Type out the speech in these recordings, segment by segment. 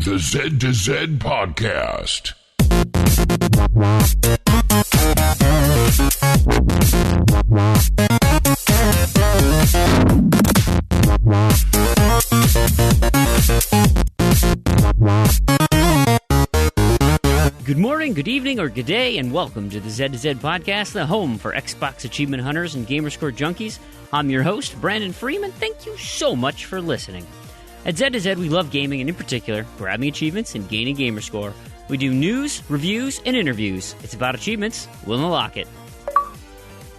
The Z to Z Podcast. Good morning, good evening, or good day, and welcome to the Z to Z Podcast, the home for Xbox achievement hunters and gamerscore junkies. I'm your host, Brandon Freeman. Thank you so much for listening. At Z to Z, we love gaming, and in particular, grabbing achievements and gaining gamerscore. We do news, reviews, and interviews. It's about achievements. We'll unlock it.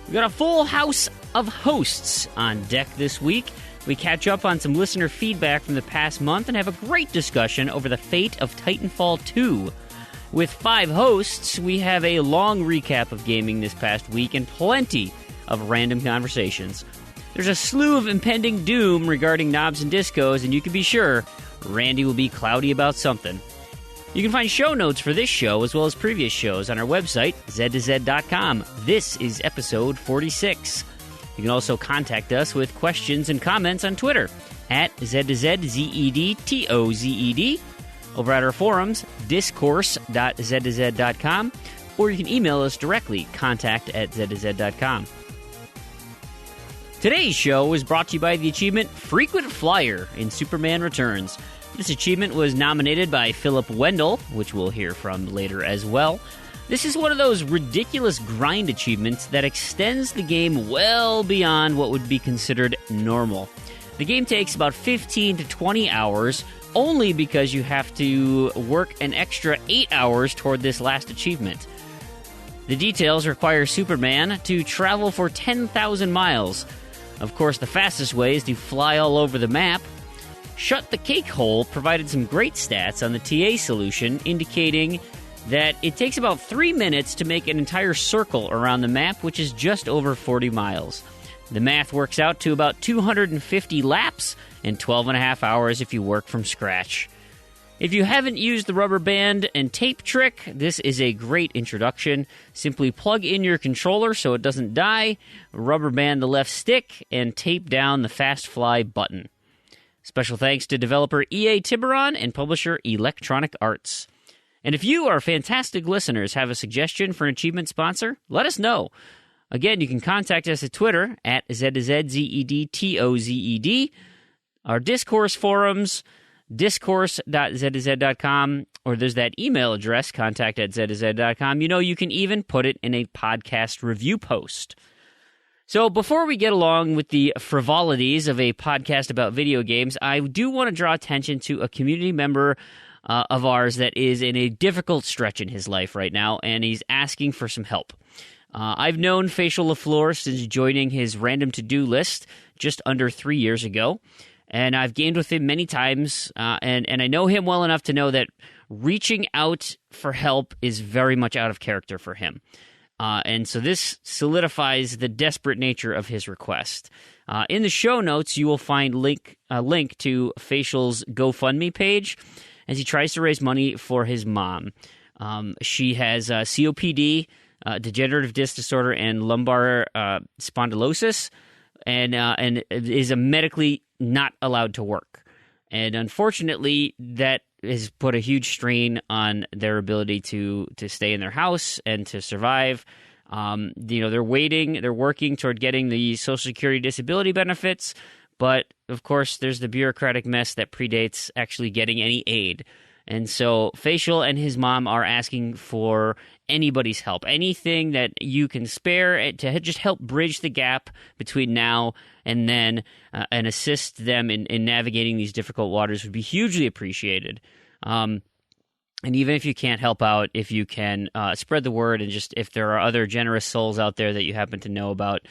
We've got a full house of hosts on deck this week. We catch up on some listener feedback from the past month and have a great discussion over the fate of Titanfall 2. With 5 hosts, we have a long recap of gaming this past week and plenty of random conversations. There's a slew of impending doom regarding knobs and discos, and you can be sure Randy will be cloudy about something. You can find show notes for this show as well as previous shows on our website, z2z.com. This is episode 46. You can also contact us with questions and comments on Twitter at Z2ZZEDTOZED, over at our forums, discourse.z2z.com, or you can email us directly, contact@z2z.com. Today's show is brought to you by the achievement Frequent Flyer in Superman Returns. This achievement was nominated by Philip Wendell, which we'll hear from later as well. This is one of those ridiculous grind achievements that extends the game well beyond what would be considered normal. The game takes about 15 to 20 hours, only because you have to work an extra 8 hours toward this last achievement. The details require Superman to travel for 10,000 miles. Of course, the fastest way is to fly all over the map. Shut the Cake Hole provided some great stats on the TA solution, indicating that it takes about 3 minutes to make an entire circle around the map, which is just over 40 miles. The math works out to about 250 laps and 12 and a half hours if you work from scratch. If you haven't used the rubber band and tape trick, this is a great introduction. Simply plug in your controller so it doesn't die, rubber band the left stick, and tape down the fast fly button. Special thanks to developer EA Tiburon and publisher Electronic Arts. And if you, our fantastic listeners, have a suggestion for an achievement sponsor, let us know. Again, you can contact us at Twitter at Z2ZZEDTOZED, our Discourse forums, discourse.z2z.com, or there's that email address, contact@z2z.com. You know, you can even put it in a podcast review post. So before we get along with the frivolities of a podcast about video games, I do want to draw attention to a community member of ours that is in a difficult stretch in his life right now, and he's asking for some help. I've known Facial Fleur since joining his random to-do list just under 3 years ago, and I've gamed with him many times, and I know him well enough to know that reaching out for help is very much out of character for him. And so this solidifies the desperate nature of his request. In the show notes, you will find a link to Facial's GoFundMe page as he tries to raise money for his mom. She has COPD, degenerative disc disorder, and lumbar spondylosis, and is medically not allowed to work. And unfortunately, that has put a huge strain on their ability to stay in their house and to survive. They're working toward getting the Social Security disability benefits, but of course, there's the bureaucratic mess that predates actually getting any aid. And so Facial and his mom are asking for anybody's help, anything that you can spare to just help bridge the gap between now and then, and assist them in navigating these difficult waters would be hugely appreciated. And even if you can't help out, if you can spread the word, and just if there are other generous souls out there that you happen to know about,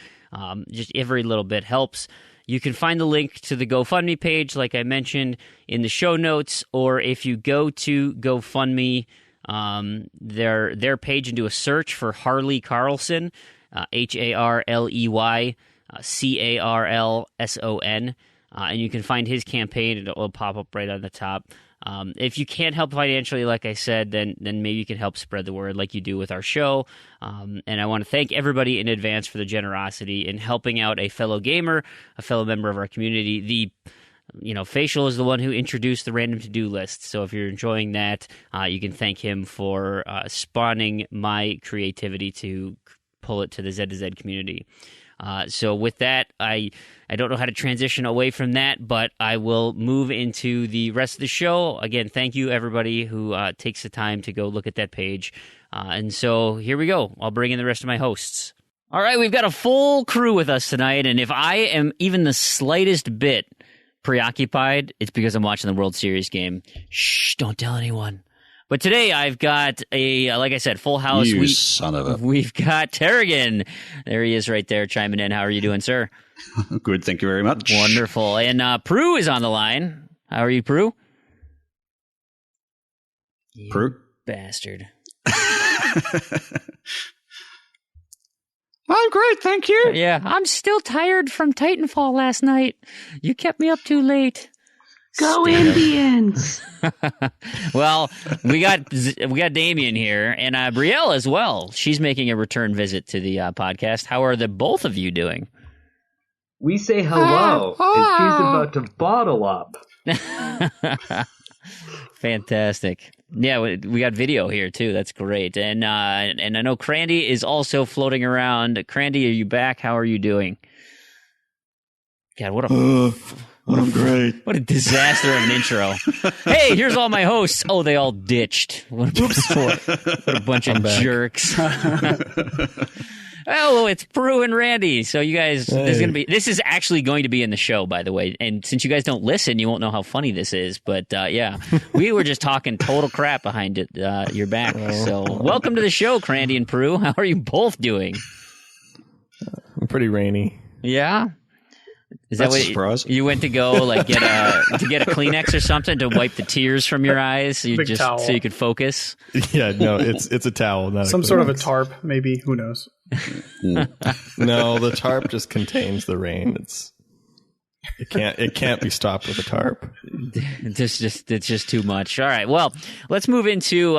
just every little bit helps. You can find the link to the GoFundMe page, like I mentioned, in the show notes, or if you go to GoFundMe, their page, and do a search for Harley Carlson, HARLEY CARLSON, and you can find his campaign, and it'll pop up right on the top. If you can't help financially, like I said, then maybe you can help spread the word like you do with our show. And I want to thank everybody in advance for the generosity in helping out a fellow gamer, a fellow member of our community. Facial is the one who introduced the random to-do list. So if you're enjoying that, you can thank him for spawning my creativity to pull it to the Z to Z community. So with that, I don't know how to transition away from that, but I will move into the rest of the show. Again, thank you, everybody who takes the time to go look at that page. And so here we go. I'll bring in the rest of my hosts. All right, we've got a full crew with us tonight, and if I am even the slightest bit preoccupied, it's because I'm watching the World Series game. Shh, don't tell anyone. But today I've got like I said, full house. You son of a... We've got Tarragon. There he is right there chiming in. How are you doing, sir? Good, thank you very much. Wonderful. And Proulx is on the line. How are you, Proulx? Proulx? Bastard. I'm great, thank you. Yeah, I'm still tired from Titanfall last night. You kept me up too late. Go Indians! Well, we got Damien here, and Brielle as well. She's making a return visit to the podcast. How are the both of you doing? We say hello, and she's about to bottle up. Fantastic. Yeah, we got video here too. That's great. And I know Crandy is also floating around. Crandy, are you back? How are you doing? God, I'm great. What a disaster of an intro. Hey, here's all my hosts. Oh, they all ditched. What a bunch of jerks. Oh, it's Proulx and Randy. So you guys, this is actually going to be in the show, by the way. And since you guys don't listen, you won't know how funny this is. But yeah, we were just talking total crap behind it. Your back. So welcome to the show, Crandy and Proulx. How are you both doing? I'm pretty rainy. Yeah. Is That's that a surprise. You went to go like get a Kleenex or something to wipe the tears from your eyes so you could focus? Yeah, no, it's a towel, not some a sort of a tarp, maybe. Who knows? No, the tarp just contains the rain. It can't be stopped with a tarp. It's just too much. All right, well, let's move into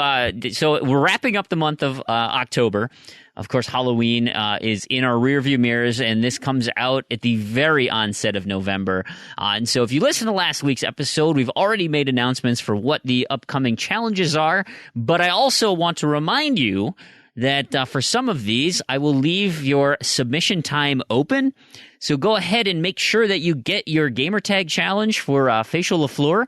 so we're wrapping up the month of October. Of course, Halloween is in our rearview mirrors, and this comes out at the very onset of November. And so if you listen to last week's episode, we've already made announcements for what the upcoming challenges are. But I also want to remind you that for some of these, I will leave your submission time open. So go ahead and make sure that you get your gamertag challenge for Facial Fleur.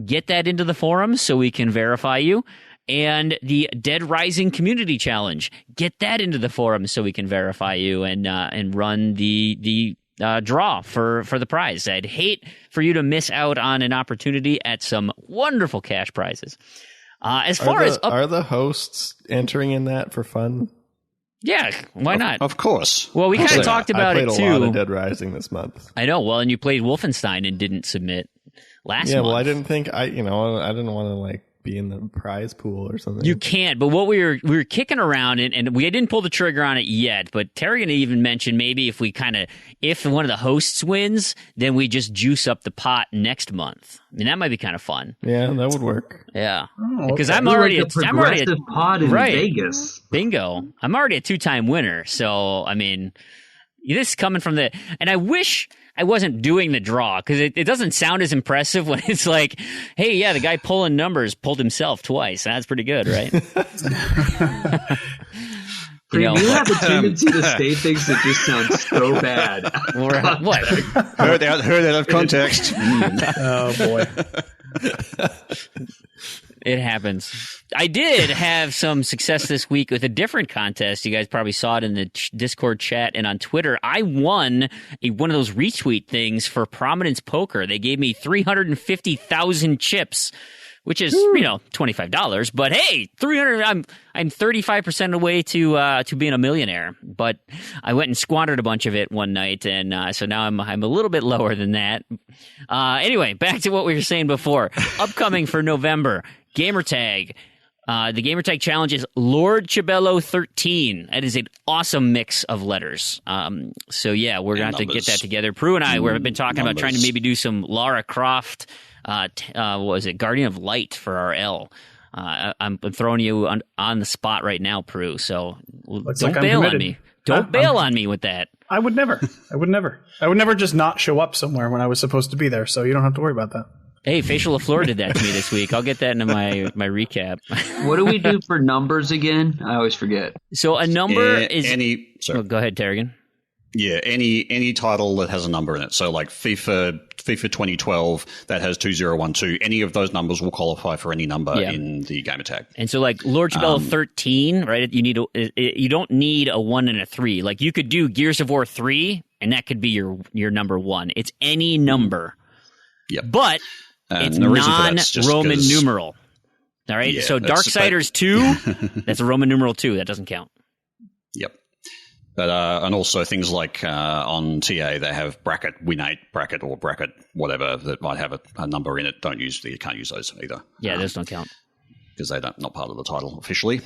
Get that into the forum so we can verify you. And the Dead Rising Community Challenge. Get that into the forum so we can verify you and run the draw for the prize. I'd hate for you to miss out on an opportunity at some wonderful cash prizes. Are the hosts entering in that for fun? Yeah, why not? Of course. Well, we kind of talked about it too. I played a lot of Dead Rising this month. I know. Well, and you played Wolfenstein and didn't submit last month. Yeah, well, I didn't think I didn't want to be in the prize pool or something. You can't, but what we were kicking around, and we didn't pull the trigger on it yet, but Tarragon even mentioned maybe if one of the hosts wins, then we just juice up the pot next month. I mean, that might be kind of fun. Yeah, that would work. Yeah. Oh, Because okay. I'm already a pod in Vegas. Bingo. I'm already a 2-time winner, so, I mean, this is coming from and I wish I wasn't doing the draw because it doesn't sound as impressive when it's like, hey, yeah, the guy pulling numbers pulled himself twice. That's pretty good, right? You have a tendency to say things that just sound so bad. What? Heard out of context. Oh, boy. It happens. I did have some success this week with a different contest. You guys probably saw it in the Discord chat and on Twitter. I won one of those retweet things for Prominence Poker. They gave me 350,000 chips, which is, $25. But hey, 300. I'm 35% away to being a millionaire. But I went and squandered a bunch of it one night, and so now I'm a little bit lower than that. Anyway, back to what we were saying before. Upcoming for November, gamertag. The gamertag challenge is Lord Chibello 13. That is an awesome mix of letters. So yeah, we're gonna have to get that together. Proulx and I we've been talking about trying to maybe do some Lara Croft. What was it? Guardian of Light for our L. I'm throwing you on the spot right now, Proulx. So don't bail on me. Don't bail on me with that. I would never. I would never just not show up somewhere when I was supposed to be there, so you don't have to worry about that. Hey, Facial Fleur did that to me this week. I'll get that into my recap. What do we do for numbers again? I always forget. So a number is... Sorry. Oh, go ahead, Tarragon. Yeah, any title that has a number in it. So like FIFA 2012 that has 2012, any of those numbers will qualify for any number in the gamer tag. And so like Lord Chabello 13, right? You don't need a 1 and a 3. Like you could do Gears of War 3 and that could be your number 1. It's any number. Yep. But it's non-Roman numeral. All right? Yeah, so Darksiders 2, that's a Roman numeral 2. That doesn't count. Yep. But and also things like on TA they have bracket Win8 bracket or bracket whatever that might have a number in it. You can't use those either. Yeah, those don't count. Because they're not part of the title officially.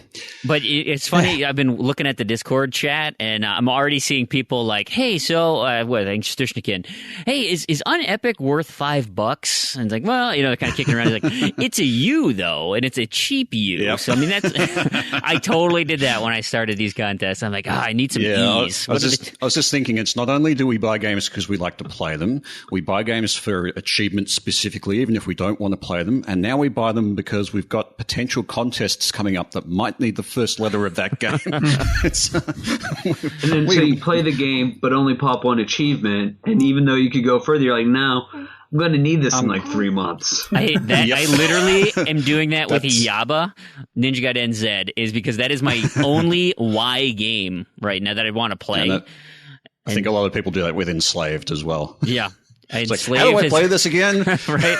But it's funny, I've been looking at the Discord chat, and I'm already seeing people like, hey, so, I think Stushnikin, hey, is Unepic worth $5? And it's like, well, they're kind of kicking around. It's like, it's a U, though, and it's a cheap U. Yep. So, I mean, that's, I totally did that when I started these contests. I'm like, I need some E's. I was just thinking, it's not only do we buy games because we like to play them, we buy games for achievements specifically, even if we don't want to play them, and now we buy them because we've got potential contests coming up that might need the first letter of that game. And then so you play the game, but only pop one achievement. And even though you could go further, you're like, no, I'm going to need this in like 3 months. I hate that. I literally am doing that with Yaba, Ninja Gaiden Z, is because that is my only Y game right now that I want to play. I think a lot of people do that with Enslaved as well. Yeah. It's like, how do I play this again? Right?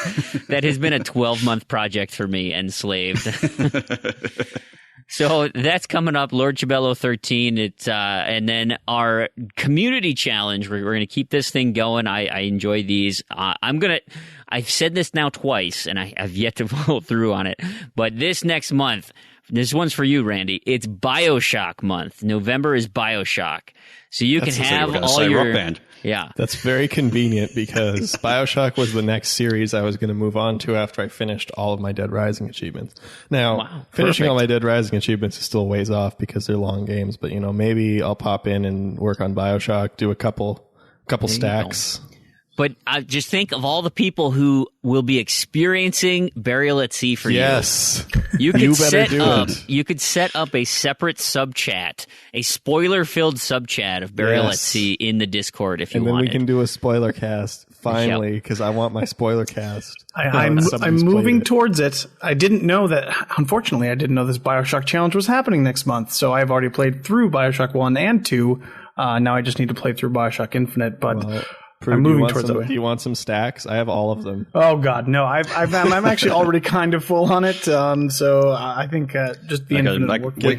That has been a 12-month project for me, Enslaved. So that's coming up, Lord Chabello 13. It's and then our community challenge. We're going to keep this thing going. I enjoy these. I've said this now twice, and I've yet to follow through on it. But this next month, this one's for you, Randy. It's BioShock month. November is BioShock, so you can have all your Rock Band. Yeah. That's very convenient because BioShock was the next series I was going to move on to after I finished all of my Dead Rising achievements. Now, finishing all my Dead Rising achievements is still ways off because they're long games, but maybe I'll pop in and work on BioShock, do a couple stacks. But just think of all the people who will be experiencing Burial at Sea for you. Yes. You could set up a separate sub chat, a spoiler-filled sub chat of Burial at Sea in the Discord if you want. And then we can do a spoiler cast finally because I want my spoiler cast. I'm moving towards it. I didn't know that. Unfortunately, I didn't know this BioShock challenge was happening next month. So I've already played through BioShock 1 and 2. Now I just need to play through BioShock Infinite, but. I'm moving towards it. Do you want some stacks? I have all of them. Oh God, no! I'm actually already kind of full on it. So I think just the Infinite. We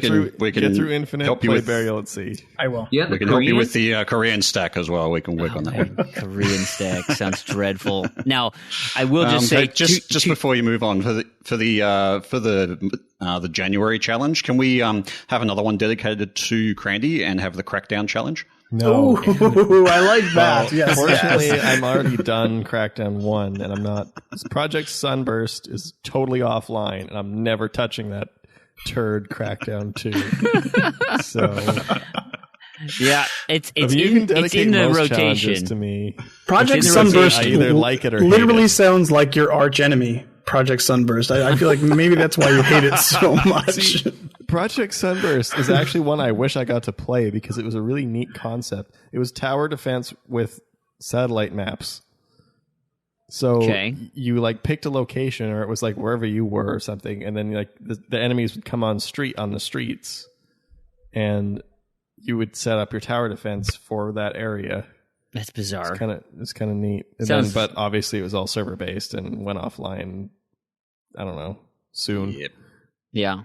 can get through Infinite. Help you with Burial at Sea. I will. Yeah, we can help you with the Korean stack as well. We can work on that one. Korean stack sounds dreadful. Now, I will just say, just before you move on, for the January challenge, can we have another one dedicated to Crandy and have the Crackdown challenge? No. Ooh, I like that. Yes. Fortunately, I'm already done Crackdown 1, and I'm not. Project Sunburst is totally offline, and I'm never touching that turd Crackdown 2. So, yeah, it's in the rotation. To me. Project Sunburst, I either like it or literally hate it. Sounds like your arch enemy. Project Sunburst. I feel like maybe that's why you hate it so much. See, Project Sunburst is actually one I wish I got to play because it was a really neat concept. It was tower defense with satellite maps. So you picked a location, or it was wherever you were or something, and then the enemies would come on the streets, and you would set up your tower defense for that area. That's bizarre. It's kind of neat. But obviously it was all server based and went offline. I don't know. Soon. Yep. Yeah.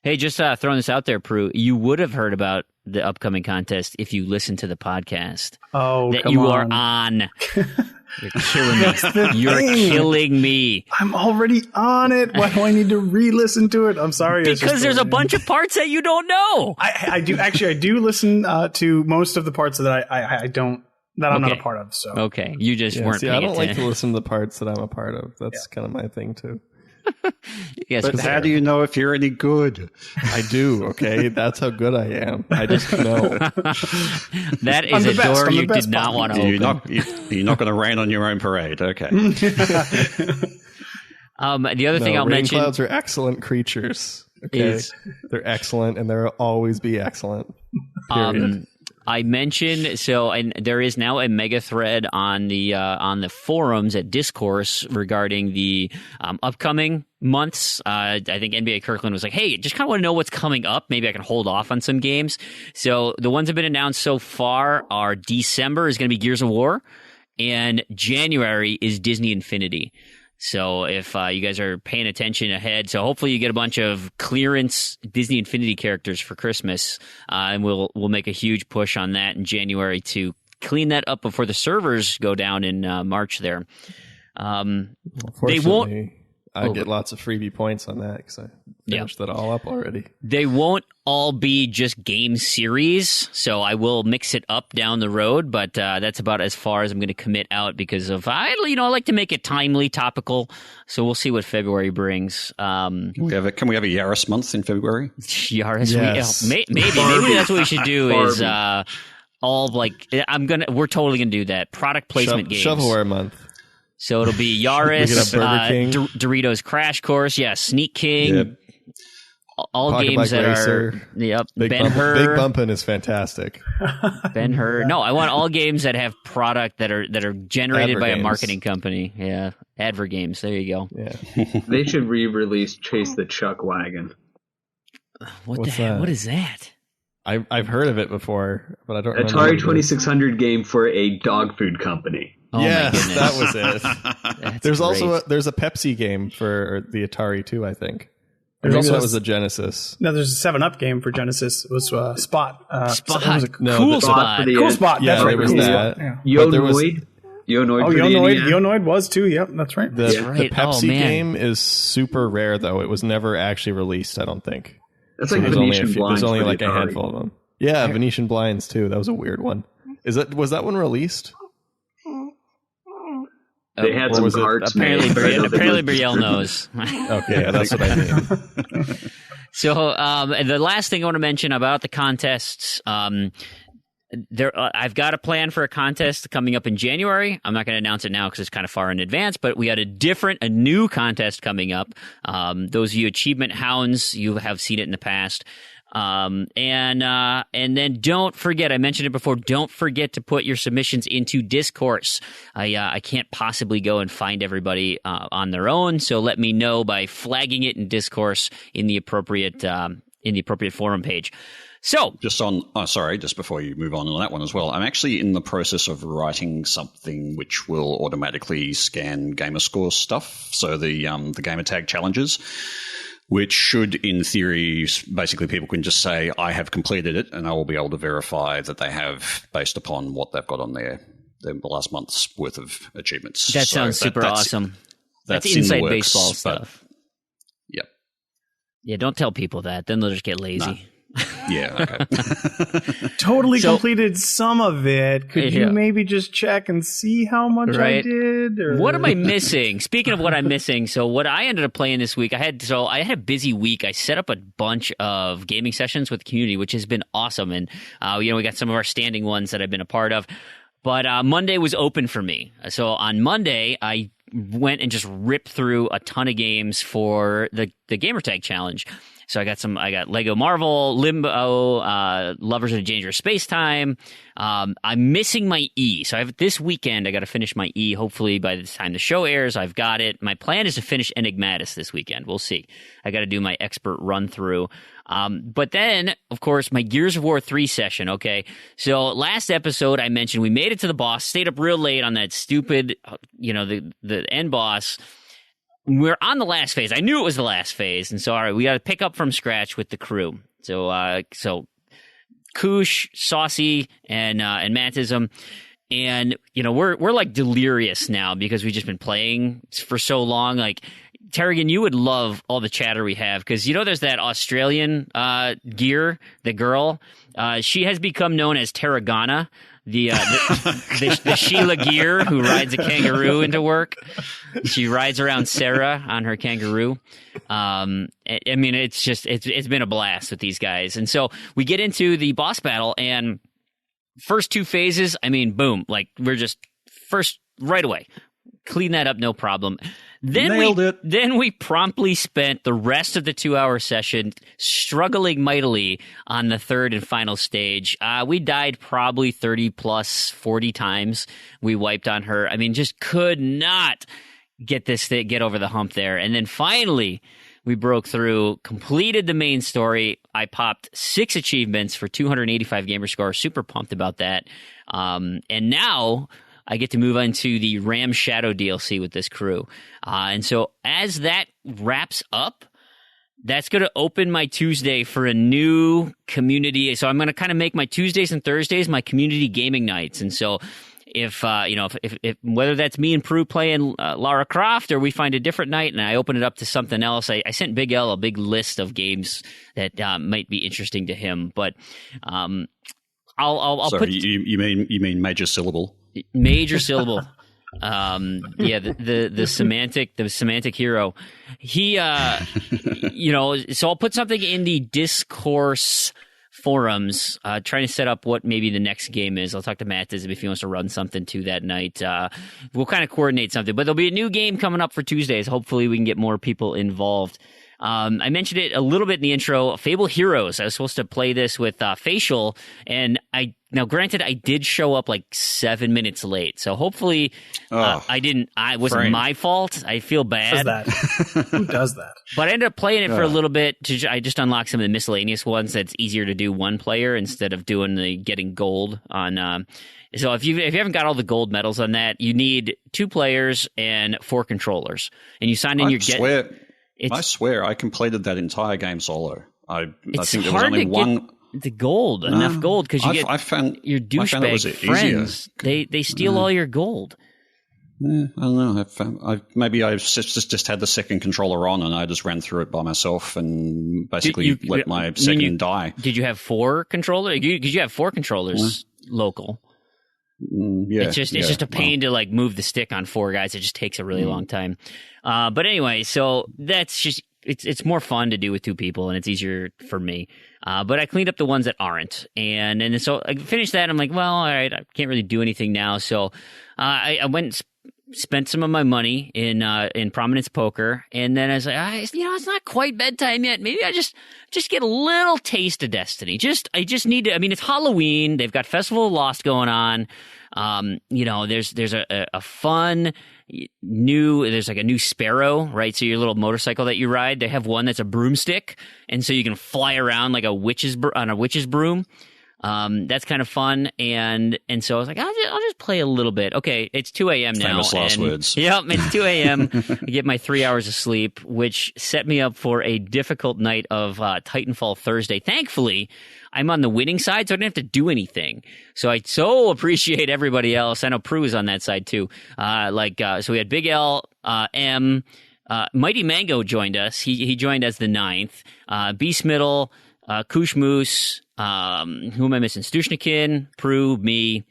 Hey, just throwing this out there, Proulx. You would have heard about the upcoming contest if you listened to the podcast. Oh, that you are on. You're killing me. You're killing me. I'm already on it. Why do I need to re-listen to it? I'm sorry. Because there's a bunch of parts that you don't know. I do. Actually, I do listen to most of the parts that I don't. That I'm not a part of. So okay, you just weren't. I don't like to listen to the parts that I'm a part of. That's kind of my thing too. Yes, but how do you know if you're any good? I do, okay? That's how good I am. I just know. That is a door you did not want to open. You're not going to rain on your own parade. Okay. The other thing I'll rain mention... clouds are excellent creatures. Okay? They're excellent, and they'll always be excellent. Period. I mentioned and there is now a mega thread on the forums at Discourse regarding the upcoming months. I think NBA Kirkland was like, "Hey, just kind of want to know what's coming up. Maybe I can hold off on some games." So the ones that have been announced so far are December is going to be Gears of War, and January is Disney Infinity. So if you guys are paying attention ahead, so hopefully you get a bunch of clearance Disney Infinity characters for Christmas, and we'll make a huge push on that in January to clean that up before the servers go down in March there. They won't. I get lots of freebie points on that because I finished that all up already. They won't all be just game series, so I will mix it up down the road, but that's about as far as I'm going to commit out because of I like to make it timely, topical, so we'll see what February brings. Can we have a Yaris month in February? Yaris? Yes. Maybe that's what we should do is we're totally going to do that. Product placement games. Shovelware month. So it'll be Yaris, Doritos Crash Course, Sneak King, all Pocket games that Racer. are Big Bumpin' is fantastic. Ben-Hur. No, I want all games that have product that are generated by a marketing company. Yeah, Adver Games. There you go. Yeah. They should re-release Chase the Chuck Wagon. What's that? What is that? I've heard of it before, but I don't remember. Atari 2600 game for a dog food company. Oh yes, my goodness. That was it. There's also a Pepsi game for the Atari too, I think. That was a Genesis. No, there's a 7-Up game for Genesis. It was Spot. Spot. Cool Spot. Cool Spot. Yeah, that's right. There was that. Yeah. Yonoid. Yonoid was too. Yep, that's right. The Pepsi game is super rare, though. It was never actually released, I don't think. That's like Venetian Blinds. There's only like a handful of them. Yeah, Venetian Blinds too. That was a weird one. Was that one released? They had some carts. Apparently, Brielle knows. Okay, that's what I mean. So, the last thing I want to mention about the contests, I've got a plan for a contest coming up in January. I'm not going to announce it now because it's kind of far in advance, but we had a new contest coming up. Those of you achievement hounds, you have seen it in the past. And then don't forget, I mentioned it before, don't forget to put your submissions into Discourse. I can't possibly go and find everybody on their own, so let me know by flagging it in Discourse in the appropriate forum page. So, just before you move on that one as well, I'm actually in the process of writing something which will automatically scan Gamerscore stuff. So the gamertag challenges, which should, in theory, basically people can just say, I have completed it, and I will be able to verify that they have based upon what they've got on the last month's worth of achievements. That sounds super awesome. That's inside baseball stuff. Yep. Yeah, don't tell people that. Then they'll just get lazy. Nah. Yeah, okay. Totally completed some of it. Could you maybe just check and see how much I did? Or? What am I missing? Speaking of what I'm missing, so what I ended up playing this week, I had a busy week. I set up a bunch of gaming sessions with the community, which has been awesome. And, we got some of our standing ones that I've been a part of. But Monday was open for me. So on Monday, I went and just ripped through a ton of games for the Gamertag Challenge. So I got Lego Marvel, Limbo, Lovers of Dangerous Space Time. I'm missing my E. So this weekend, I got to finish my E. Hopefully by the time the show airs, I've got it. My plan is to finish Enigmatis this weekend. We'll see. I got to do my expert run through. But then, of course, my Gears of War 3 session, okay? So last episode, I mentioned we made it to the boss, stayed up real late on that stupid, the end boss. We're on the last phase. I knew it was the last phase, and so all right, we got to pick up from scratch with the crew. So Koosh, Saucy, and Mantism, and we're like delirious now because we've just been playing for so long. Like Tarragon, you would love all the chatter we have because there's that Australian gear, the girl. She has become known as Tarragona, the Sheila Gear who rides a kangaroo into work. She rides around Sarah on her kangaroo. I mean, it's been a blast with these guys, and so we get into the boss battle and first 2 phases. I mean, boom! Like we're just first right away. Clean that up, no problem. Then we promptly spent the rest of the 2-hour session struggling mightily on the 3rd and final stage. We died probably 30 plus 40 times. We wiped on her. I mean, just could not get over the hump there. And then finally, we broke through, completed the main story. I popped 6 achievements for 285 gamer score. Super pumped about that. And now I get to move on to the Ram Shadow DLC with this crew. And so as that wraps up, that's going to open my Tuesday for a new community. So I'm going to kind of make my Tuesdays and Thursdays my community gaming nights. And so if whether that's me and Proulx playing Lara Croft or we find a different night and I open it up to something else, I sent Big L a big list of games that might be interesting to him. But I'll Sorry, put... you mean major syllable? Major syllable. The semantic hero. He so I'll put something in the discourse forums, trying to set up what maybe the next game is. I'll talk to Matt if he wants to run something to that night. We'll kind of coordinate something, but there'll be a new game coming up for Tuesdays. Hopefully we can get more people involved. I mentioned it a little bit in the intro. Fable Heroes. I was supposed to play this with Facial, and granted, I did show up like 7 minutes late, so hopefully I didn't. It wasn't my fault. I feel bad. Who does that? But I ended up playing it for a little bit. I just unlocked some of the miscellaneous ones that's easier to do one player instead of doing the getting gold on. So if you haven't got all the gold medals on that, you need 2 players and 4 controllers, and you sign in I swear I completed that entire game solo. I think there was hard only to one. Get the gold, enough gold, because your douchebag friends. They steal all your gold. I don't know. Maybe I've just had the second controller on and I just ran through it by myself and basically let my second die. Did you have 4 controllers? Because you have 4 controllers local. Yeah, it's just a pain to like move the stick on 4 guys. It just takes a really long time. But anyway, so that's just it's more fun to do with 2 people, and it's easier for me. But I cleaned up the ones that aren't, and so I finished that. I'm like, well, all right, I can't really do anything now. So I went and spent some of my money in Prominence Poker, and then I was like, it's not quite bedtime yet. Maybe I just get a little taste of Destiny. I just need to. I mean, it's Halloween. They've got Festival of Lost going on. There's a fun there's like a new Sparrow, right? So your little motorcycle that you ride, they have one that's a broomstick, and so you can fly around like on a witch's broom. That's kind of fun, and so I was like, I'll just play a little bit. Okay, it's 2 a.m. now. Famous last words. Yep, it's 2 a.m. I get my 3 hours of sleep, which set me up for a difficult night of Titanfall Thursday. Thankfully, I'm on the winning side, so I didn't have to do anything. So I so appreciate everybody else. I know Proulx is on that side too. So we had Big L, M, Mighty Mango joined us. He joined as the 9th. Beast Middle, Kush Moose. Who am I missing? Stushnikin, Proulx, me.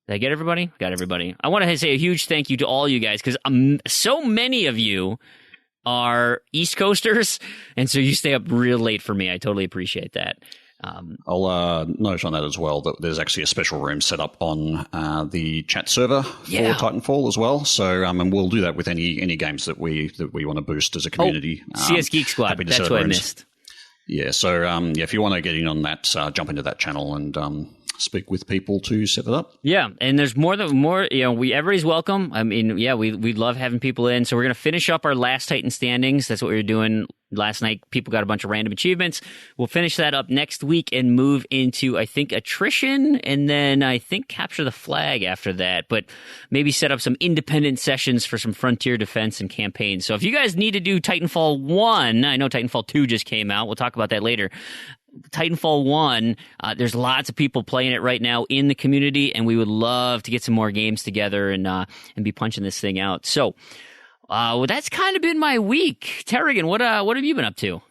Did I get everybody? Got everybody. I want to say a huge thank you to all you guys because so many of you are East Coasters, and so you stay up real late for me. I totally appreciate that. I'll note on that as well that there's actually a special room set up on the chat server for Titanfall as well. So and we'll do that with any games that we want to boost as a community. CS Geek Squad. That's what I missed. Yeah, so if you want to get in on that, jump into that channel and speak with people to set it up. Yeah, and there's more. Everybody's welcome. I mean, we love having people in. So we're gonna finish up our last Titan standings. That's what we were doing last night. People got a bunch of random achievements. We'll finish that up next week and move into, I think, attrition, and then I think capture the flag after that. But maybe set up some independent sessions for some frontier defense and campaigns. So if you guys need to do Titanfall 1, I know Titanfall 2 just came out. We'll talk about that later. Titanfall 1, there's lots of people playing it right now in the community, and we would love to get some more games together and be punching this thing out. So Well, that's kind of been my week. Tarragon, what have you been up to?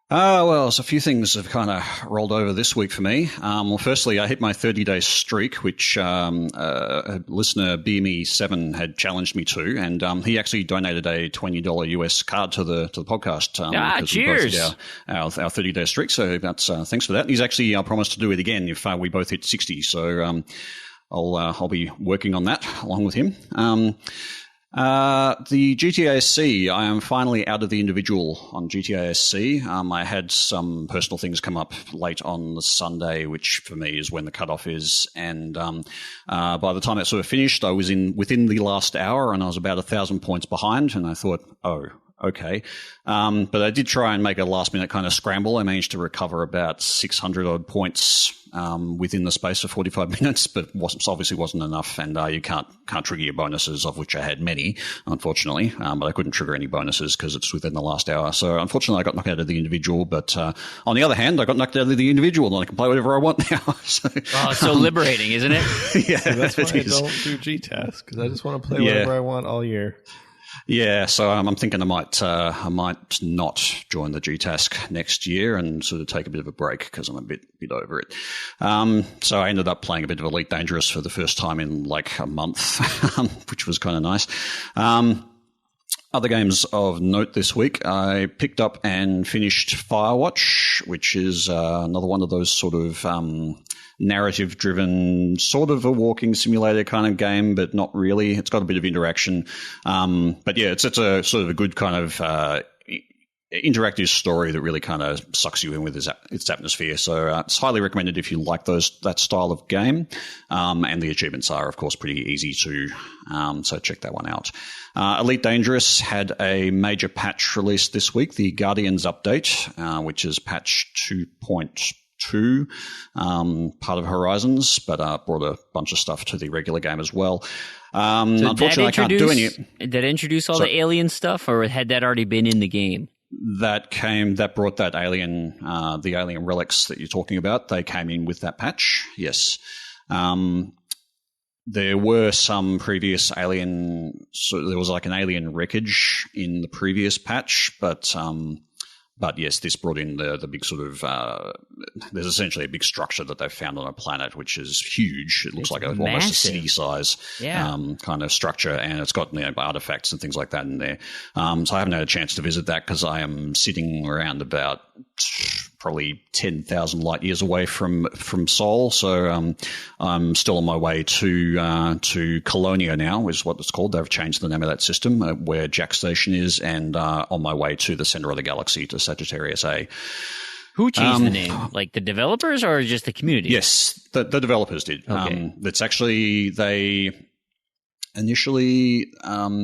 Well, there's a few things have kind of rolled over this week for me. Well, firstly, I hit my 30-day streak, which a listener, BME7, had challenged me to, and he actually donated a $20 US card to the podcast. Cheers! Our 30-day streak, so that's thanks for that. And he's actually promised to do it again if we both hit 60. So I'll be working on that along with him. The GTA SC, I am finally out of the individual on GTA SC. I had some personal things come up late on the Sunday, which for me is when the cutoff is. And by the time it sort of finished, I was within the last hour and I was about 1,000 points behind. And I thought, oh, okay. But I did try and make a last-minute kind of scramble. I managed to recover about 600-odd points within the space of 45 minutes, but obviously wasn't enough, and you can't trigger your bonuses, of which I had many, unfortunately, but I couldn't trigger any bonuses because it's within the last hour. So unfortunately, I got knocked out of the individual, but on the other hand, I got knocked out of the individual, and I can play whatever I want now. So, it's so liberating, isn't it? Yeah, that's why I don't do G-Tasks, because I just want to play whatever I want all year. Yeah, so I'm thinking I might not join the G-Task next year and sort of take a bit of a break because I'm a bit over it. So I ended up playing a bit of Elite Dangerous for the first time in like a month, which was kind of nice. Other games of note this week, I picked up and finished Firewatch, which is another one of those sort of narrative-driven, sort of a walking simulator kind of game, but not really. It's got a bit of interaction. But yeah, it's a sort of a good kind of interactive story that really kind of sucks you in with its atmosphere. So it's highly recommended if you like that style of game. And the achievements are, of course, pretty easy too. So check that one out. Elite Dangerous had a major patch released this week, the Guardians update, which is patch 2.2, part of Horizons, but brought a bunch of stuff to the regular game as well. Unfortunately, I can't do any. Did that introduce all the alien stuff, or had that already been in the game? That brought that alien, the alien relics that you're talking about. They came in with that patch. Yes. There were some previous alien, so there was like an alien wreckage in the previous patch, but yes, this brought in the big sort of, there's essentially a big structure that they've found on a planet, which is huge. It looks like almost a city size kind of structure, and it's got artifacts and things like that in there. So I haven't had a chance to visit that because I am sitting around about probably 10,000 light years away from Seoul. So I'm still on my way to Colonia now, is what it's called. They've changed the name of that system, where Jack Station is, and on my way to the center of the galaxy, to Sagittarius A. Who changed the name? Like the developers or just the community? Yes, the developers did. Okay. That's actually Initially,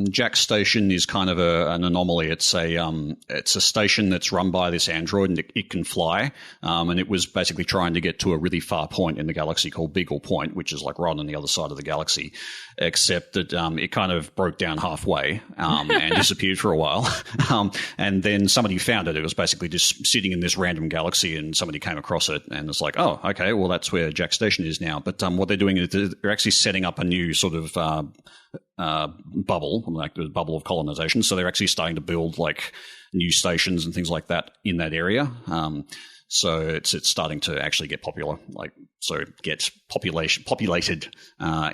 Jack Station is kind of an anomaly. It's a station that's run by this android, and it can fly. And it was basically trying to get to a really far point in the galaxy called Beagle Point, which is like right on the other side of the galaxy. Except that it kind of broke down halfway and disappeared for a while. And then somebody found it. It was basically just sitting in this random galaxy, and somebody came across it, and it's like, oh, okay, well that's where Jack Station is now. But what they're doing is they're actually setting up a new sort of bubble, like the bubble of colonization. So they're actually starting to build like new stations and things like that in that area. So it's starting to actually get populated in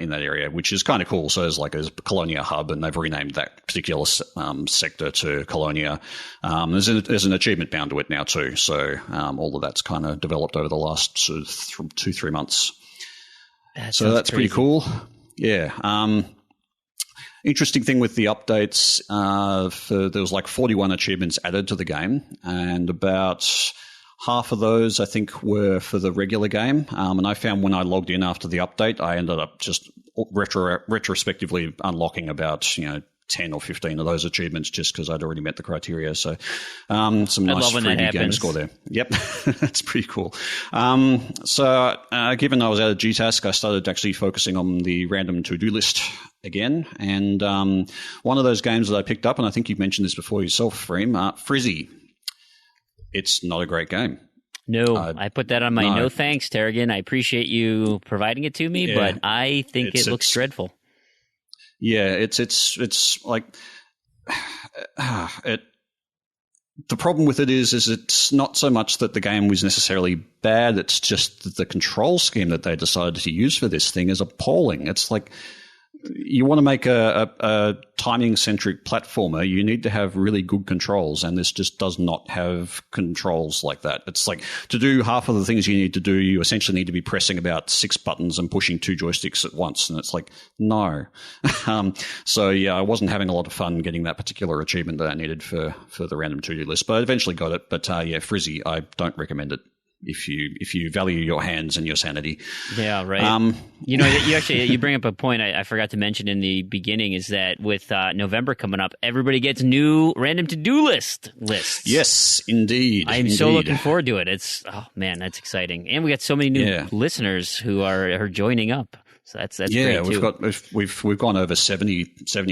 that area, which is kind of cool. So there's a Colonia hub, and they've renamed that particular sector to Colonia. There's an achievement bound to it now too. So all of that's kind of developed over the last sort of 2-3 months. That's pretty cool. Yeah. Interesting thing with the updates, there was like 41 achievements added to the game, and about half of those, I think, were for the regular game. And I found when I logged in after the update, I ended up just retrospectively unlocking about 10 or 15 of those achievements just because I'd already met the criteria. So some nice 3D game score there. Yep, that's pretty cool. So given I was out of G-Task, I started actually focusing on the random to-do list again. And one of those games that I picked up, and I think you've mentioned this before yourself, Freem, Frizzy. It's not a great game. No, I put that on my no thanks, Tarragon. I appreciate you providing it to me, but I think it looks dreadful. Yeah, it's like it. The problem with it is it's not so much that the game was necessarily bad. It's just that the control scheme that they decided to use for this thing is appalling. It's like, you want to make a timing-centric platformer, you need to have really good controls, and this just does not have controls like that. It's like, to do half of the things you need to do, you essentially need to be pressing about 6 buttons and pushing 2 joysticks at once, and it's like, no. So, yeah, I wasn't having a lot of fun getting that particular achievement that I needed for the random to-do list, but I eventually got it. But, yeah, Frizzy, I don't recommend it if you value your hands and your sanity. Yeah, right. You bring up a point I forgot to mention in the beginning, is that with November coming up, everybody gets new random to-do lists. Yes, indeed. I'm so looking forward to it. That's exciting. And we got so many new listeners who are joining up. So that's great too. We've gone over 70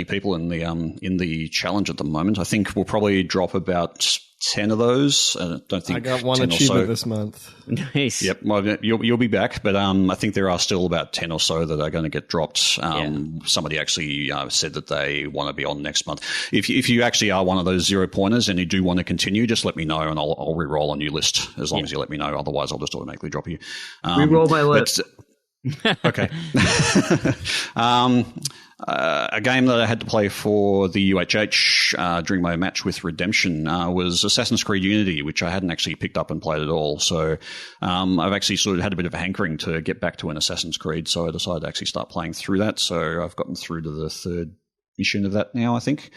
people in the challenge at the moment. I think we'll probably drop about 10 of those. I don't think I got one achievement this month. Nice. Yep. Well, you'll be back, but I think there are still about 10 or so that are going to get dropped. Somebody actually said that they want to be on next month. If you actually are one of those 0-pointers and you do want to continue, just let me know and I'll re-roll a new list as long as you let me know. Otherwise, I'll just automatically drop you. Re-roll my list. Okay. A game that I had to play for the UHH during my match with Redemption was Assassin's Creed Unity, which I hadn't actually picked up and played at all. So I've actually sort of had a bit of a hankering to get back to an Assassin's Creed, so I decided to actually start playing through that. So I've gotten through to the 3rd mission of that now, I think.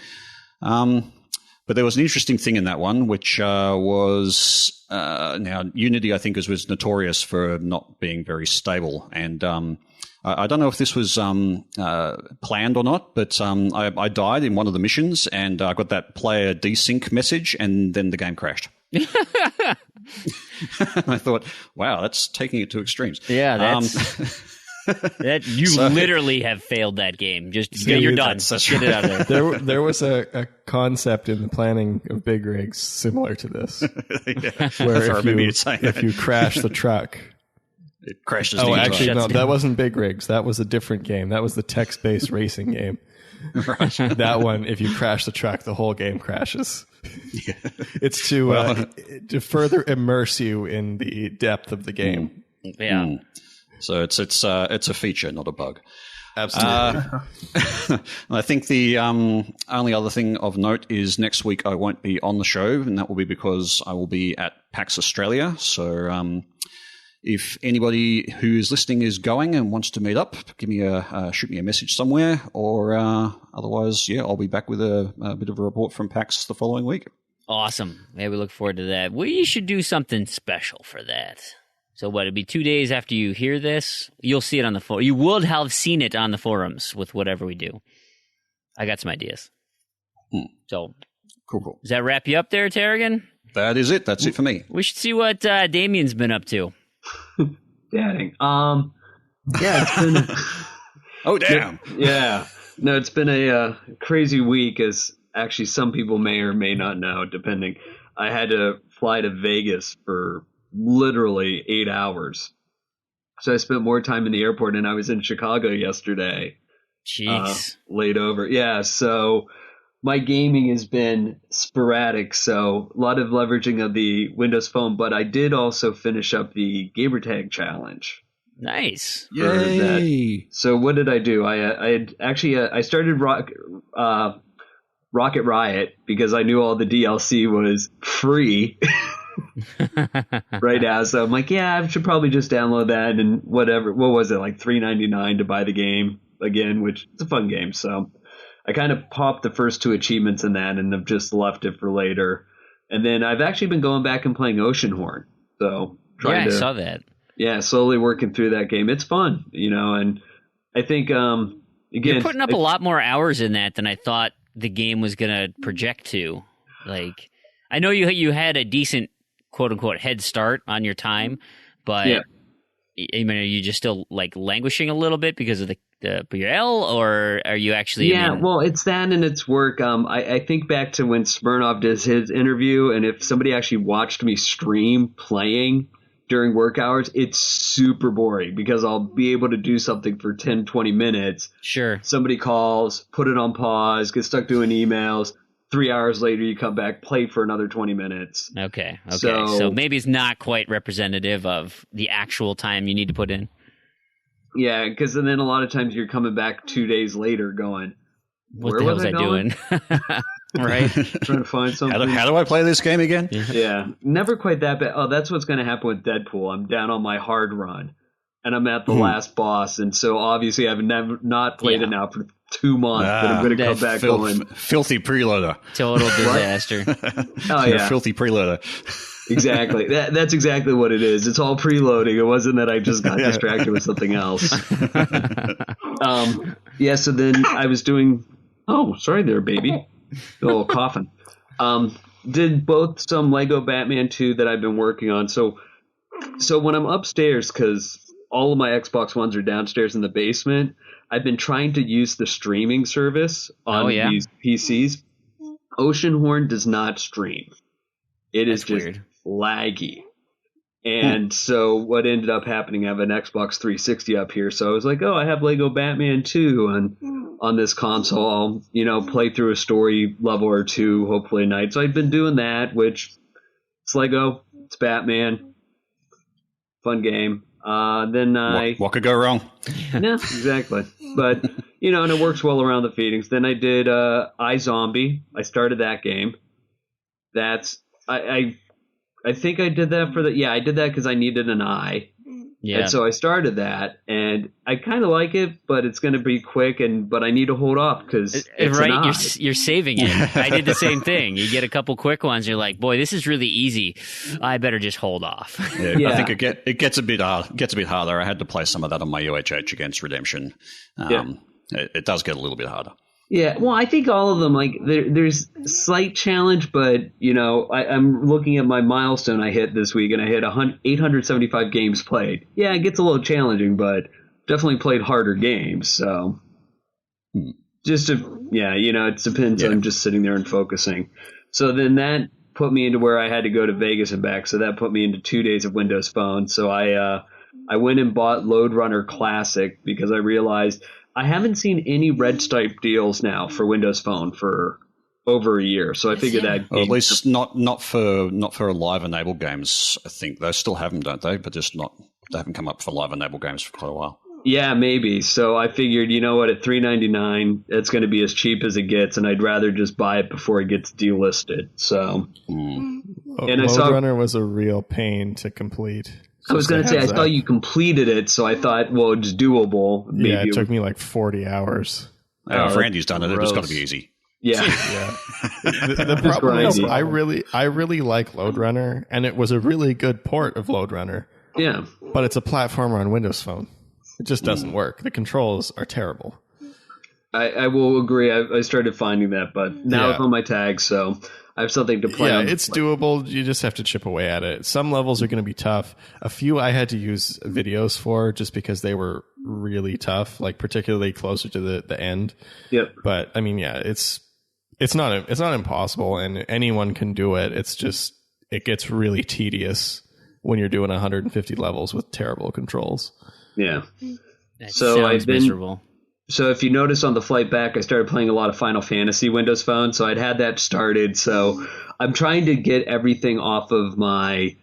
But there was an interesting thing in that one, which was now Unity, I think, was notorious for not being very stable. And I don't know if this was planned or not, but I died in one of the missions and I got that player desync message and then the game crashed. I thought, wow, that's taking it to extremes. Yeah, that's... literally have failed that game. You're done. Get it out of there. There was a concept in the planning of Big Rigs similar to this, where if you crash the truck, it crashes. Oh, actually, no, that wasn't Big Rigs. That was a different game. That was the text-based racing game. Right. That one, if you crash the truck, the whole game crashes. Yeah. It's to further immerse you in the depth of the game. Yeah. Mm. So it's a feature, not a bug. Absolutely. I think the only other thing of note is next week I won't be on the show, and that will be because I will be at PAX Australia. So if anybody who is listening is going and wants to meet up, shoot me a message somewhere, or otherwise, I'll be back with a bit of a report from PAX the following week. Awesome. Yeah, we look forward to that. We should do something special for that. So it'd be 2 days after you hear this, you'll see it on the forum. You will have seen it on the forums with whatever we do. I got some ideas. So, cool. Does that wrap you up there, Tarragon? That is it. That's it for me. We should see what Damien's been up to. Dang. It's been... Oh, damn. Yeah. No, it's been a crazy week, as actually some people may or may not know, depending. I had to fly to Vegas for literally 8 hours. So I spent more time in the airport, and I was in Chicago yesterday. Jeez. Laid over. Yeah, so my gaming has been sporadic, so a lot of leveraging of the Windows Phone, but I did also finish up the Gamertag Challenge. Nice. Yay. So what did I do? I started Rocket Riot because I knew all the DLC was free. Right now, so I'm like, I should probably just download that and whatever. What was it, like $3.99 to buy the game again, which is a fun game. So I kind of popped the first 2 achievements in that and have just left it for later. And then I've actually been going back and playing Oceanhorn. So I saw that. Yeah, slowly working through that game. It's fun, and I think again, you're putting up a lot more hours in that than I thought the game was going to project to. Like, I know you had a decent quote-unquote head start on your time, but are you just still like languishing a little bit because of the PRL, or are you actually... Well, it's that and it's work. I think back to when Smirnoff did his interview, and if somebody actually watched me stream playing, during work hours, it's super boring because I'll be able to do something for 10, 20 minutes. Sure. Somebody calls, put it on pause, get stuck doing emails. 3 hours later, you come back, play for another 20 minutes. Okay. So maybe it's not quite representative of the actual time you need to put in. Yeah, because then a lot of times you're coming back 2 days later going, what the hell was I doing? Right? Trying to find something. How do I play this game again? Yeah. Never quite that bad. Oh, that's what's going to happen with Deadpool. I'm down on my hard run, and I'm at the last boss, and so obviously I've not played it now for 2 months, but I'm going to come back going. Filthy preloader. Total disaster. Oh, yeah. Filthy preloader. Exactly. That's exactly what it is. It's all preloading. It wasn't that I just got distracted with something else. So then I was doing... Oh, sorry there, baby. A little coughing. Did both some Lego Batman 2 that I've been working on. So when I'm upstairs, because all of my Xbox Ones are downstairs in the basement, I've been trying to use the streaming service on these PCs. Oceanhorn does not stream. It is just weird. Laggy. And so what ended up happening, I have an Xbox 360 up here. So I was like, I have Lego Batman 2 on this console. I'll, play through a story level or two, hopefully a night. So I've been doing that, which it's Lego, it's Batman, fun game. What could go wrong? No, exactly. But, and it works well around the feedings. Then I did iZombie. I started that game. I think I did that I did that because I needed an eye. Yeah. And so I started that, and I kind of like it, but it's going to be quick, but I need to hold off because it's right. An eye. You're saving it. I did the same thing. You get a couple quick ones, you're like, boy, this is really easy. I better just hold off. Yeah. I think it gets a bit harder. I had to play some of that on my UHH against Redemption. It does get a little bit harder. Yeah, well, I think all of them, there's slight challenge, but, I'm looking at my milestone I hit this week, and I hit 875 games played. Yeah, it gets a little challenging, but definitely played harder games, so it depends on just sitting there and focusing. So then that put me into where I had to go to Vegas and back, so that put me into 2 days of Windows Phone. So I went and bought Lode Runner Classic because I realized I haven't seen any red stripe deals now for Windows Phone for over a year. So I figured that at least not for live enabled games. I think they still have them, don't they? But they haven't come up for live enabled games for quite a while. Yeah, maybe. So I figured, you know what, at $3.99, it's going to be as cheap as it gets, and I'd rather just buy it before it gets delisted. So, and Lode Runner was a real pain to complete. I was going to say, I saw you completed it, so I thought, well, it's doable. Maybe it took me like 40 hours. If Randy's done it, it's got to be easy. Yeah. The problem is, I really like Lode Runner, and it was a really good port of Lode Runner. Yeah. But it's a platformer on Windows Phone. It just doesn't work. The controls are terrible. I will agree. I started finding that, but now it's on my tag, so I have something to play on. Yeah, it's doable. You just have to chip away at it. Some levels are going to be tough. A few I had to use videos for just because they were really tough, like particularly closer to the end. Yep. But I mean, it's not impossible, and anyone can do it. It's just it gets really tedious when you're doing 150 levels with terrible controls. Yeah. That sounds miserable. So if you notice on the flight back, I started playing a lot of Final Fantasy Windows Phone. So I'd had that started. So I'm trying to get everything off of my,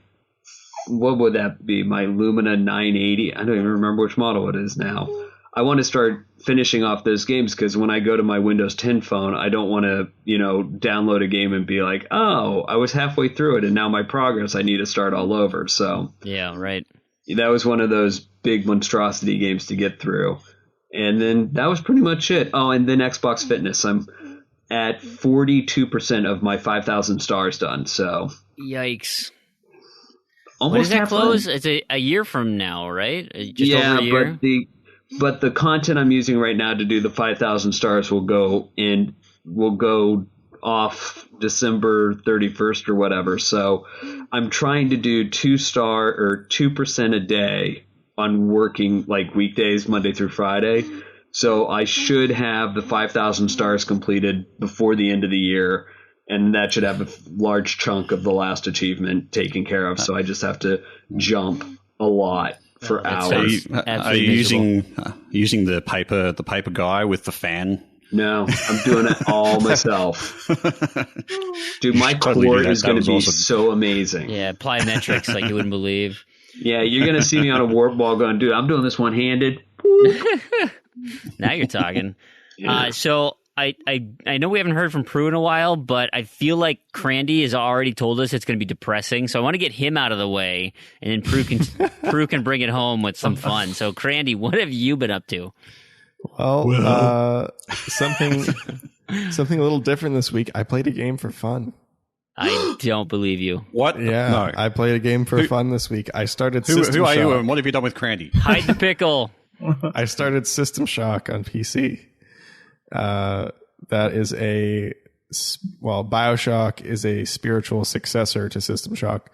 what would that be? My Lumina 980. I don't even remember which model it is now. I want to start finishing off those games because when I go to my Windows 10 phone, I don't want to, download a game and be like, oh, I was halfway through it and now my progress, I need to start all over. So yeah, right. That was one of those big monstrosity games to get through. And then that was pretty much it. Oh, and then Xbox Fitness. I'm at 42% of my 5,000 stars done. So yikes! Almost when does that close? It's a year from now, right? Just over a year. But the content I'm using right now to do the 5,000 stars will go off December 31st or whatever. So I'm trying to do 2-star or 2% a day on working like weekdays, Monday through Friday. So I should have the 5,000 stars completed before the end of the year. and that should have a large chunk of the last achievement taken care of. So I just have to jump a lot for hours. Are you using the paper guy with the fan? No, I'm doing it all myself. Dude, my core is going to be so amazing. Yeah, plyometrics like you wouldn't believe. Yeah, you're going to see me on a warp wall going, dude, I'm doing this one-handed. Now you're talking. Yeah. So I know we haven't heard from Proulx in a while, but I feel like Crandy has already told us it's going to be depressing. So I want to get him out of the way, and then Proulx can bring it home with some fun. So Crandy, what have you been up to? Well, something a little different this week. I played a game for fun. I don't believe you. What? Yeah, no. I played a game for fun this week. I started Who System are Shock. you and what have you done with Crandy? Hide the pickle. I started System Shock on PC. That is BioShock is a spiritual successor to System Shock.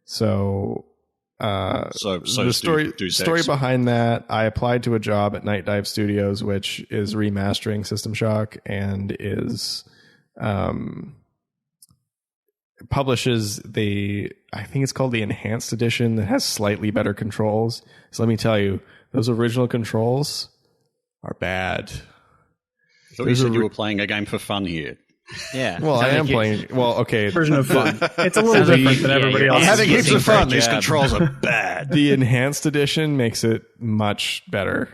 So the story behind that, I applied to a job at Night Dive Studios, which is remastering System Shock and is publishes I think it's called the Enhanced Edition that has slightly better controls. So let me tell you, those original controls are bad. So you said you were playing a game for fun here. Yeah. Well, I am playing. Well, okay. Version of fun. It's a little different than everybody else. Having heaps of fun. These controls are bad. The Enhanced Edition makes it much better.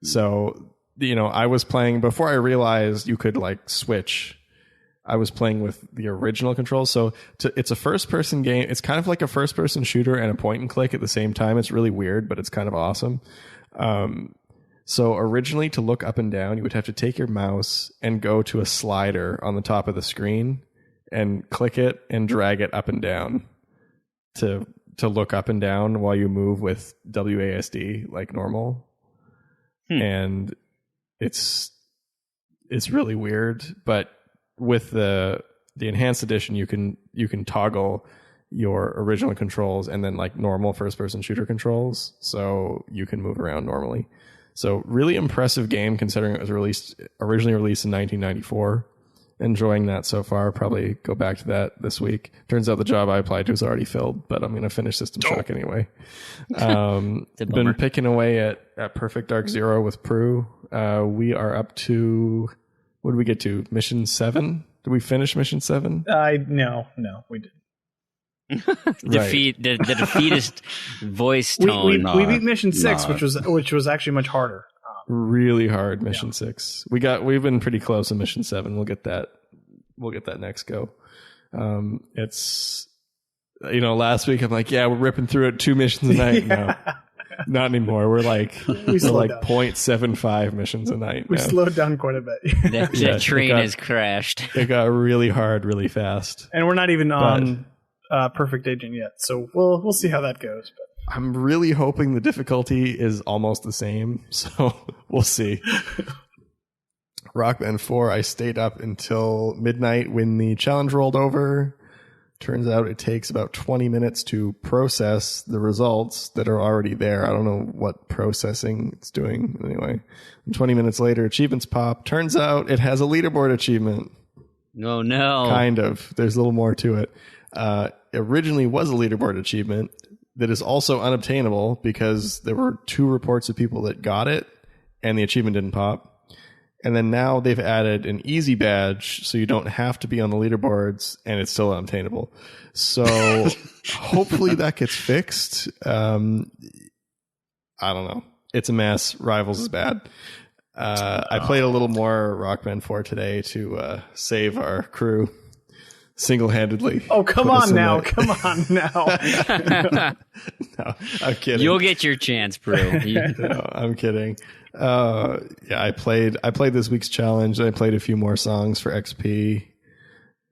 So, I was playing before I realized you could switch. I was playing with the original controls. So it's a first-person game. It's kind of like a first-person shooter and a point-and-click at the same time. It's really weird, but it's kind of awesome. So originally, to look up and down, you would have to take your mouse and go to a slider on the top of the screen and click it and drag it up and down to look up and down while you move with WASD like normal. And it's really weird, but with the Enhanced Edition, you can toggle your original controls and then normal first-person shooter controls, so you can move around normally. So really impressive game considering it was originally released in 1994. Enjoying that so far. Probably go back to that this week. Turns out the job I applied to is already filled, but I'm going to finish System Shock anyway. Been picking away at Perfect Dark Zero with Proulx. We are up to, what did we get to? Mission 7? Did we finish Mission 7? No, we didn't. The defeatist voice tone. We beat Mission 6, which was actually much harder. Really hard Mission 6. We've been pretty close in Mission 7. We'll get that next go. It's last week I'm we're ripping through it 2 missions a night. No, not anymore. We're like 0.75 missions a night. We slowed down quite a bit. That train has crashed. It got really hard really fast. And we're not even on Perfect Agent yet, so we'll see how that goes. But I'm really hoping the difficulty is almost the same, so we'll see. Rock Band 4, I stayed up until midnight when the challenge rolled over. Turns out it takes about 20 minutes to process the results that are already there. I don't know what processing it's doing anyway. And 20 minutes later, achievements pop. Turns out it has a leaderboard achievement. Oh, no. Kind of. There's a little more to it. Originally was a leaderboard achievement that is also unobtainable because there were 2 reports of people that got it and the achievement didn't pop. And then now they've added an easy badge so you don't have to be on the leaderboards and it's still unobtainable. So hopefully that gets fixed. I don't know. It's a mess. Rivals is bad. I played a little more Rock Band 4 today to save our crew. Single-handedly. Oh, come on now. No, I'm kidding. You'll get your chance, Proulx. No, I'm kidding. I played this week's challenge. I played a few more songs for XP.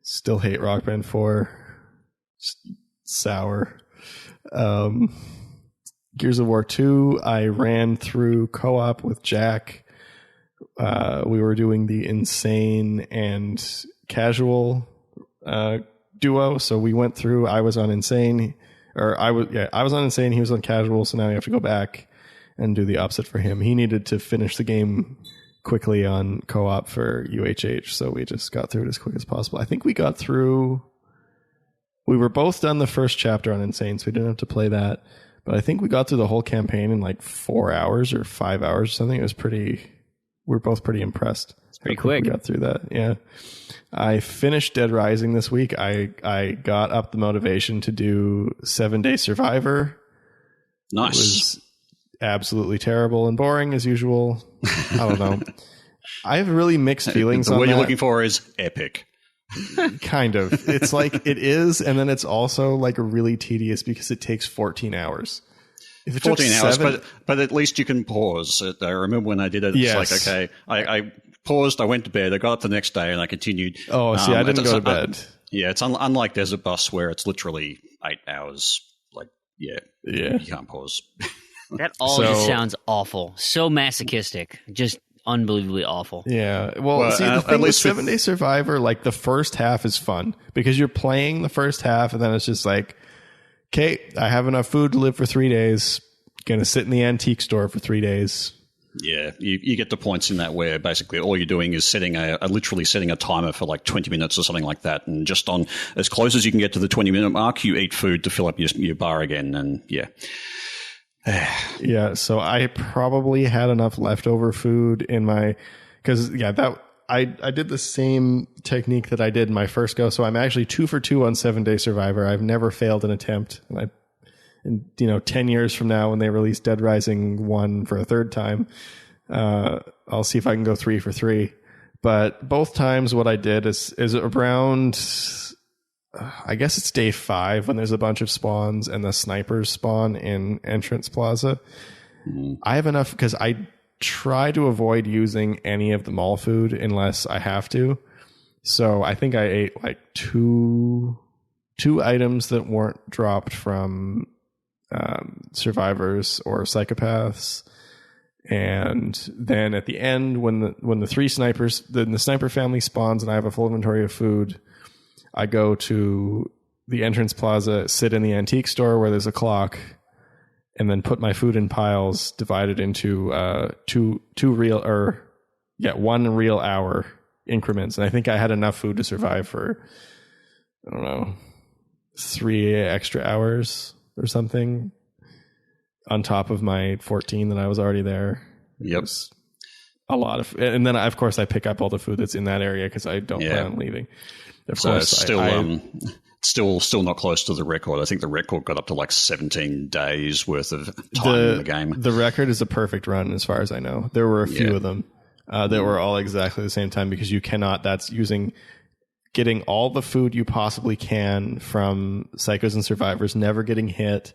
Still hate Rock Band 4. Sour. Gears of War 2, I ran through co-op with Jack. We were doing the insane and casual duo, so we went through. I was on insane, I was on insane, he was on casual, so now we have to go back and do the opposite for him. He needed to finish the game quickly on co-op for UHH, so we just got through it as quick as possible. I think we got through... We were both done the first chapter on Insane, so we didn't have to play that. But I think we got through the whole campaign in like 4 hours or 5 hours or something. It was pretty... We were both pretty impressed. It's pretty quick. We got through that, yeah. I finished Dead Rising this week. I got up the motivation to do 7 Day Survivor. Nice. It was absolutely terrible and boring as usual. I don't know. I have really mixed feelings on that. The word you're looking for is epic. Kind of. It's like it is, and then it's also like really tedious because it takes 14 hours. If it 14 hours, but at least you can pause. I remember when I did it, it's like, okay, I paused, I went to bed, I got up the next day, and I continued. Oh, see, I didn't go to bed. Yeah, it's unlike Desert Bus where it's literally 8 hours. Like, yeah, you can't pause. That all just sounds awful. So masochistic. Just unbelievably awful. Yeah. Well, see, the thing with 7 Day Survivor, like the first half is fun because you're playing the first half and then it's just like, okay, I have enough food to live for 3 days. Going to sit in the antique store for 3 days. Yeah, you get the points in that where basically all you're doing is literally setting a timer for like 20 minutes or something like that. And just on as close as you can get to the 20-minute mark, you eat food to fill up your bar again. And yeah. Yeah, so I probably had enough leftover food in my... Because, yeah, I did the same technique that I did in my first go. So I'm actually 2 for 2 on 7 Day Survivor. I've never failed an attempt. And 10 years from now when they release Dead Rising 1 for a third time, I'll see if I can go 3 for 3. But both times what I did is around, I guess it's day 5 when there's a bunch of spawns and the snipers spawn in Entrance Plaza. Mm-hmm. I have enough because I try to avoid using any of the mall food unless I have to. So I think I ate like two items that weren't dropped from survivors or psychopaths, and then at the end when the 3 snipers, the sniper family spawns and I have a full inventory of food, I go to the Entrance Plaza, sit in the antique store where there's a clock, and then put my food in piles divided into 1 real hour increments. And I think I had enough food to survive for, I don't know, 3 extra hours or something on top of my 14 that I was already there. Yep. A lot of, and then of course I pick up all the food that's in that area because I don't plan on leaving. Of course, it's still not close to the record. I think the record got up to like 17 days worth of time in the game. The record is a perfect run as far as I know. There were a few of them that were all exactly the same time because you cannot, that's using getting all the food you possibly can from Psychos and Survivors, never getting hit.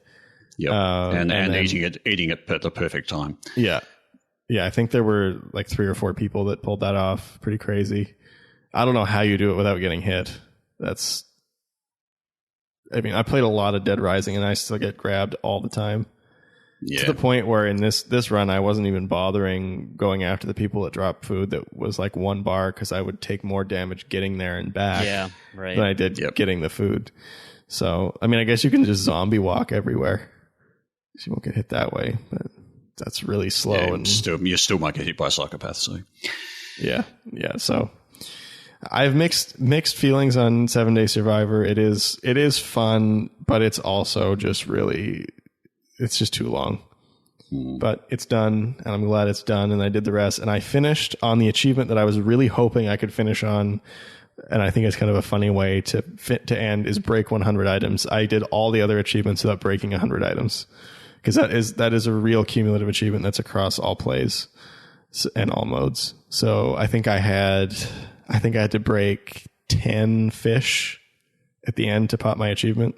Yep. And then eating it at the perfect time. Yeah. Yeah, I think there were like 3 or 4 people that pulled that off. Pretty crazy. I don't know how you do it without getting hit. I played a lot of Dead Rising and I still get grabbed all the time. Yeah. To the point where in this run, I wasn't even bothering going after the people that dropped food that was like 1 bar because I would take more damage getting there and back than I did getting the food. So, I guess you can just zombie walk everywhere. You won't get hit that way, but that's really slow. Yeah, and you still might get hit by psychopaths. So. Yeah. So I have mixed feelings on 7 Day Survivor. It is fun, but it's also just really... It's just too long. But it's done, and I'm glad it's done, and I did the rest. And I finished on the achievement that I was really hoping I could finish on, and I think it's kind of a funny way to end, is break 100 items. I did all the other achievements without breaking 100 items, because that is a real cumulative achievement that's across all plays and all modes. So I think I had to break 10 fish at the end to pop my achievement.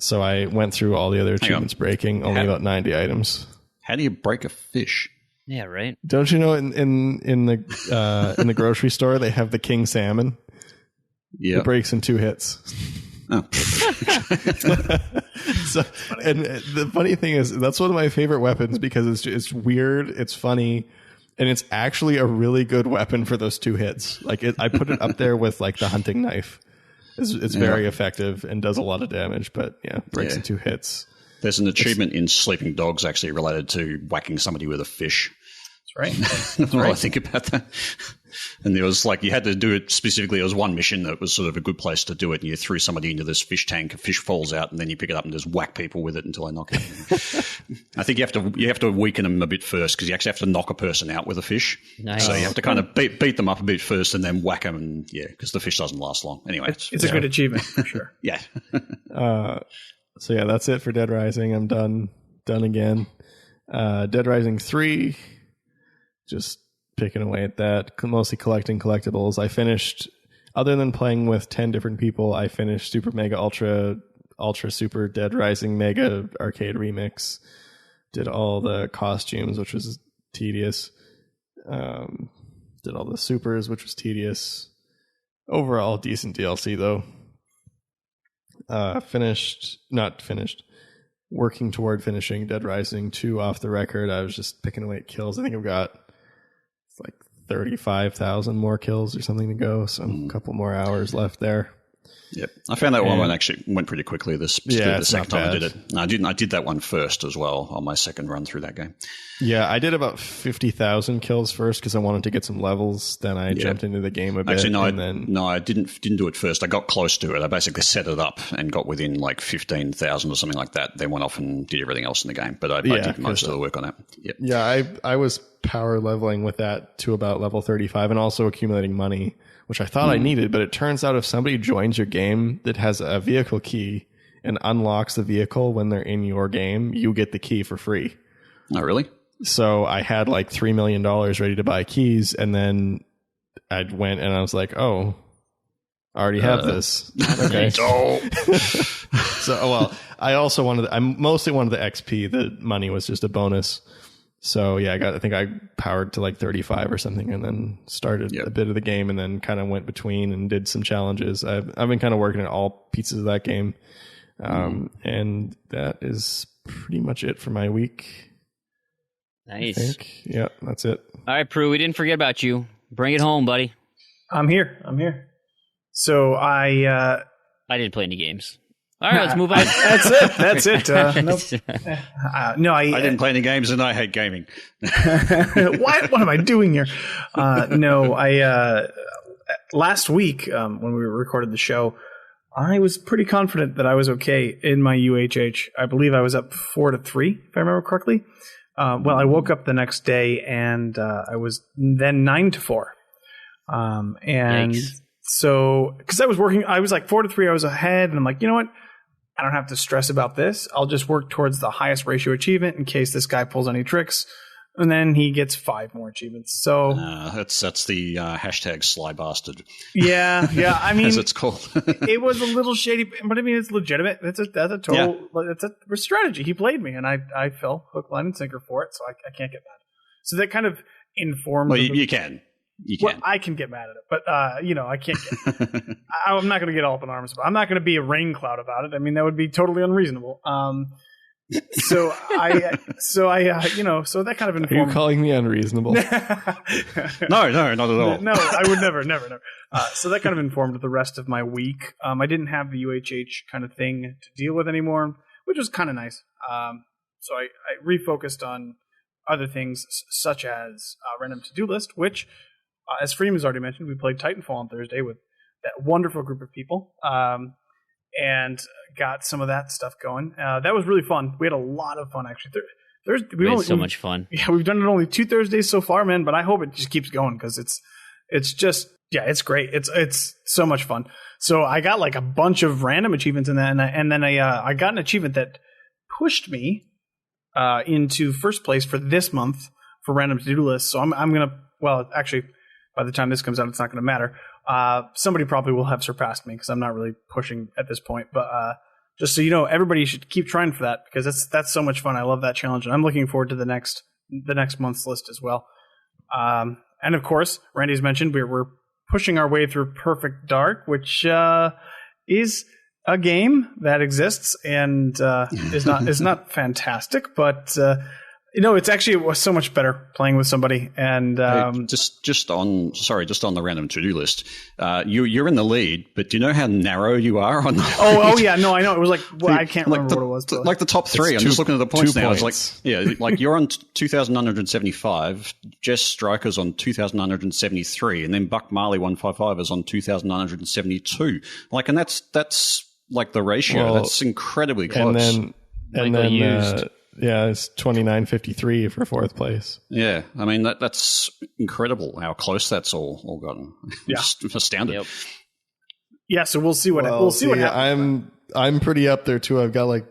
So I went through all the other achievements breaking only about 90 items. How do you break a fish? Yeah, right. Don't you know in the grocery store they have the king salmon? Yeah, it breaks in 2 hits. Oh. So, and the funny thing is that's one of my favorite weapons because it's weird, it's funny, and it's actually a really good weapon for those 2 hits. Like I put it up there with like the hunting knife. It's very effective and does a lot of damage, but breaks in 2 hits. There's an achievement in Sleeping Dogs actually related to whacking somebody with a fish. right? Well, I think about that. And there was like, you had to do it specifically. There was one mission that was sort of a good place to do it. And you threw somebody into this fish tank, a fish falls out, and then you pick it up and just whack people with it until they knock it. I think you have to weaken them a bit first, because you actually have to knock a person out with a fish. Nice. So you have to kind of beat them up a bit first and then whack them. And because the fish doesn't last long. Anyway, it's a good achievement for sure. Yeah. So yeah, that's it for Dead Rising. I'm done again. Dead Rising 3, just picking away at that, mostly collecting collectibles. I finished, other than playing with 10 different people, I finished Super Mega Ultra Super Dead Rising Mega Arcade Remix. Did all the costumes, which was tedious. Did all the supers, which was tedious. Overall, decent DLC though. Working toward finishing Dead Rising 2 off the record. I was just picking away at kills. I think I've got like 35,000 more kills or something to go, so a couple more hours left there. Yep, I found that one actually went pretty quickly. The second time I did it. No, I did that one first as well on my second run through that game. Yeah, I did about 50,000 kills first because I wanted to get some levels. Then I jumped into the game a bit. Actually, I didn't do it first. I got close to it. I basically set it up and got within like 15,000 or something like that. Then went off and did everything else in the game. But I did most of the work on that. Yep. Yeah, I was power leveling with that to about level 35 and also accumulating money, which I thought I needed, but it turns out if somebody joins your game that has a vehicle key and unlocks the vehicle when they're in your game, you get the key for free. Oh, really? So I had like $3 million ready to buy keys, and then I went and I was like, oh, I already have this. Okay. So, I mostly wanted the XP. The money was just a bonus. So yeah, I think I powered to like 35 or something, and then started a bit of the game, and then kind of went between and did some challenges. I've been kind of working at all pieces of that game, and that is pretty much it for my week. Nice. Yeah, that's it. All right, Proulx, we didn't forget about you. Bring it home, buddy. I'm here. So I didn't play any games. All right, let's move on. That's it. I didn't play any games, and I hate gaming. What am I doing here? Last week when we recorded the show, I was pretty confident that I was okay in my UHH. I believe I was up 4-3, if I remember correctly. I woke up the next day and I was then 9-4. And Yikes. so, because I was working, I was like 4-3, I was ahead, and I'm like, you know what? I don't have to stress about this. I'll just work towards the highest ratio achievement in case this guy pulls any tricks. And then he gets 5 more achievements. So that's the hashtag sly bastard. Yeah. I mean, as it's called. It was a little shady, but I mean, it's legitimate. That's a total. Yeah. It's a strategy. He played me, and I fell hook, line, and sinker for it. So I can't get mad. So that kind of informed. Well, you can. You can. Well, I can get mad at it, but I can't. I'm not going to get all up in arms about it. I'm not going to be a rain cloud about it. I mean, that would be totally unreasonable. So that kind of informed. Are you calling me unreasonable? No, not at all. No, I would never. So that kind of informed the rest of my week. I didn't have the UHH kind of thing to deal with anymore, which was kind of nice. So I refocused on other things such as random to-do list, which, as Freeman has already mentioned, we played Titanfall on Thursday with that wonderful group of people. And got some of that stuff going. That was really fun. We had a lot of fun, actually. We had so much fun. Yeah, we've done it only 2 Thursdays so far, man. But I hope it just keeps going because it's just it's great. It's so much fun. So I got like a bunch of random achievements in that, and then I got an achievement that pushed me into first place for this month for random to do lists. So I'm gonna. Well, actually, by the time this comes out, it's not going to matter. Somebody probably will have surpassed me because I'm not really pushing at this point. But just so you know, everybody should keep trying for that because that's so much fun. I love that challenge, and I'm looking forward to the next month's list as well. And of course, Randy's mentioned we're pushing our way through Perfect Dark, which is a game that exists and is not fantastic, but No, it's actually, it was so much better playing with somebody. And just on the random to-do list, you're in the lead, but do you know how narrow you are on? Oh yeah, no, I know. It was like, well, I can't remember what it was. Like the top three. I'm just looking at the points now. It's like, yeah, like you're on 2,975. Jess Striker's on 2,973, and then Buck Marley 155 is on 2,972. Like, and that's like the ratio. Well, that's incredibly close. And then yeah, it's 29.53 for fourth place. Yeah, I mean that's incredible how close that's all gotten. Yeah, just astounded. Yep. Yeah, so we'll see what what happens. I'm pretty up there too. I've got like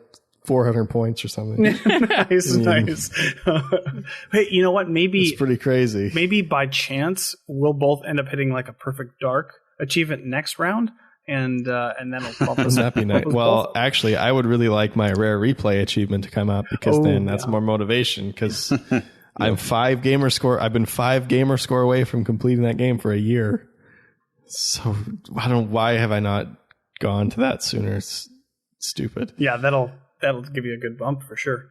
400 points or something. Nice. Hey, you know what? Maybe it's pretty crazy. Maybe by chance we'll both end up hitting like a perfect dark achievement next round. And then it'll bump us. That'd be nice. Well, actually, I would really like my rare replay achievement to come up because then that's more motivation. Because I'm 5 gamer score. I've been 5 gamer score away from completing that game for a year. So why have I not gone to that sooner? It's stupid. Yeah, that'll give you a good bump for sure.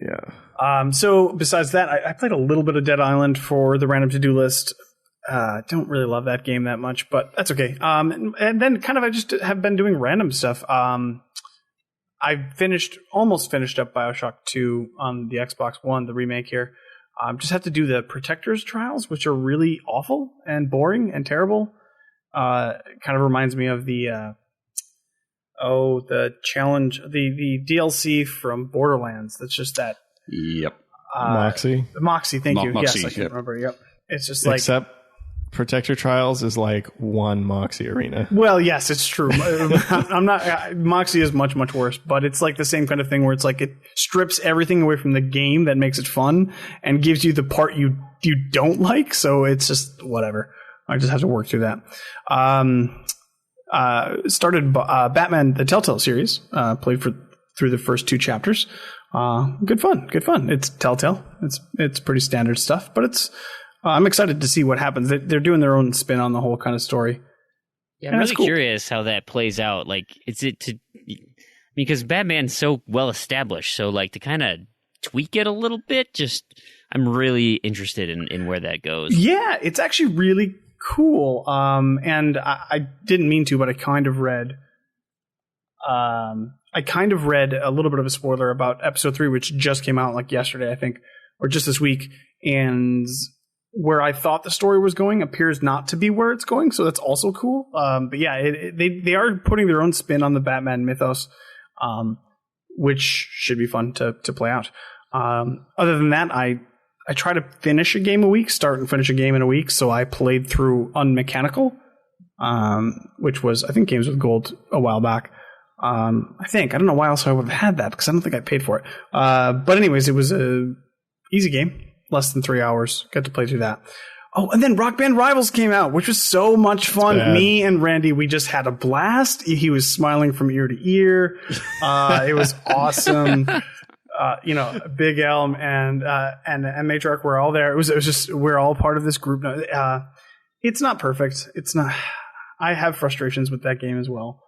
Yeah. So besides that, I played a little bit of Dead Island for the random to do list. Don't really love that game that much, but that's okay. And then kind of I just have been doing random stuff. I almost finished up BioShock 2 on the Xbox One, the remake here. Just have to do the Protector's Trials, which are really awful and boring and terrible. Kind of reminds me of the challenge, the DLC from Borderlands. That's just that. Yep. Moxie. Thank you. Moxie, yes, I can remember. Yep. It's just Except Protector Trials is like one Moxie arena. Well, yes, it's true. I'm not. Moxie is much, much worse, but it's like the same kind of thing where it's like it strips everything away from the game that makes it fun and gives you the part you don't like. So it's just whatever. I just have to work through that. Started Batman the Telltale series. Played through the first 2 chapters. Good fun. It's Telltale. It's pretty standard stuff, but it's. I'm excited to see what happens. They're doing their own spin on the whole kind of story. Yeah, I'm really curious how that plays out. Like, because Batman's so well established, so like to kind of tweak it a little bit, I'm really interested in where that goes. Yeah, it's actually really cool. And I didn't mean to, but I kind of read a little bit of a spoiler about episode 3, which just came out like yesterday, I think, or just this week, and where I thought the story was going appears not to be where it's going, so that's also cool. But yeah, they are putting their own spin on the Batman mythos, which should be fun to play out. Other than that, I try to finish a game a week, start and finish a game in a week, so I played through Unmechanical, which was, I think, Games with Gold a while back. I don't know why else I would have had that, because I don't think I paid for it. But anyways, it was a easy game. Less than 3 hours. Got to play through that. Oh, and then Rock Band Rivals came out, which was so much fun. Me and Randy, we just had a blast. He was smiling from ear to ear. It was awesome. Big Elm and Matriarch were all there. It was just, we're all part of this group. It's not perfect. It's not. I have frustrations with that game as well.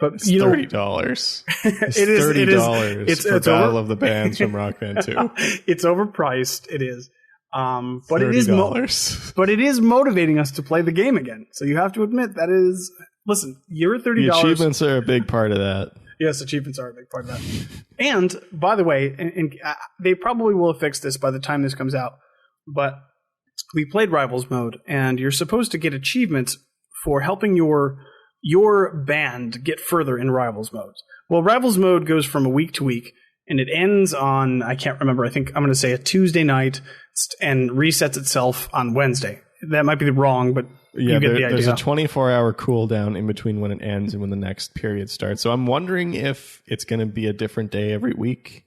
But it's $30. It's $30. It's for Battle of the Bands from Rock Band 2. It's overpriced. It is. But $30. But it is motivating us to play the game again. So you have to admit that is. Listen, you're $30. The achievements are a big part of that. Yes, achievements are a big part of that. And by the way, and they probably will have fixed this by the time this comes out. But we played Rivals mode, and you're supposed to get achievements for helping your band get further in Rivals mode. Well, Rivals mode goes from a week to week, and it ends on, I can't remember, I think I'm going to say a Tuesday night, and resets itself on Wednesday. That might be wrong, but you get the idea. There's a 24-hour cooldown in between when it ends and when the next period starts. So I'm wondering if it's going to be a different day every week.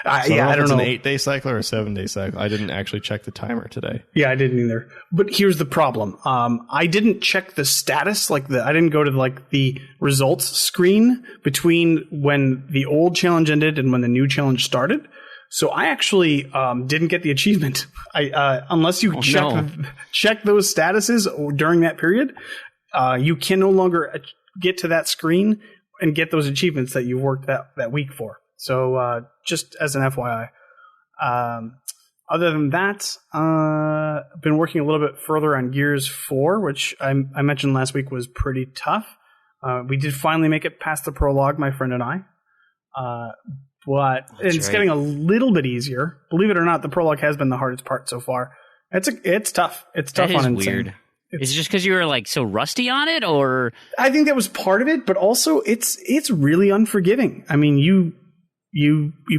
I don't know if it's an 8-day cycle or a 7-day cycle. I didn't actually check the timer today. Yeah, I didn't either. But here's the problem. I didn't check the status. I didn't go to the results screen between when the old challenge ended and when the new challenge started. So I actually didn't get the achievement. Unless you check those statuses during that period, you can no longer get to that screen and get those achievements that you worked that week for. So just as an FYI, Other than that, I've been working a little bit further on Gears 4, which I mentioned last week was pretty tough. We did finally make it past the prologue, my friend and I. But it's getting a little bit easier. Believe it or not, the prologue has been the hardest part so far. It's tough. It's tough on Insane. Weird. Is it just because you were like so rusty on it, or? I think that was part of it, but also it's really unforgiving. I mean, you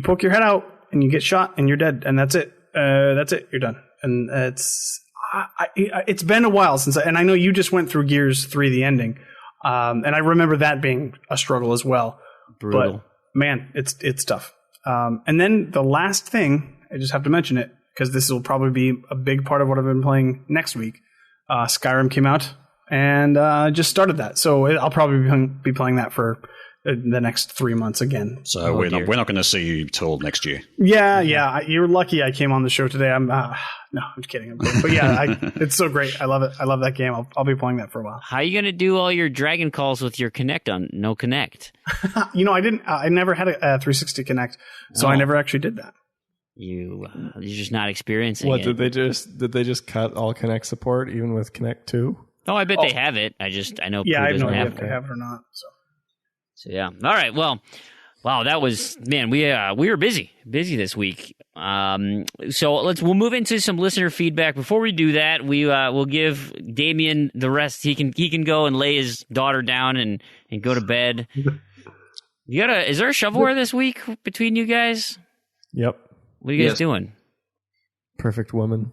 poke your head out and you get shot and you're dead, and that's it. You're done. And it's been a while since, and I know you just went through Gears 3, the ending, and I remember that being a struggle as well. Brutal. But man, it's tough. And then the last thing, I just have to mention it because this will probably be a big part of what I've been playing next week. Skyrim came out and just started that, so I'll probably be playing that for the next 3 months again. So we're not going to see you till next year. Yeah. You're lucky I came on the show today. I'm just kidding. But yeah, it's so great. I love it. I love that game. I'll be playing that for a while. How are you going to do all your Dragon calls with your Kinect on? No Kinect. I never had a 360 Kinect, so I never actually did that. You're just not experiencing it. Did they just cut all Kinect support even with Kinect 2? Oh, I bet they have it. I know. Yeah, I have no idea if they have it or not. So yeah. All right. Well, wow. That was, man. We were busy this week. So we'll move into some listener feedback. Before we do that, we'll give Damien the rest. He can go and lay his daughter down and go to bed. Is there a shovelware this week between you guys? Yep. What are you guys doing? Perfect Woman.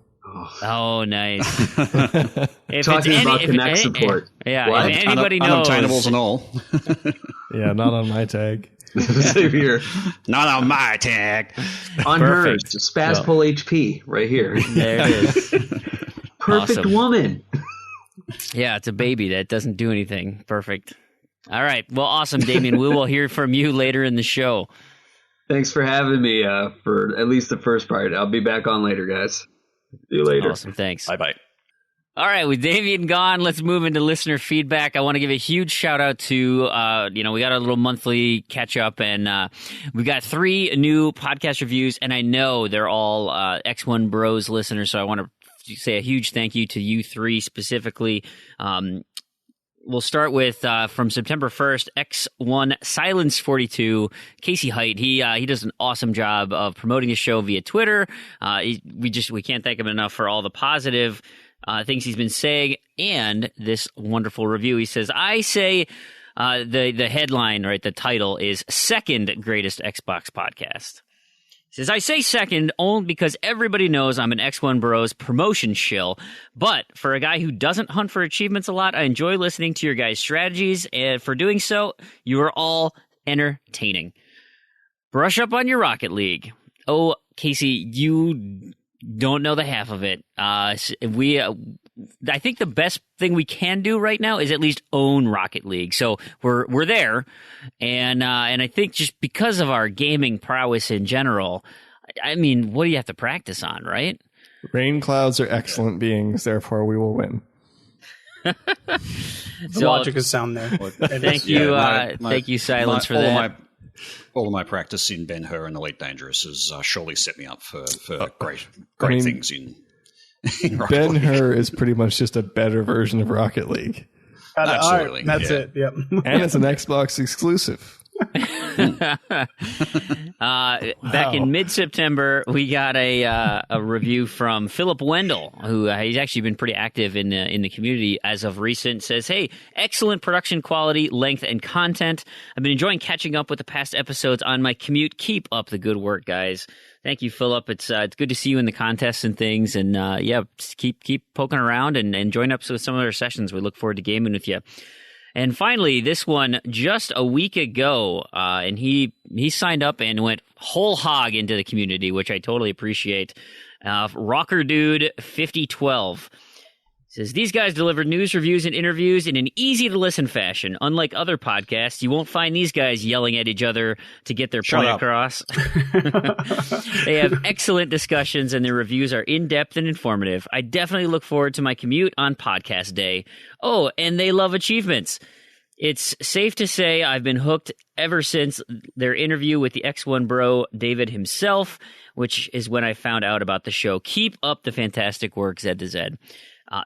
Oh, nice. Talking about Kinect support. Yeah, what? If anybody knows. Unobtainables and all. Yeah, not on my tag. Same here. Not on my tag. On hers. Spazpol HP right here. There it is. Perfect woman. Yeah, it's a baby that doesn't do anything. Perfect. All right. Well, awesome, Damien. We will hear from you later in the show. Thanks for having me for at least the first part. I'll be back on later, guys. See you later. Awesome. Thanks. Bye-bye. All right, with Damien gone, let's move into listener feedback. I want to give a huge shout out to, we got a little monthly catch up, and we got 3 new podcast reviews, and I know they're all X1 Bros listeners, so I want to say a huge thank you to you 3 specifically. We'll start with from September 1st, X1 Silence 42, Casey Height. He does an awesome job of promoting his show via Twitter. We can't thank him enough for all the positive things he's been saying, and this wonderful review. He says, I say the headline, right, the title is second greatest Xbox podcast. He says, I say second only because everybody knows I'm an X1 Bros promotion shill, but for a guy who doesn't hunt for achievements a lot, I enjoy listening to your guys' strategies, and for doing so, you are all entertaining. Brush up on your Rocket League. Oh, Casey, you don't know the half of it. I think the best thing we can do right now is at least own Rocket League. So we're there, and I think just because of our gaming prowess in general, I mean, what do you have to practice on, right? Rain clouds are excellent beings, therefore we will win. The logic is sound there. Thank you, thank you, Silence, for that. All of my practice in Ben-Hur and Elite Dangerous has surely set me up for great things in Ben-Hur is pretty much just a better version of Rocket League. Absolutely. That's it. Yep. And it's an Xbox exclusive. Back in mid-September, we got a review from Philip Wendell, who he's actually been pretty active in the community as of recent. Says, "Hey, excellent production quality, length, and content. I've been enjoying catching up with the past episodes on my commute. Keep up the good work, guys." Thank you, Philip. It's good to see you in the contests and things, and just keep poking around and join up with some of our sessions. We look forward to gaming with you. And finally, this one just a week ago, and he signed up and went whole hog into the community, which I totally appreciate. Rocker Dude 5012 says, these guys deliver news, reviews, and interviews in an easy-to-listen fashion. Unlike other podcasts, you won't find these guys yelling at each other to get their point across. They have excellent discussions, and their reviews are in-depth and informative. I definitely look forward to my commute on podcast day. Oh, and they love achievements. It's safe to say I've been hooked ever since their interview with the X1 bro, David himself, which is when I found out about the show. Keep up the fantastic work, Zed to Zed.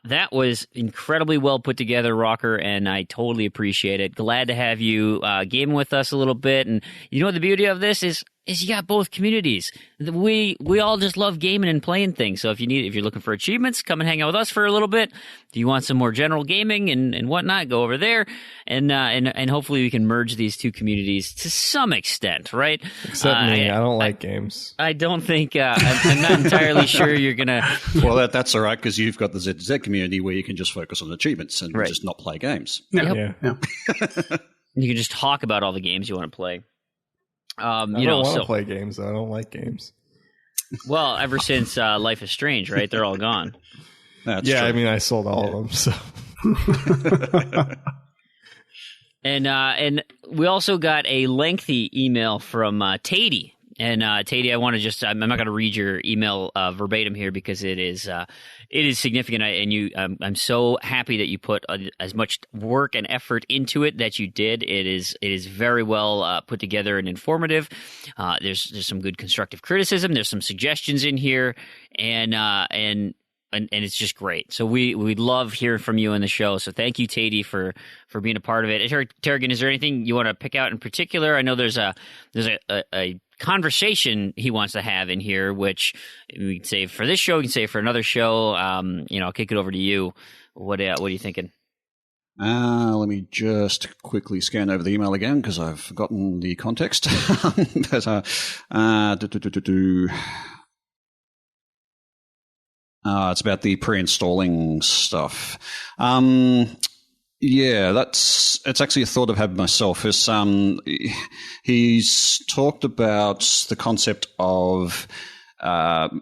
That was incredibly well put together, Rocker, and I totally appreciate it. Glad to have you gaming with us a little bit. And you know what the beauty of this is you got both communities. We all just love gaming and playing things. So if you're looking for achievements, come and hang out with us for a little bit. If you want some more general gaming and whatnot, go over there. And hopefully we can merge these two communities to some extent, right? Except me, I don't like games. I don't think I'm not entirely sure you're gonna. Well, that's all right because you've got the Z community where you can just focus on achievements and just not play games. Yeah. You can just talk about all the games you want to play. I don't want to play games. I don't like games. Well, ever since Life is Strange, right? They're all gone. That's true. I mean, I sold all of them. So, and we also got a lengthy email from Tatey. And Tatey, I'm not going to read your email verbatim here because it is significant. I'm so happy that you put as much work and effort into it that you did. It is very well put together and informative. There's some good constructive criticism. There's some suggestions in here, and it's just great. So we love hearing from you on the show. So thank you, Tatey, for being a part of it. Tarragon, is there anything you want to pick out in particular? I know there's a conversation he wants to have in here, which we can save for this show. We can save for another show. I'll kick it over to you. What are you thinking? Let me just quickly scan over the email again because I've forgotten the context. But, it's about the pre-installing stuff. It's actually a thought I've had myself. He's talked about the concept of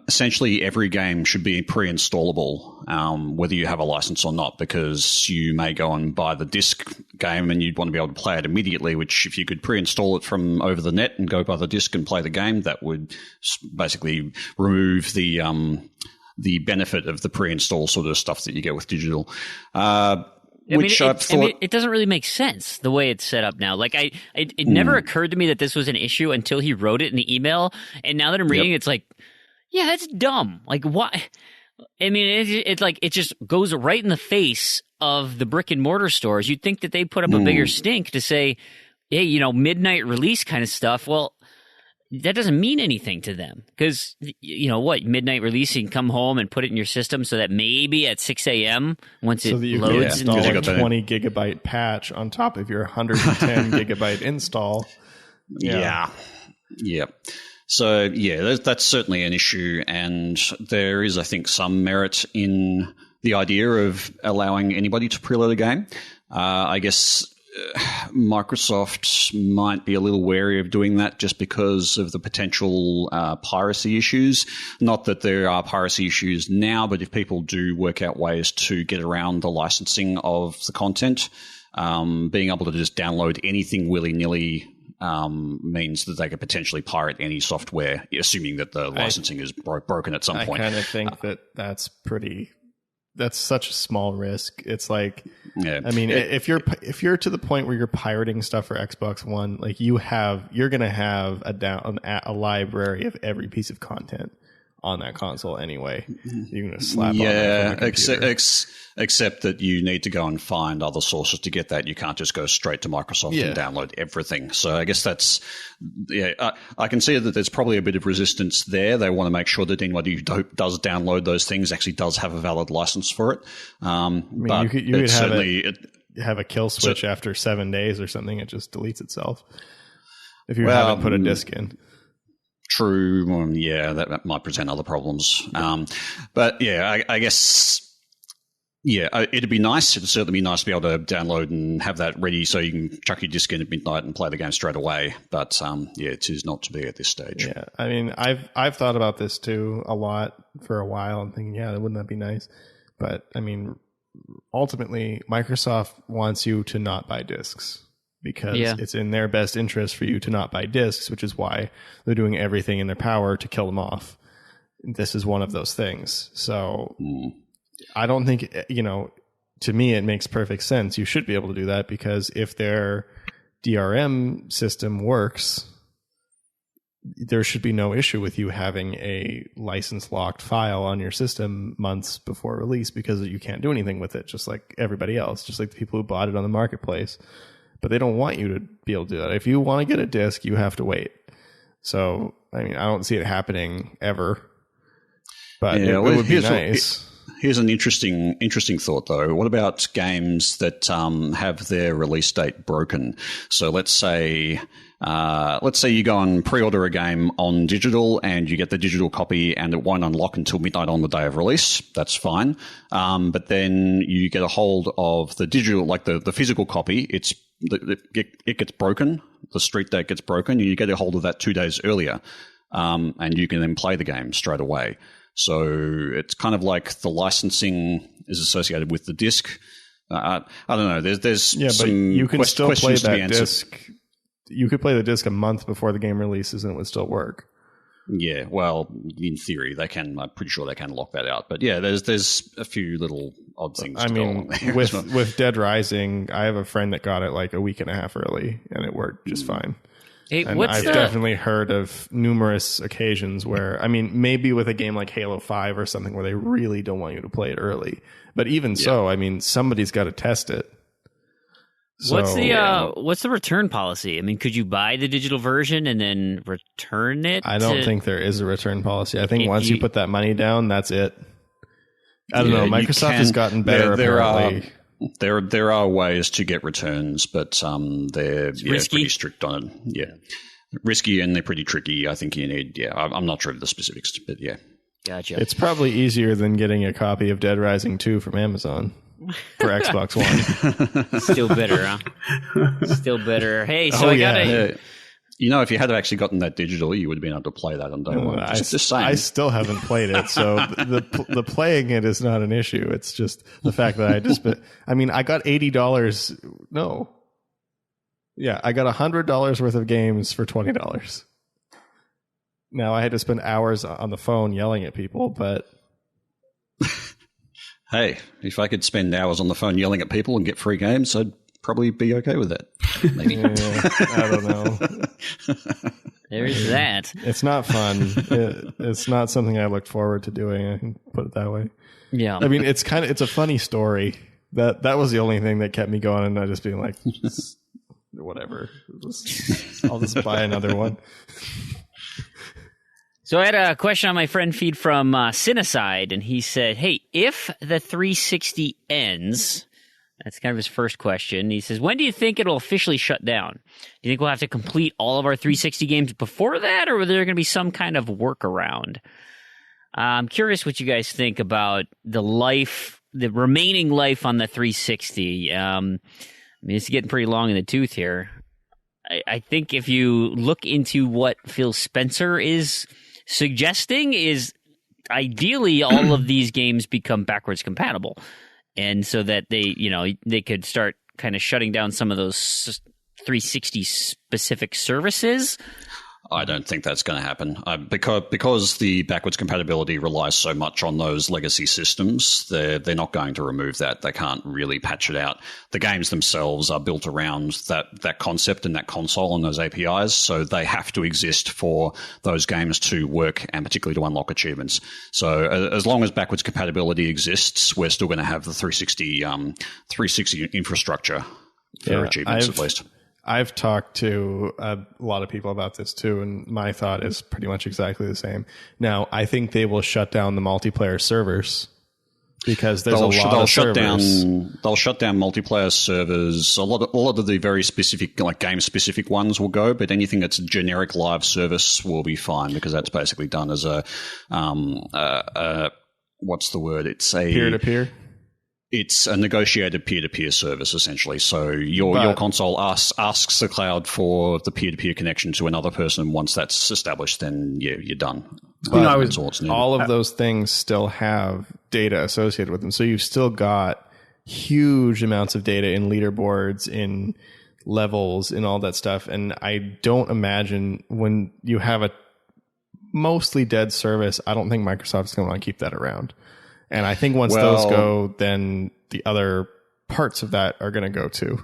essentially every game should be pre-installable, whether you have a license or not, because you may go and buy the disc game and you'd want to be able to play it immediately, which if you could pre-install it from over the net and go buy the disc and play the game, that would basically remove the benefit of the pre-install sort of stuff that you get with digital. It doesn't really make sense the way it's set up now. Like it never occurred to me that this was an issue until he wrote it in the email. And now that I'm reading, it's like, yeah, that's dumb. Like what? I mean, it's like it just goes right in the face of the brick and mortar stores. You'd think that they put up a bigger stink to say, hey, midnight release kind of stuff. Well, that doesn't mean anything to them because, midnight release, you can come home and put it in your system so that maybe at 6 a.m. once it loads. Install a 20 gigabyte patch on top of your 110 gigabyte install. Yeah. So, that's certainly an issue. And there is, I think, some merit in the idea of allowing anybody to preload a game. I guess Microsoft might be a little wary of doing that just because of the potential piracy issues. Not that there are piracy issues now, but if people do work out ways to get around the licensing of the content, being able to just download anything willy-nilly means that they could potentially pirate any software, assuming that the licensing is broken at some point. I kind of think that's such a small risk. It's like, I mean, if you're to the point where you're pirating stuff for Xbox One, like you're going to have a library of every piece of content on that console anyway. You're going to slap on that from the computer. Except that you need to go and find other sources to get that. You can't just go straight to Microsoft and download everything. So I guess that's I can see that there's probably a bit of resistance there. They want to make sure that anybody who does download those things actually does have a valid license for it. You could have a kill switch after 7 days or something. It just deletes itself if you haven't put a disk in. True. That might present other problems. But I guess. Yeah, it'd be nice. It'd certainly be nice to be able to download and have that ready so you can chuck your disc in at midnight and play the game straight away. But it is not to be at this stage. Yeah, I mean, I've thought about this too a lot for a while and thinking, wouldn't that be nice? But I mean, ultimately, Microsoft wants you to not buy discs because it's in their best interest for you to not buy discs, which is why they're doing everything in their power to kill them off. This is one of those things. So. I don't think, to me, it makes perfect sense. You should be able to do that because if their DRM system works, there should be no issue with you having a license locked file on your system months before release because you can't do anything with it, just like everybody else, just like the people who bought it on the marketplace. But they don't want you to be able to do that. If you want to get a disc, you have to wait. So, I mean, I don't see it happening ever, but it would be nice. Here's an interesting thought, though. What about games that have their release date broken? So let's say you go and pre-order a game on digital and you get the digital copy and it won't unlock until midnight on the day of release. That's fine. But then you get a hold of the digital, like the physical copy. It gets broken. The street date gets broken. And you get a hold of that 2 days earlier. And you can then play the game straight away. So it's kind of like the licensing is associated with the disc. I don't know. There's some but you can still play that disc. You could play the disc a month before the game releases and it would still work. Yeah, well, in theory, they can. I'm pretty sure they can lock that out. But yeah, there's a few little odd things. I mean, with Dead Rising, I have a friend that got it like a week and a half early, and it worked just fine. Hey, and I've definitely heard of numerous occasions where, I mean, maybe with a game like Halo 5 or something where they really don't want you to play it early. But even so, I mean, somebody's got to test it. So, what's the return policy? I mean, could you buy the digital version and then return it? I don't think there is a return policy. I think once you put that money down, that's it. I don't know. Microsoft has gotten better. There are ways to get returns, but they're pretty strict on it. Yeah, risky and they're pretty tricky. I think you need. Yeah, I'm not sure of the specifics, but yeah. Gotcha. It's probably easier than getting a copy of Dead Rising 2 from Amazon for Xbox One. Still bitter, huh? Still bitter. Hey, so I got a... You know, if you had actually gotten that digital, you would have been able to play that on day one. Just saying. I still haven't played it, so the playing it is not an issue. It's just the fact that I got $80. No. Yeah, I got $100 worth of games for $20. Now, I had to spend hours on the phone yelling at people, but... Hey, if I could spend hours on the phone yelling at people and get free games, I'd probably be okay with that. Maybe. I don't know. There's that. It's not fun. It's not something I looked forward to doing. I can put it that way. Yeah. I mean, it's a funny story. That was the only thing that kept me going, and I just being like, whatever. I'll just buy another one. So I had a question on my friend feed from Cinecide, and he said, hey, if the 360 ends, that's kind of his first question. He says, when do you think it'll officially shut down? Do you think we'll have to complete all of our 360 games before that, or are there going to be some kind of workaround? I'm curious what you guys think about the remaining life on the 360. I mean, it's getting pretty long in the tooth here. I think if you look into what Phil Spencer is suggesting is ideally all of these games become backwards compatible, and so that they could start kind of shutting down some of those 360 specific services. I don't think that's going to happen because the backwards compatibility relies so much on those legacy systems. They're not going to remove that. They can't really patch it out. The games themselves are built around that concept and that console and those APIs, so they have to exist for those games to work and particularly to unlock achievements. So as long as backwards compatibility exists, we're still going to have the 360 infrastructure for achievements at least. I've talked to a lot of people about this too, and my thought is pretty much exactly the same. Now, I think they will shut down the multiplayer servers because there's a lot of servers. They'll shut down multiplayer servers. A lot of the very specific, like game-specific ones will go, but anything that's a generic live service will be fine because that's basically done as a what's the word? It's a peer-to-peer. It's a negotiated peer-to-peer service, essentially. So your console asks the cloud for the peer-to-peer connection to another person. Once that's established, then you're done. All of those things still have data associated with them. So you've still got huge amounts of data in leaderboards, in levels, in all that stuff. And I don't imagine when you have a mostly dead service, I don't think Microsoft's going to want to keep that around. And I think once those go, then the other parts of that are going to go to.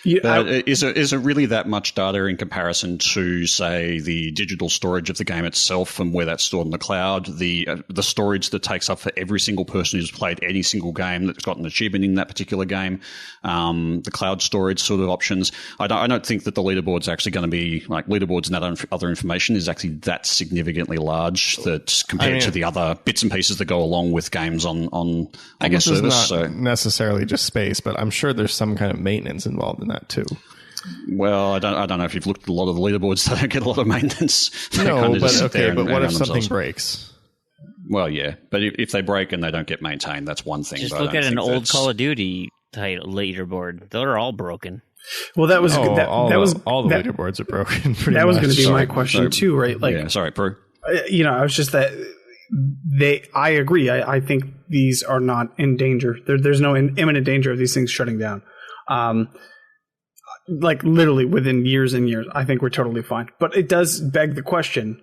Yeah, is it really that much data in comparison to, say, the digital storage of the game itself and where that's stored in the cloud, the storage that takes up for every single person who's played any single game that's got an achievement in that particular game, the cloud storage sort of options? I don't think that the leaderboard's actually going to be, like, leaderboards and that other information is actually that significantly large that compared to the other bits and pieces that go along with games on I guess the it's service. not necessarily just space, but I'm sure there's some kind of maintenance involved in that too. Well, I don't know if you've looked at a lot of the leaderboards. They don't get a lot of maintenance. No, but okay. But what if something breaks? Well, yeah, but if they break and they don't get maintained, that's one thing. Just but look at an old Call of Duty leaderboard; they're all broken. Well, that was all the leaderboards are broken. That was going to be my question too, right? Like, yeah, sorry, Proulx. I was just that. I agree. I think these are not in danger. There's no imminent danger of these things shutting down. Like literally within years and years, I think we're totally fine. But it does beg the question: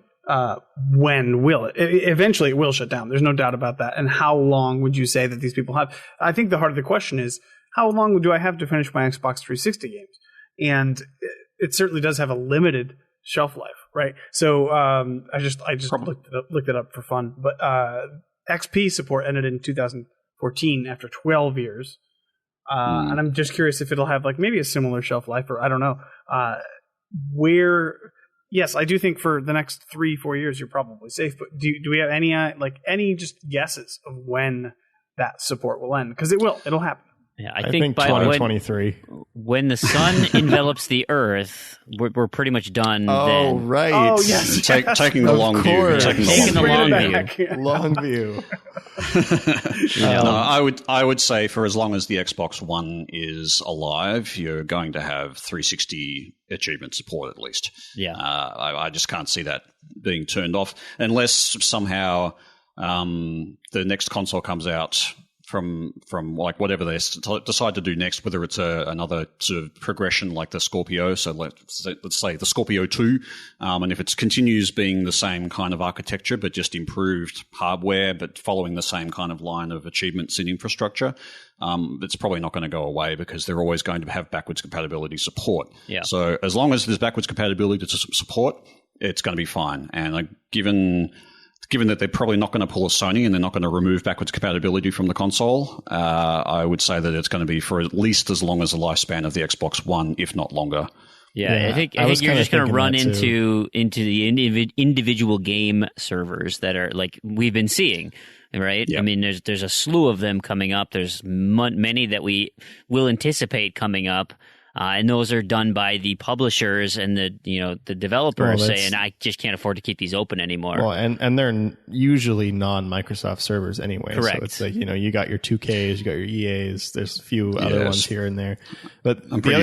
when will it? Eventually, it will shut down. There's no doubt about that. And how long would you say that these people have? I think the heart of the question is: how long do I have to finish my Xbox 360 games? And it certainly does have a limited shelf life, right? So I just looked it up for fun. But XP support ended in 2014 after 12 years. And I'm just curious if it'll have like maybe a similar shelf life, or I don't know. Yes, I do think for the next 3-4 years you're probably safe. But do we have any just guesses of when that support will end? Because it'll happen. Yeah, I think by 2023. When the sun envelops the Earth, we're pretty much done. Oh, then. right. Oh, yes. Taking the long view. Taking the long view. I would say for as long as the Xbox One is alive, you're going to have 360 achievement support at least. Yeah. I just can't see that being turned off unless somehow the next console comes out from like whatever they decide to do next, whether it's another sort of progression like the Scorpio. So let's say the Scorpio 2, and if it continues being the same kind of architecture but just improved hardware, but following the same kind of line of achievements and infrastructure, it's probably not going to go away because they're always going to have backwards compatibility support. Yeah. So as long as there's backwards compatibility to support, it's going to be fine. And given that they're probably not going to pull a Sony and they're not going to remove backwards compatibility from the console, I would say that it's going to be for at least as long as the lifespan of the Xbox One, if not longer. Yeah, I think you're just going to run into the individual game servers that are like we've been seeing, right? Yep. I mean, there's a slew of them coming up. There's many that we will anticipate coming up. And those are done by the publishers and the developers saying, I just can't afford to keep these open anymore. Well, and they're usually non-Microsoft servers anyway. Correct. So it's like, you got your 2Ks, you got your EAs, there's a few other ones here and there. But I'm pretty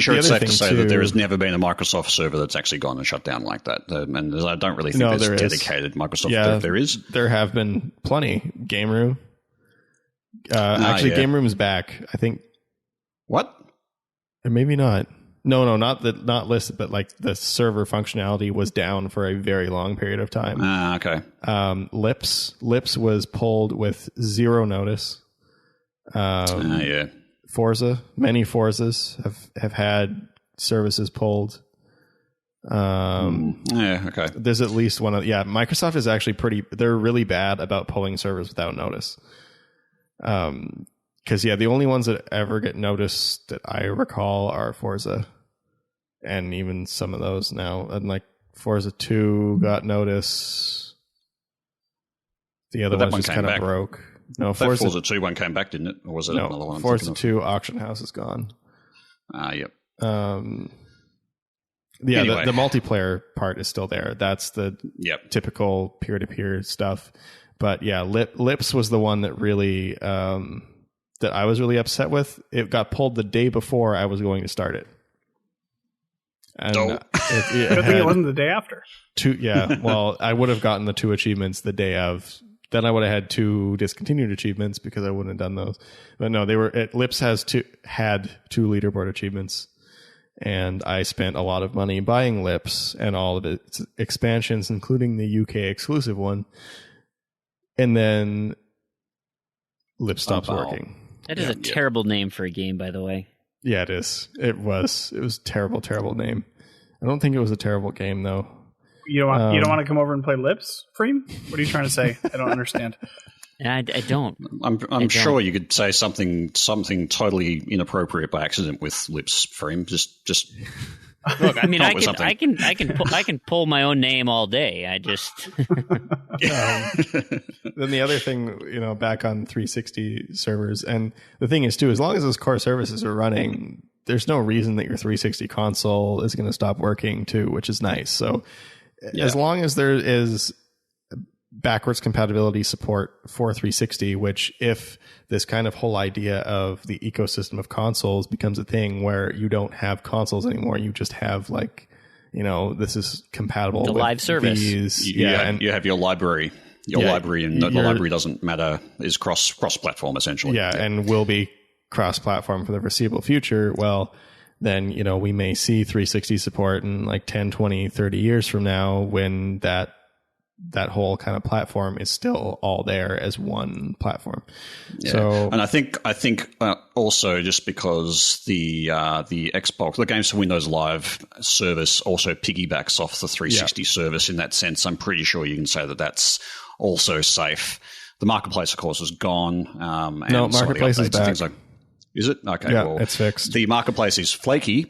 sure it's safe to say that there has never been a Microsoft server that's actually gone and shut down like that. And I don't really think there's dedicated Microsoft. Yeah, there is. There have been plenty. Game Room. Game Room's back, I think. What? Or maybe not. No, not listed, but like the server functionality was down for a very long period of time. Okay. Lips was pulled with zero notice. Forza, many Forzas have had services pulled. Okay. There's at least one. Microsoft is actually they're really bad about pulling servers without notice. Because, the only ones that ever get noticed that I recall are Forza. And even some of those now. And like Forza 2 got notice. The other ones just kind of broke. No, Forza 2 one came back, didn't it? Or was it another one? Forza 2 Auction House is gone. Yep. Anyway. The multiplayer part is still there. That's the typical peer-to-peer stuff. But Lips was the one that really... that I was really upset with. It got pulled the day before I was going to start it. And good thing it wasn't the day after. Well, I would have gotten the 2 achievements the day of. Then I would have had 2 discontinued achievements because I wouldn't have done those. But no, Lips had 2 leaderboard achievements. And I spent a lot of money buying Lips and all of its expansions, including the UK exclusive one. And then Lips stops working. That is a terrible name for a game, by the way. Yeah, it is. It was a terrible name. I don't think it was a terrible game, though. You don't want to come over and play Lips, Freem? What are you trying to say? I don't understand. I don't. I'm sure you could say something totally inappropriate by accident with Lips, Freem. Just look. I mean, I can pull my own name all day. I just. Then the other thing, back on 360 servers, and the thing is too, as long as those core services are running, there's no reason that your 360 console is going to stop working too, which is nice. So as long as there is backwards compatibility support for 360, which if this kind of whole idea of the ecosystem of consoles becomes a thing where you don't have consoles anymore, you just have this is compatible the with live service. And you have your library. Your library, and the library doesn't matter, is cross-platform, essentially. Yeah, and will be cross-platform for the foreseeable future. Well, then, we may see 360 support in 10, 20, 30 years from now when that whole kind of platform is still all there as one platform. Yeah. So, and I think also just because the Xbox, the Games for Windows Live service also piggybacks off the 360 service in that sense, I'm pretty sure you can say that that's also safe. The marketplace, of course, is gone. No, marketplace is back. Is it? Okay, yeah, well, it's fixed. The marketplace is flaky.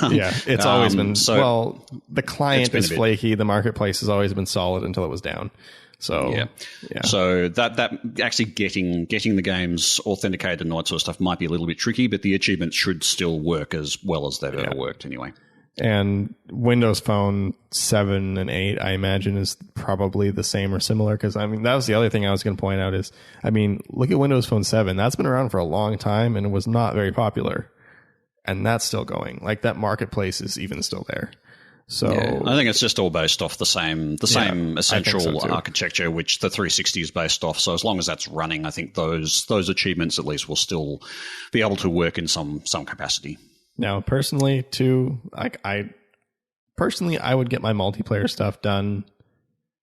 Yeah, it's always been. The client is flaky. The marketplace has always been solid until it was down. So yeah. So that actually getting the games authenticated and all that sort of stuff might be a little bit tricky, but the achievements should still work as well as they've ever worked anyway. And Windows Phone 7 and 8, I imagine, is probably the same or similar. Because, that was the other thing I was going to point out is, look at Windows Phone 7. That's been around for a long time and it was not very popular. And that's still going. That marketplace is even still there. So I think it's just all based off the same essential architecture, which the 360 is based off. So as long as that's running, I think those achievements at least will still be able to work in some capacity. Now, personally, too, I would get my multiplayer stuff done,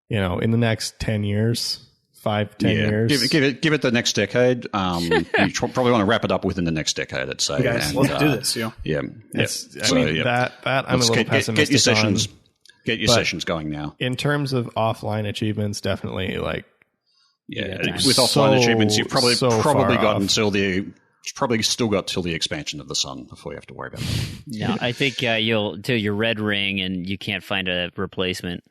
in the next 10 years, 10 years. Give it the next decade. You probably want to wrap it up within the next decade, I'd say. Guys, let's do this. Yeah. That I'm a little pessimistic get your sessions. Get your sessions going now. In terms of offline achievements, definitely with offline achievements, you've probably got until probably still got till the expansion of the sun before you have to worry about that. No, I think you'll till your red ring and you can't find a replacement.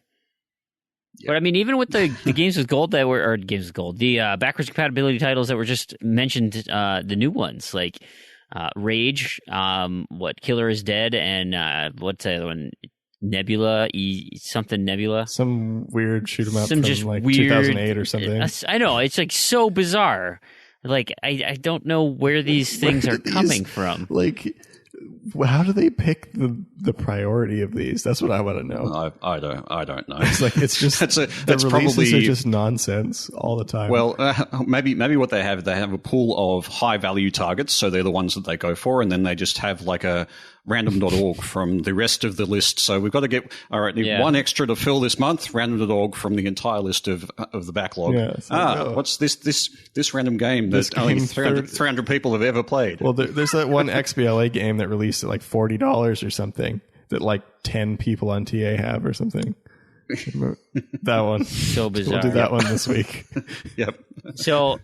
Yeah. But even with the games with gold the backwards compatibility titles that were just mentioned, the new ones like Rage, Killer is Dead, and what's the other one? Nebula, some weird shoot 'em up from just weird, 2008 or something. I know, it's so bizarre. I don't know where these things are coming from. How do they pick the priority of these? That's what I want to know. I don't know. It's just the releases are just nonsense all the time. Well, maybe what they have a pool of high value targets, so they're the ones that they go for, and then they just have a random.org from the rest of the list. So we've got to get one extra to fill this month. Random.org from the entire list of the backlog. Yeah, what's this random game that only 300 people have ever played? Well, there's that one XBLA game that released at $40 or something that 10 people on TA have or something. That one. So bizarre. We'll do that one this week. Yep. So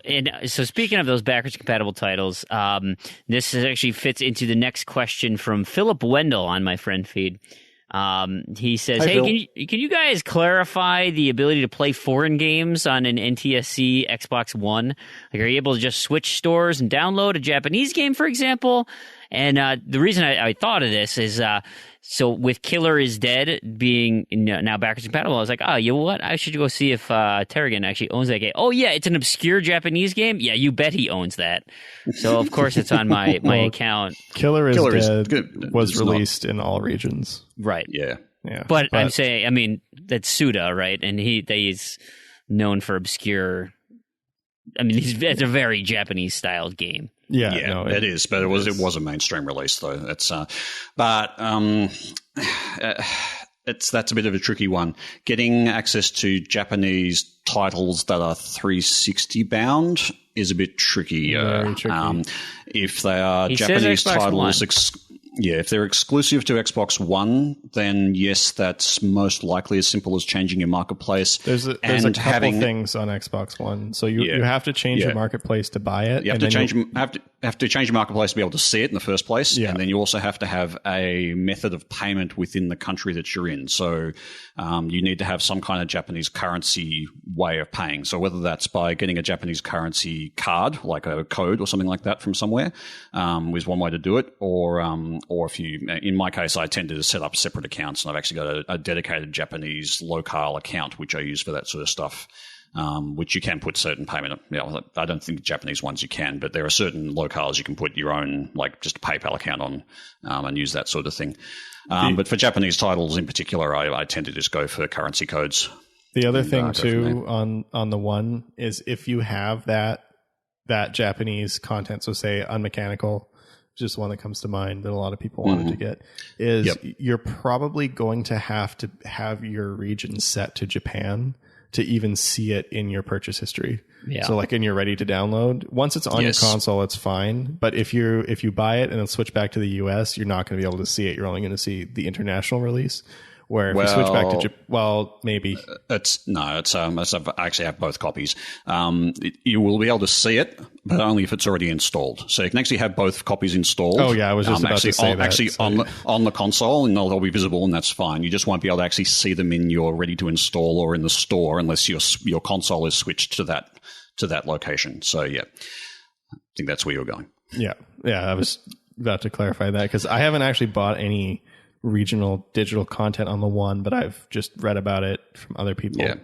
speaking of those backwards compatible titles, this actually fits into the next question from Philip Wendell on my friend feed. He says, "Hey, can you guys clarify the ability to play foreign games on an NTSC Xbox One? Are you able to just switch stores and download a Japanese game, for example?" And the reason I thought of this is so with Killer is Dead being now backwards compatible, I was like, you know what? I should go see if Tarragon actually owns that game. Oh, yeah, it's an obscure Japanese game? Yeah, you bet he owns that. So, of course, it's on my account. Killer is Dead was released in all regions. Right. Yeah. But I'm saying, that's Suda, right? And he's known for obscure... it's a very Japanese-styled game. Yeah, it is, but it was a mainstream release though. That's that's a bit of a tricky one. Getting access to Japanese titles that are 360 bound is a bit trickier. Very tricky. If they are He Japanese says Xbox titles, if they're exclusive to Xbox One, then yes, that's most likely as simple as changing your marketplace. There's a couple things on Xbox One, so you have to change your marketplace to buy it. You have to change your marketplace to be able to see it in the first place, and then you also have to have a method of payment within the country that you're in. So you need to have some kind of Japanese currency way of paying. So whether that's by getting a Japanese currency card, like a code or something like that from somewhere, is one way to do it, or if you, in my case, I tend to set up separate accounts, and I've actually got a dedicated Japanese locale account which I use for that sort of stuff. Which you can put certain payment. I don't think Japanese ones you can, but there are certain locales you can put your own, like just a PayPal account on, and use that sort of thing. But for Japanese titles in particular, I tend to just go for currency codes. The other thing too on the One is if you have that Japanese content, so say Unmechanical, just one that comes to mind that a lot of people wanted to get, is you're probably going to have your region set to Japan to even see it in your purchase history. Yeah. So like in your ready to download, once it's on your console, it's fine. But if you buy it and then switch back to the US, you're not going to be able to see it. You're only going to see the international release. Where if you switch back to maybe I actually have both copies. You will be able to see it, but only if it's already installed. So you can actually have both copies installed. Oh yeah, I was just about to say that. Actually, on the console, and they'll be visible, and that's fine. You just won't be able to actually see them in your ready to install or in the store unless your console is switched to that location. So yeah, I think that's where you're going. Yeah. I was about to clarify that because I haven't actually bought any regional digital content on the One, but I've just read about it from other people. Yeah.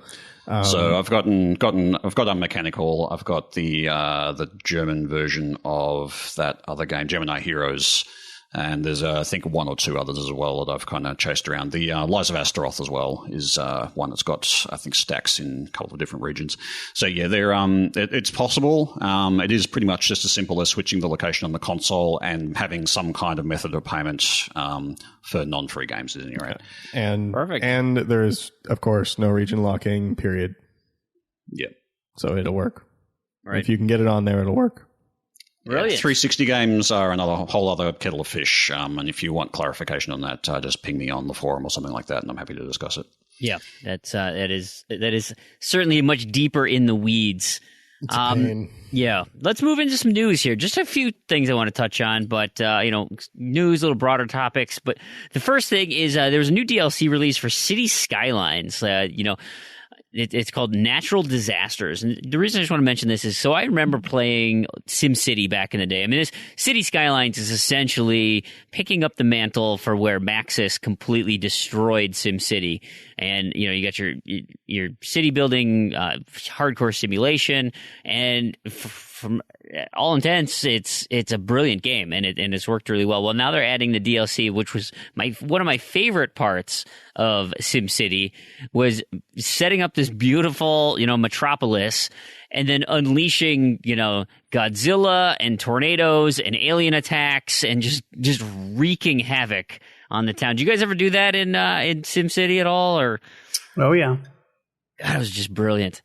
So I've got Unmechanical. I've got the German version of that other game, Gemini Heroes, and there's I think one or two others as well that I've kind of chased around. The Lies of Astaroth as well is one that's got, I think, stacks in a couple of different regions. So yeah, it's possible. It is pretty much just as simple as switching the location on the console and having some kind of method of payment for non-free games at any rate. And perfect. And there's of course no region locking period. Yeah. So it'll work. Right. If you can get it on there, it'll work. Brilliant. 360 games are whole other kettle of fish. And if you want clarification on that, just ping me on the forum or something like that, and I'm happy to discuss it. Yeah, that is certainly much deeper in the weeds. It's a pain. Yeah, let's move into some news here. Just a few things I want to touch on, but news, little broader topics. But the first thing is there was a new DLC release for City Skylines. It's called Natural Disasters. And the reason I just want to mention this is so I remember playing SimCity back in the day. I mean, City Skylines is essentially picking up the mantle for where Maxis completely destroyed SimCity. And, you got your city building, hardcore simulation, and from all intents, it's a brilliant game, and it's worked really well. Well, now they're adding the DLC, which was one of my favorite parts of SimCity, was setting up this beautiful, metropolis, and then unleashing, Godzilla and tornadoes and alien attacks, and just wreaking havoc on the town. Do you guys ever do that in SimCity at all? Or oh yeah, that was just brilliant,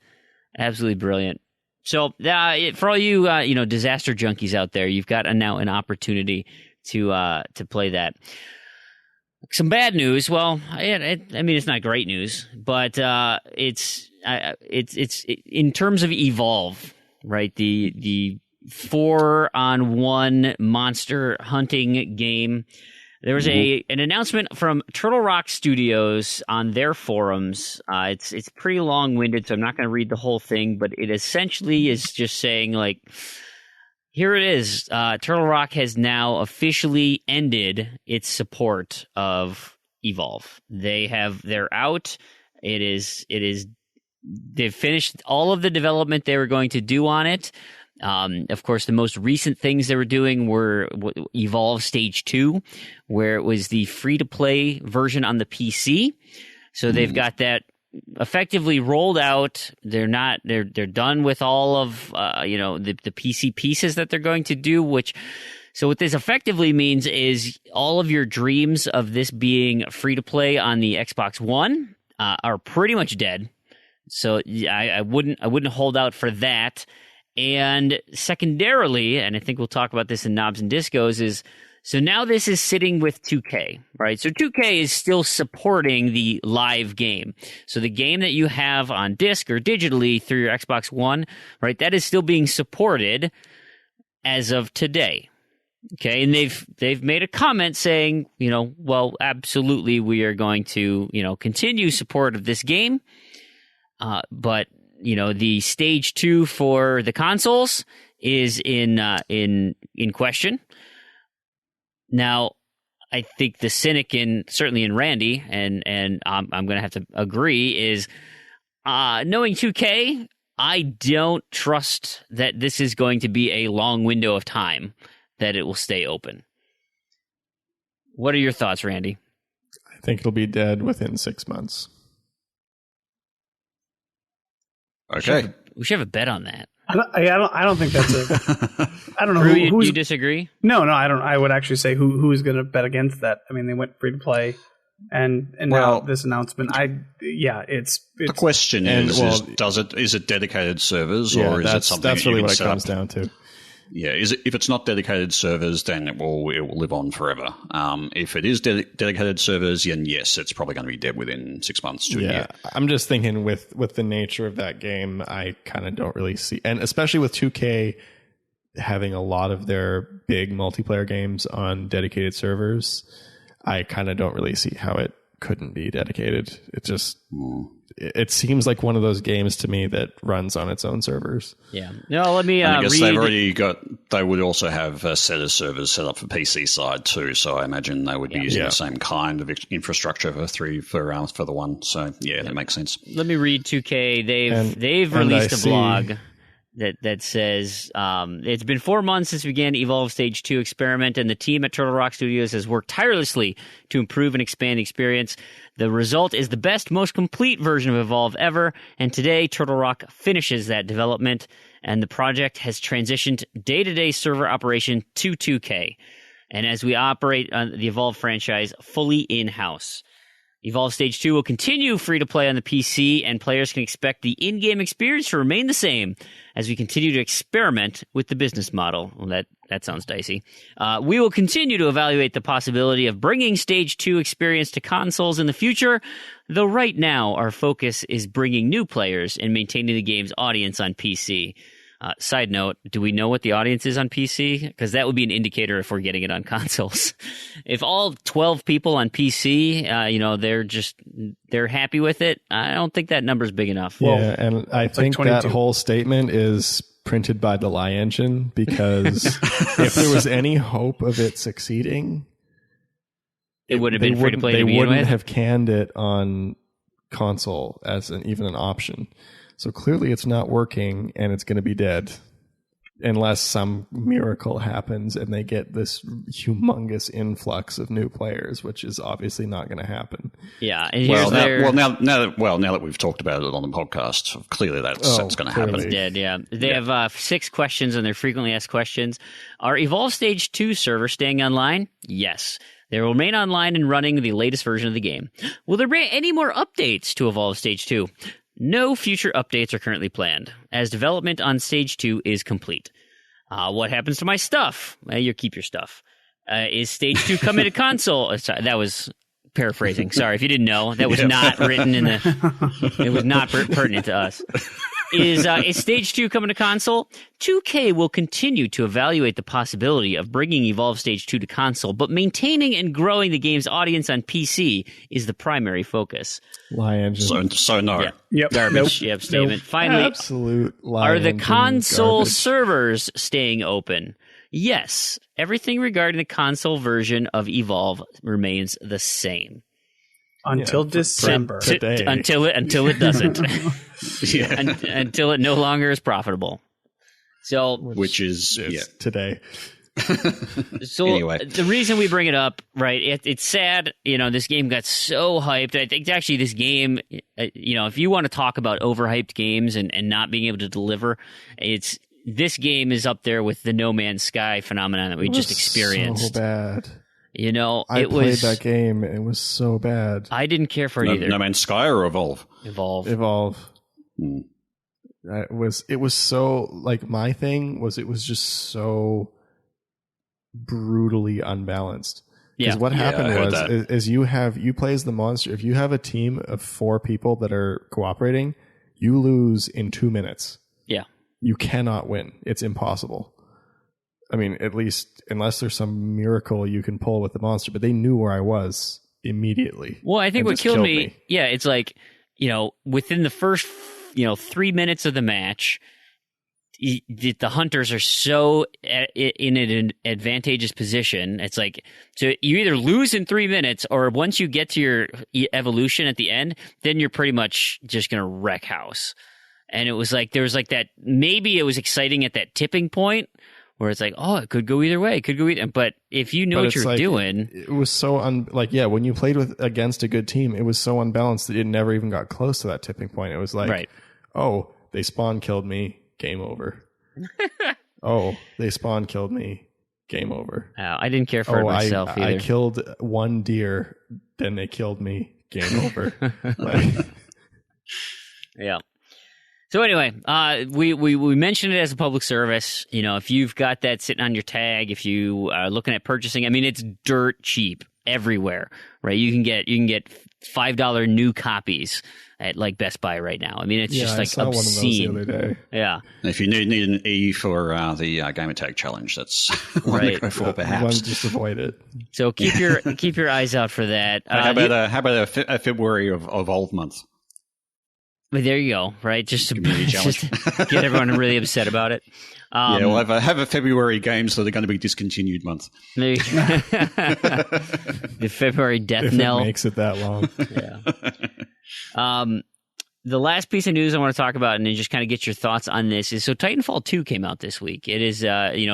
absolutely brilliant. So for all you disaster junkies out there, you've got now an opportunity to play that. Some bad news. Well, it's not great news, but it's in terms of Evolve, right? The 4-on-1 monster hunting game. There was an announcement from Turtle Rock Studios on their forums. It's pretty long-winded, so I'm not going to read the whole thing, but it essentially is just saying, like, here it is. Turtle Rock has now officially ended its support of Evolve. They're out. They've finished all of the development they were going to do on it. Of course, the most recent things they were doing were Evolve Stage 2, where it was the free-to-play version on the PC. So they've got that effectively rolled out. They're done with all of the PC pieces that they're going to do. So what this effectively means is all of your dreams of this being free-to-play on the Xbox One are pretty much dead. So I wouldn't hold out for that. And secondarily, and I think we'll talk about this in Knobs and Discos, is so now this is sitting with 2K, right? So 2K is still supporting the live game. So the game that you have on disc or digitally through your Xbox One, right, that is still being supported as of today. Okay, and they've made a comment saying, well, absolutely, we are going to, continue support of this game, but the stage 2 for the consoles is in question. Now, I think the cynic certainly in Randy, and I'm going to have to agree, is knowing 2K, I don't trust that this is going to be a long window of time that it will stay open. What are your thoughts, Randy? I think it'll be dead within 6 months. Okay. We should have a bet on that. I don't think that's a. I don't know who you disagree. No, I don't. I would actually say who is going to bet against that. I mean, they went free to play, and now this announcement. It's the question is it dedicated servers or is it something that's really you can what it set comes up? Down to. Yeah, if it's not dedicated servers, then it will live on forever. If it is dedicated servers, then yes, it's probably going to be dead within 6 months to a year. I'm just thinking with the nature of that game, I kind of don't really see, and especially with 2K having a lot of their big multiplayer games on dedicated servers, I kind of don't really see how it couldn't be dedicated. It just it seems like one of those games to me that runs on its own servers. Yeah. No, let me I guess read. they've already got. They would also have a set of servers set up for PC side too. So I imagine they would be using the same kind of infrastructure for the one. So that makes sense. Let me read 2K. They've released a blog that says it's been 4 months since we began Evolve Stage 2 experiment, and the team at Turtle Rock Studios has worked tirelessly to improve and expand the experience. The result is the best, most complete version of Evolve ever, and today Turtle Rock finishes that development, and the project has transitioned day-to-day server operation to 2K. And as we operate the Evolve franchise fully in-house. Evolve Stage 2 will continue free-to-play on the PC, and players can expect the in-game experience to remain the same as we continue to experiment with the business model. Well, that sounds dicey. We will continue to evaluate the possibility of bringing Stage 2 experience to consoles in the future, though right now our focus is bringing new players and maintaining the game's audience on PC. Side note, do we know what the audience is on PC? Because that would be an indicator if we're getting it on consoles. If all 12 people on PC, they're happy with it, I don't think that number's big enough. Yeah, and I think that whole statement is printed by the Lie Engine, because if there was any hope of it succeeding, it would have been free to play. They wouldn't have canned it on console as even an option. So clearly it's not working, and it's going to be dead unless some miracle happens and they get this humongous influx of new players, which is obviously not going to happen. Yeah. And now that we've talked about it on the podcast, clearly that's going to happen. It's dead. Yeah. They have 6 questions on their frequently asked questions. Are Evolve Stage 2 servers staying online? Yes. They will remain online and running the latest version of the game. Will there be any more updates to Evolve Stage 2? No future updates are currently planned, as development on Stage 2 is complete. What happens to my stuff? You keep your stuff. Is Stage 2 coming to console? Sorry, that was paraphrasing. Sorry, if you didn't know, that was not written in the... It was not pertinent to us. Is Stage 2 coming to console? 2K will continue to evaluate the possibility of bringing Evolve Stage 2 to console, but maintaining and growing the game's audience on PC is the primary focus. Lie Engine. So no. Yeah. Yep. Garbage. Yep. Statement. Nope. Finally, Absolute lie. Are the console garbage. servers staying open? Yes. Everything regarding the console version of Evolve remains the same. Until December. Until it doesn't. Until it no longer is profitable. So, which is today. So anyway, the reason we bring it up, right? It's sad. This game got so hyped. I think actually this game, if you want to talk about overhyped games and not being able to deliver, this game is up there with the No Man's Sky phenomenon that we just experienced. So bad. I played that game. It was so bad. I didn't care for it either. No Man's Sky or Evolve? Evolve. Evolve. It was so, like, my thing was it was just so brutally unbalanced. Because what happened was you play as the monster. If you have a team of 4 people that are cooperating, you lose in 2 minutes. Yeah. You cannot win. It's impossible. I mean, at least unless there's some miracle you can pull with the monster. But they knew where I was immediately. Well, I think what killed me, it's like, within the first, 3 minutes of the match, the hunters are so in an advantageous position. It's like, so you either lose in 3 minutes, or once you get to your evolution at the end, then you're pretty much just going to wreck house. And it was like, there was like that, maybe it was exciting at that tipping point where it's like, oh, it could go either way. It could go either. But if you know what you're doing. It was so, when you played against a good team, it was so unbalanced that it never even got close to that tipping point. It was like, oh, they spawn killed me. Game over. Oh, they spawn killed me. Game over. I didn't care for it myself either. I killed one deer, then they killed me. Game over. Yeah. So anyway, we mentioned it as a public service. If you've got that sitting on your tag, if you are looking at purchasing, I mean, it's dirt cheap everywhere, right? You can get $5 new copies at like Best Buy right now. I mean, it's just like obscene. One of those the other day. Yeah. If you need an E for the Gamer Tag Challenge, that's one to go for, perhaps. Just avoid it. So keep your eyes out for that. How about a February of Evolve month? But there you go, right? Just to get everyone really upset about it. We'll have a February games that are going to be discontinued month. The February death knell. It makes it that long. Yeah. The last piece of news I want to talk about and then just kind of get your thoughts on this is, so Titanfall 2 came out this week. It is,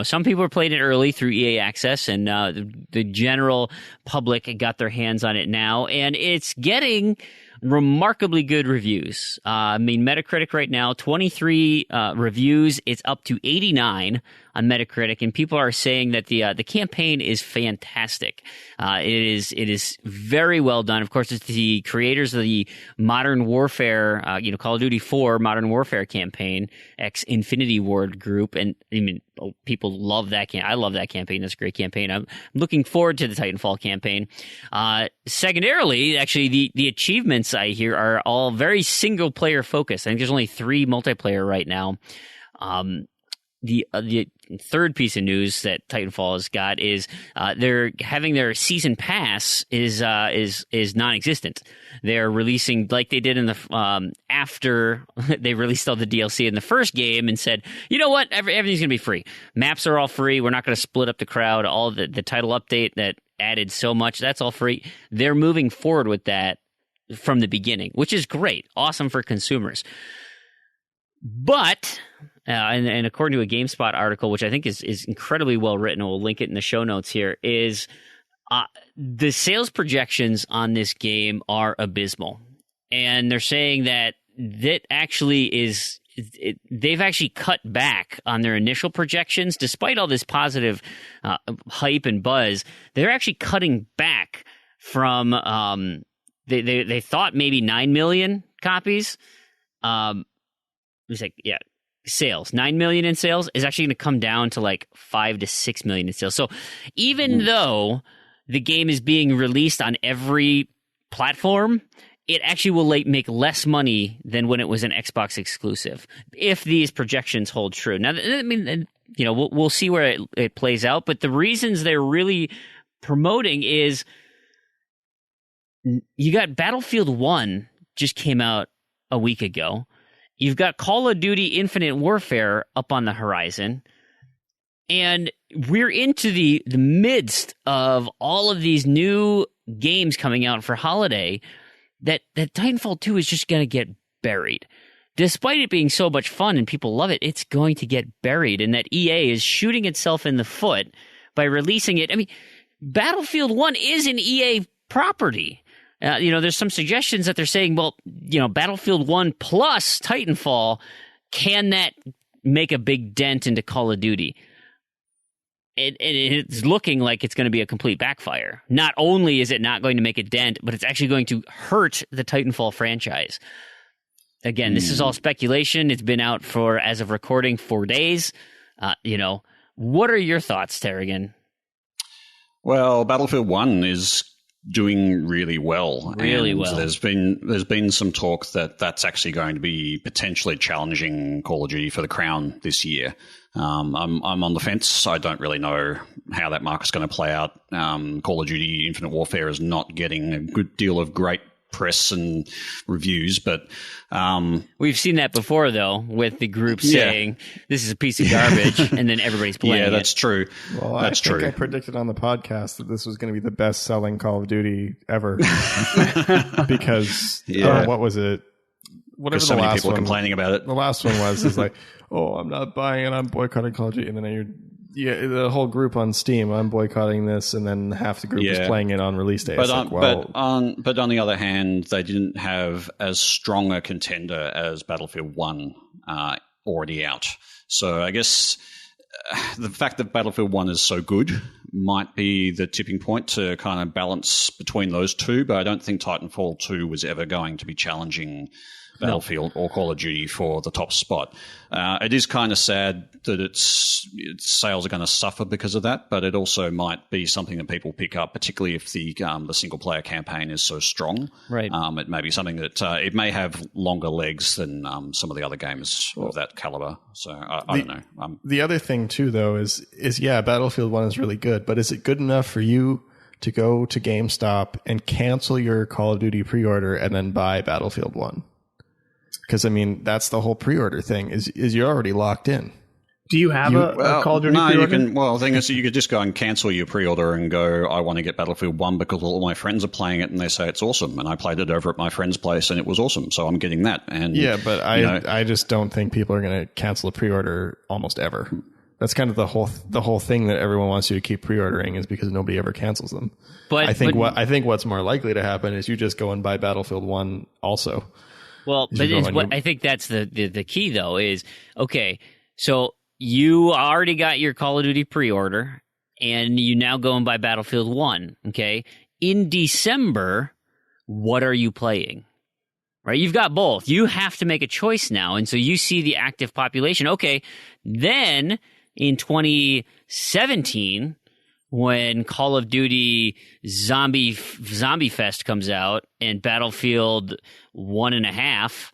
some people are playing it early through EA Access, and the general public got their hands on it now, and it's getting remarkably good reviews. I mean, Metacritic right now, 23 reviews. It's up to 89 on Metacritic, and people are saying that the campaign is fantastic. It is very well done. Of course, it's the creators of the Modern Warfare, Call of Duty 4 Modern Warfare campaign, ex-Infinity Ward group, and I mean, people love that I love that campaign. That's a great campaign. I'm looking forward to the Titanfall campaign. Secondarily, actually, the achievements I hear are all very single-player focused. I think there's only 3 multiplayer right now. The third piece of news that Titanfall has got is they're having their season pass is non-existent. They're releasing, like they did in the after they released all the DLC in the first game and said, you know what, everything's gonna be free. Maps are all free. We're not gonna split up the crowd. All the title update that added so much, that's all free. They're moving forward with that from the beginning, which is great, awesome for consumers. But and according to a GameSpot article, which I think is incredibly well written, we'll link it in the show notes here, is the sales projections on this game are abysmal. And they're saying that actually they've actually cut back on their initial projections. Despite all this positive hype and buzz, they're actually cutting back from, they thought maybe 9 million copies. It was like, sales, 9 million in sales is actually going to come down to like 5 to 6 million in sales. So even though the game is being released on every platform, it actually will make less money than when it was an Xbox exclusive, if these projections hold true. Now, I mean, we'll see where it plays out, but the reasons they're really promoting is you got Battlefield 1 just came out a week ago. You've got Call of Duty Infinite Warfare up on the horizon, and we're into the midst of all of these new games coming out for holiday that Titanfall 2 is just going to get buried. Despite it being so much fun and people love it, it's going to get buried, and that EA is shooting itself in the foot by releasing it. I mean, Battlefield 1 is an EA property. There's some suggestions that they're saying, well, Battlefield 1 plus Titanfall, can that make a big dent into Call of Duty? It's looking like it's going to be a complete backfire. Not only is it not going to make a dent, but it's actually going to hurt the Titanfall franchise. Again, this is all speculation. It's been out for, as of recording, 4 days. What are your thoughts, Tarragon? Well, Battlefield 1 is doing really well. Really well. There's been some talk that that's actually going to be potentially challenging Call of Duty for the crown this year. I'm on the fence. I don't really know how that market's going to play out. Call of Duty Infinite Warfare is not getting a good deal of great press and reviews, but we've seen that before, though, with the group saying this is a piece of garbage, and then everybody's playing it. Yeah, that's true. Well, that's I think I predicted on the podcast that this was going to be the best-selling Call of Duty ever because what was it? Whatever so the many last people one, complaining about it. The last one was like, oh, I'm not buying it. I'm boycotting Call of Duty, and then the whole group on Steam, I'm boycotting this, and then half the group is playing it on release day. But on the other hand, they didn't have as strong a contender as Battlefield 1 already out. So I guess the fact that Battlefield 1 is so good might be the tipping point to kind of balance between those two, but I don't think Titanfall 2 was ever going to be challenging Battlefield or Call of Duty for the top spot. It is kind of sad that its sales are going to suffer because of that, but it also might be something that people pick up, particularly if the single player campaign is so strong. Right. It may be something that it may have longer legs than some of the other games of that caliber. So I don't know. The other thing too, though, is Battlefield 1 is really good, but is it good enough for you to go to GameStop and cancel your Call of Duty pre-order and then buy Battlefield 1? Because, I mean, that's the whole pre-order thing, is you're already locked in. Do you have a Call of Duty pre-order? The thing is, you could just go and cancel your pre-order and go, I want to get Battlefield 1 because all my friends are playing it and they say it's awesome. And I played it over at my friend's place and it was awesome. So I'm getting that. And but I just don't think people are going to cancel a pre-order almost ever. That's kind of the whole thing that everyone wants you to keep pre-ordering is because nobody ever cancels them. But I think what's more likely to happen is you just go and buy Battlefield 1 also. Well, but I think that's the key, though, is, okay, so you already got your Call of Duty pre-order, and you now go and buy Battlefield 1, okay? In December, what are you playing? Right? You've got both. You have to make a choice now, and so you see the active population. Okay, then in 2017, when Call of Duty Zombie Fest comes out and Battlefield 1.5,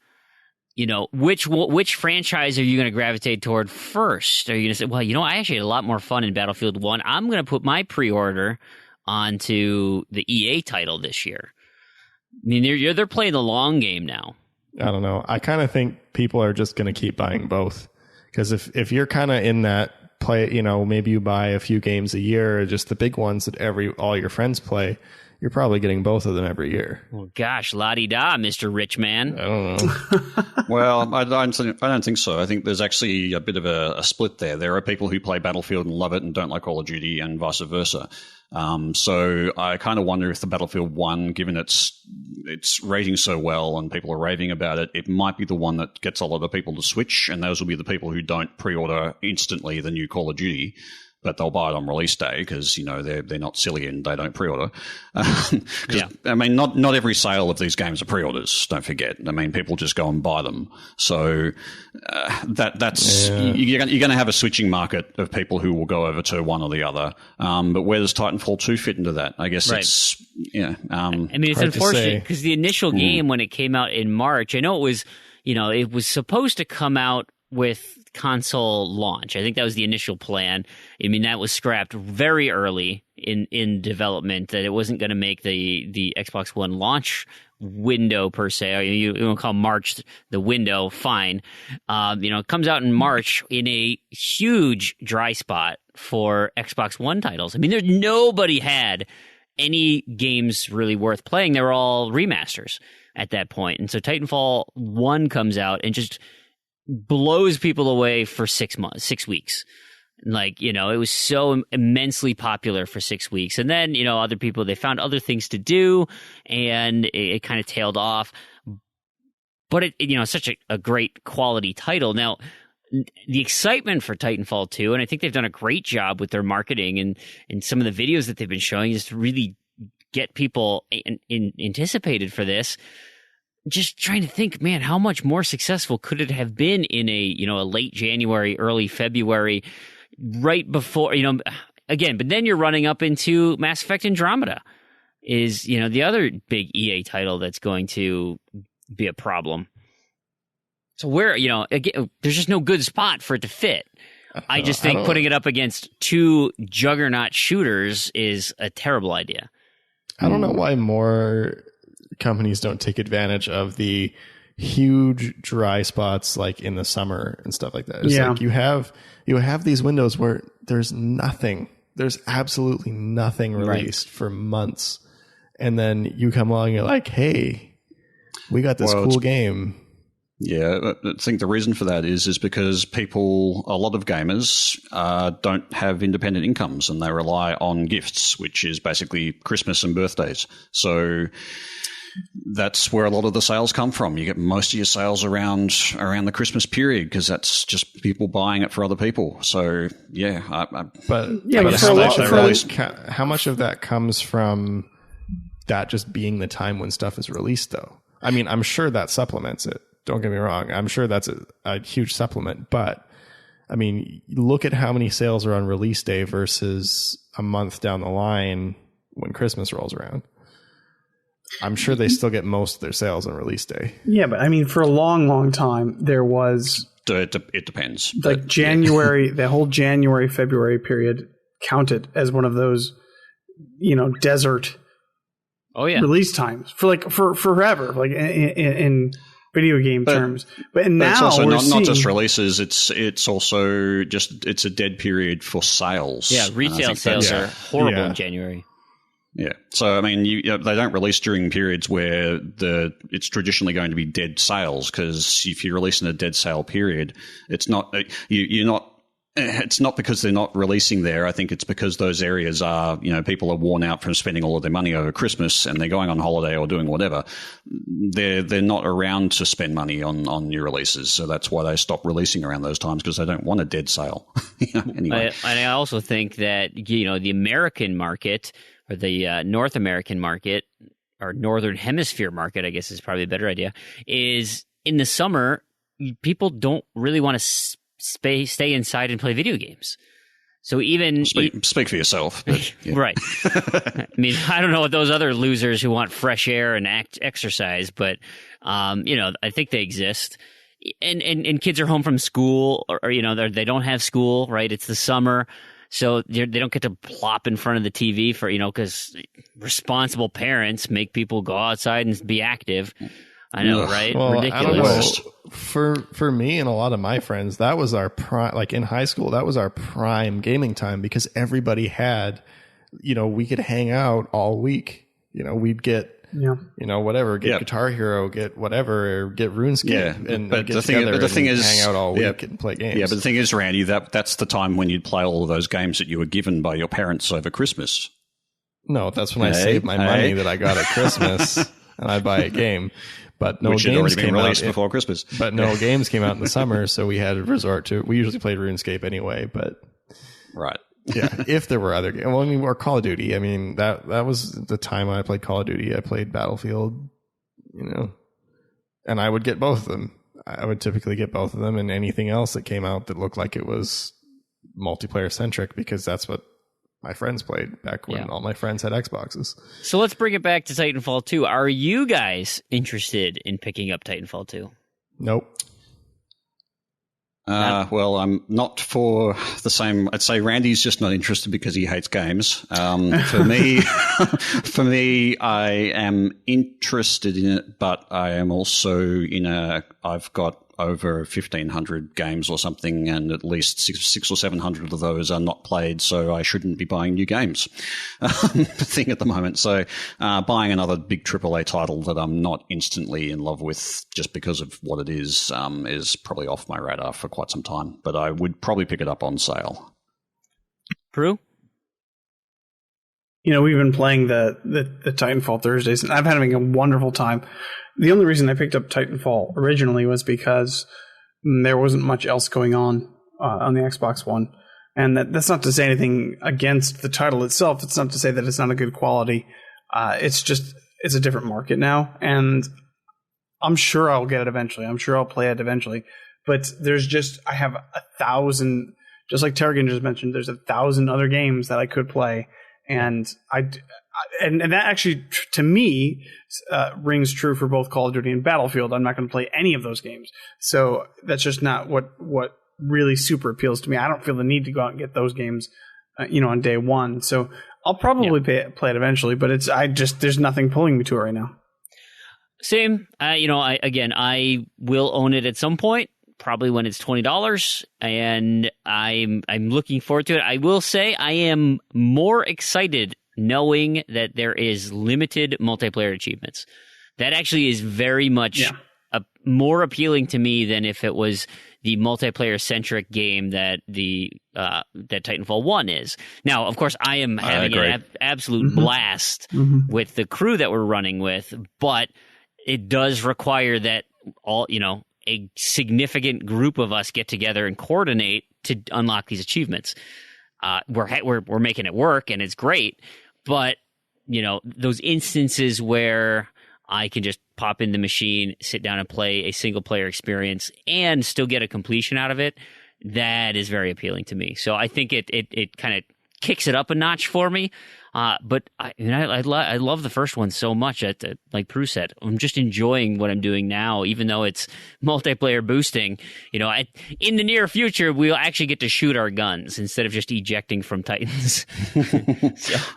which franchise are you going to gravitate toward first? Are you going to say, well, I actually had a lot more fun in Battlefield 1. I'm going to put my pre-order onto the EA title this year. I mean, they're playing the long game now. I don't know. I kind of think people are just going to keep buying both. Because if you're kind of in that play, maybe you buy a few games a year, just the big ones that all your friends play, you're probably getting both of them every year. Well, gosh, la-di-da, Mr. Rich Man. I don't know. Well, I don't think so. I think there's actually a bit of a split there. There are people who play Battlefield and love it and don't like Call of Duty and vice versa. So I kind of wonder if the Battlefield 1, given its rating so well and people are raving about it, it might be the one that gets a lot of people to switch, and those will be the people who don't pre-order instantly the new Call of Duty, but they'll buy it on release day because, they're not silly and they don't pre-order. I mean, not every sale of these games are pre-orders, don't forget. I mean, people just go and buy them. So that's you're going to have a switching market of people who will go over to one or the other. But where does Titanfall 2 fit into that? I guess it's it's unfortunate because the initial game, when it came out in March, I know it was supposed to come out with console launch. I think that was the initial plan. I mean, that was scrapped very early in development, that it wasn't going to make the Xbox One launch window per se. You want to call March the window, fine. It comes out in March in a huge dry spot for Xbox One titles. I mean, nobody had any games really worth playing. They were all remasters at that point. And so Titanfall 1 comes out and just blows people away for 6 weeks. It was so immensely popular for 6 weeks. And then, other people, they found other things to do, and it kind of tailed off. But it's such a great quality title. Now, the excitement for Titanfall 2, and I think they've done a great job with their marketing and some of the videos that they've been showing, is to really get people anticipated for this. just trying to think, man, how much more successful could it have been in a late January, early February, right before, again, but then you're running up into Mass Effect Andromeda is, the other big EA title that's going to be a problem. So again, there's just no good spot for it to fit. I just think putting it up against two juggernaut shooters is a terrible idea. I don't know why more companies don't take advantage of the huge dry spots like in the summer and stuff like that. It's like you have these windows where there's absolutely nothing released for months. And then you come along and you're like, hey, we got this cool game. Yeah, I think the reason for that is because a lot of gamers don't have independent incomes and they rely on gifts, which is basically Christmas and birthdays. So that's where a lot of the sales come from. You get most of your sales around the Christmas period because that's just people buying it for other people. So yeah, how much of that comes from that just being the time when stuff is released, though? I mean, I'm sure that supplements it. Don't get me wrong. I'm sure that's a huge supplement. But, I mean, look at how many sales are on release day versus a month down the line when Christmas rolls around. I'm sure they still get most of their sales on release day. Yeah, but I mean, for a long, long time, there was... It depends. Like January, the whole January, February period counted as one of those, desert release times for forever, like in video game terms. But now it's also we're not just releases. It's also it's a dead period for sales. Yeah, retail sales are horrible in January. Yeah, so I mean, they don't release during periods where it's traditionally going to be dead sales, because if you release in a dead sale period, it's not It's not because they're not releasing there. I think it's because those areas are, people are worn out from spending all of their money over Christmas and they're going on holiday or doing whatever. They're not around to spend money on new releases, so that's why they stop releasing around those times, because they don't want a dead sale. Anyway, and I also think that the American market, or the North American market, or Northern Hemisphere market, I guess is probably a better idea, is in the summer, people don't really want to stay inside and play video games. So even... Speak for yourself. But, yeah. Right. I mean, I don't know what those other losers who want fresh air and exercise, but, I think they exist. And kids are home from school, or they don't have school, right? It's the summer. So they don't get to plop in front of the TV for, because responsible parents make people go outside and be active. I know, right? Well, ridiculous. I don't know. For me and a lot of my friends, that was our prime. Like in high school, that was our prime gaming time, because everybody had, we could hang out all week. We'd get, whatever, get Guitar Hero, get whatever, or get RuneScape, and but get the thing is, hang out all week and play games. Yeah, but the thing is, Randy, that's the time when you'd play all of those games that you were given by your parents over Christmas. No, that's when I saved my money that I got at Christmas, and I'd buy a game. But no Which had games already been came released out before Christmas. But no games came out in the summer, so we had to resort to. We usually played RuneScape anyway, but right, yeah. If there were other games, or Call of Duty. I mean, that was the time I played Call of Duty. I played Battlefield, and I would get both of them. I would typically get both of them, and anything else that came out that looked like it was multiplayer centric, because that's what my friends played back when all my friends had Xboxes. So let's bring it back to Titanfall 2. Are you guys interested in picking up Titanfall 2? Nope. Well, I'm not for the same. I'd say Randy's just not interested because he hates games. For me, I am interested in it, but I am also I've got over 1,500 games or something, and at least 600 or 700 of those are not played, so I shouldn't be buying new games. Thing at the moment. So buying another big AAA title that I'm not instantly in love with just because of what it is probably off my radar for quite some time. But I would probably pick it up on sale. Proulx? We've been playing the Titanfall Thursdays, and I've been having a wonderful time. The only reason I picked up Titanfall originally was because there wasn't much else going on the Xbox One. And that's not to say anything against the title itself. It's not to say that it's not a good quality. It's a different market now. And I'm sure I'll get it eventually. I'm sure I'll play it eventually. But I have 1,000, just like Tarragon just mentioned, there's 1,000 other games that I could play. And and that actually, to me, rings true for both Call of Duty and Battlefield. I'm not going to play any of those games. So that's just not what really super appeals to me. I don't feel the need to go out and get those games, on day one. So I'll probably play it eventually, but there's nothing pulling me to it right now. Same. I will own it at some point, probably when it's $20, and I'm looking forward to it. I will say I am more excited knowing that there is limited multiplayer achievements. That actually is very much more appealing to me than if it was the multiplayer-centric game that that Titanfall 1 is. Now, of course, I am having an absolute blast with the crew that we're running with, but it does require that a significant group of us get together and coordinate to unlock these achievements. We're making it work, and it's great, but those instances where I can just pop in the machine, sit down and play a single player experience and still get a completion out of it, that is very appealing to me. So I think it kind of kicks it up a notch for me. But I love the first one so much. Like Proulx said, I'm just enjoying what I'm doing now, even though it's multiplayer boosting. In the near future, we'll actually get to shoot our guns instead of just ejecting from Titans.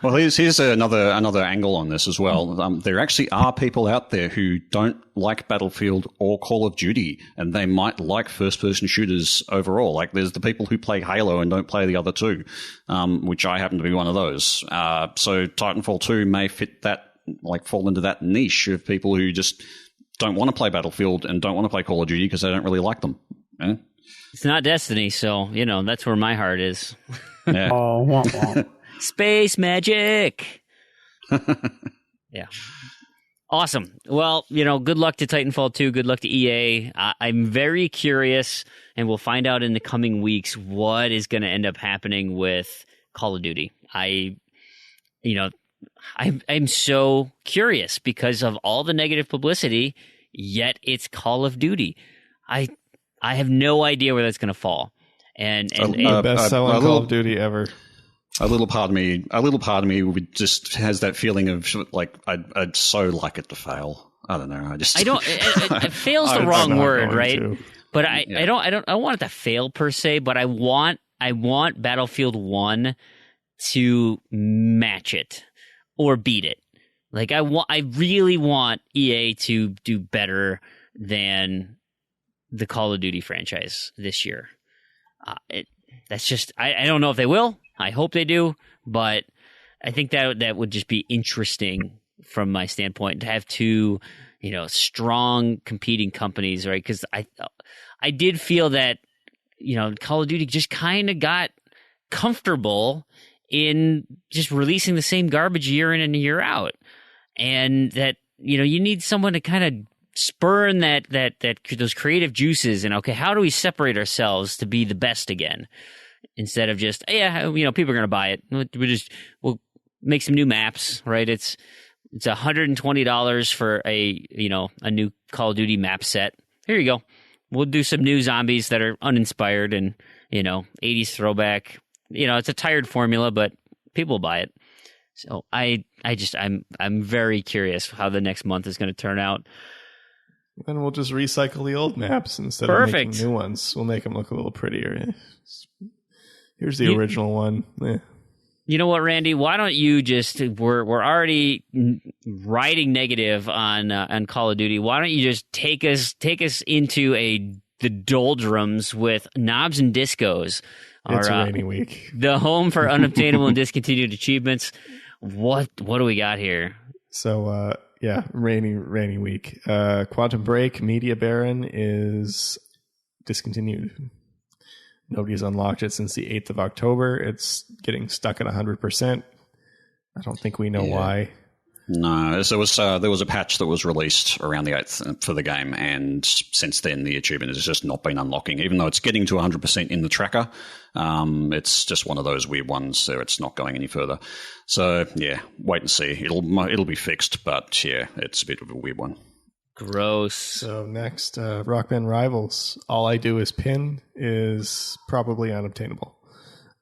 Well, here's another angle on this as well. There actually are people out there who don't like Battlefield or Call of Duty, and they might like first-person shooters overall. Like there's the people who play Halo and don't play the other two, which I happen to be one of those. So Titanfall 2 may fit that, fall into that niche of people who just don't want to play Battlefield and don't want to play Call of Duty because they don't really like them. Yeah? It's not Destiny, so, that's where my heart is. Yeah. Oh, womp womp. Space magic! Yeah. Awesome. Well, good luck to Titanfall 2. Good luck to EA. I'm very curious, and we'll find out in the coming weeks what is going to end up happening with Call of Duty. I'm so curious because of all the negative publicity, yet it's Call of Duty. I have no idea where that's going to fall. And the best-selling Call of Duty ever. A little part of me just has that feeling of I'd so like it to fail. I don't know. It fail's the wrong word, right? But I don't want it to fail per se, but I want Battlefield 1 to match it or beat it. I really want EA to do better than the Call of Duty franchise this year. That's just I don't know if they will. I hope they do, but I think that would just be interesting from my standpoint to have two, strong competing companies, right? Because I did feel that, Call of Duty just kind of got comfortable in just releasing the same garbage year in and year out, and that you need someone to kind of spurn that those creative juices and how do we separate ourselves to be the best again, instead of just people are going to buy it. We'll make some new maps, right? It's $120 for a new Call of Duty map set. Here you go. We'll do some new zombies that are uninspired and 80s throwback. It's a tired formula, but people buy it. So I'm very curious how the next month is going to turn out. Then we'll just recycle the old maps instead of making new ones. We'll make them look a little prettier. Here's the original one. You know what, Randy? Why don't you we're already riding negative on Call of Duty. Why don't you just take us into the doldrums with Knobs and Discos? It's a rainy week. The home for unobtainable and discontinued achievements. What do we got here? So, rainy week. Quantum Break Media Baron is discontinued. Nobody's unlocked it since the 8th of October. It's getting stuck at 100%. I don't think we know why. No, there was a patch that was released around the 8th for the game, and since then the achievement has just not been unlocking. Even though it's getting to 100% in the tracker, it's just one of those weird ones, so it's not going any further. So, wait and see. It'll be fixed, but, it's a bit of a weird one. Gross. So next, Rock Band Rivals. All I do is pin is probably unobtainable.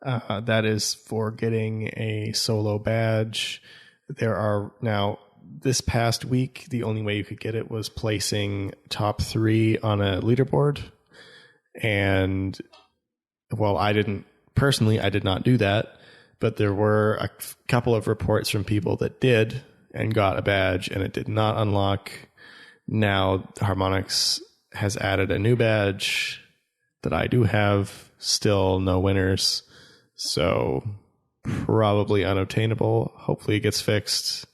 That is for getting a solo badge. There are now, this past week, the only way you could get it was placing top 3 on a leaderboard. And, well, I did not do that, but there were a couple of reports from people that did and got a badge, and it did not unlock. Now, Harmonix has added a new badge that I do have, still no winners. So probably unobtainable. Hopefully it gets fixed,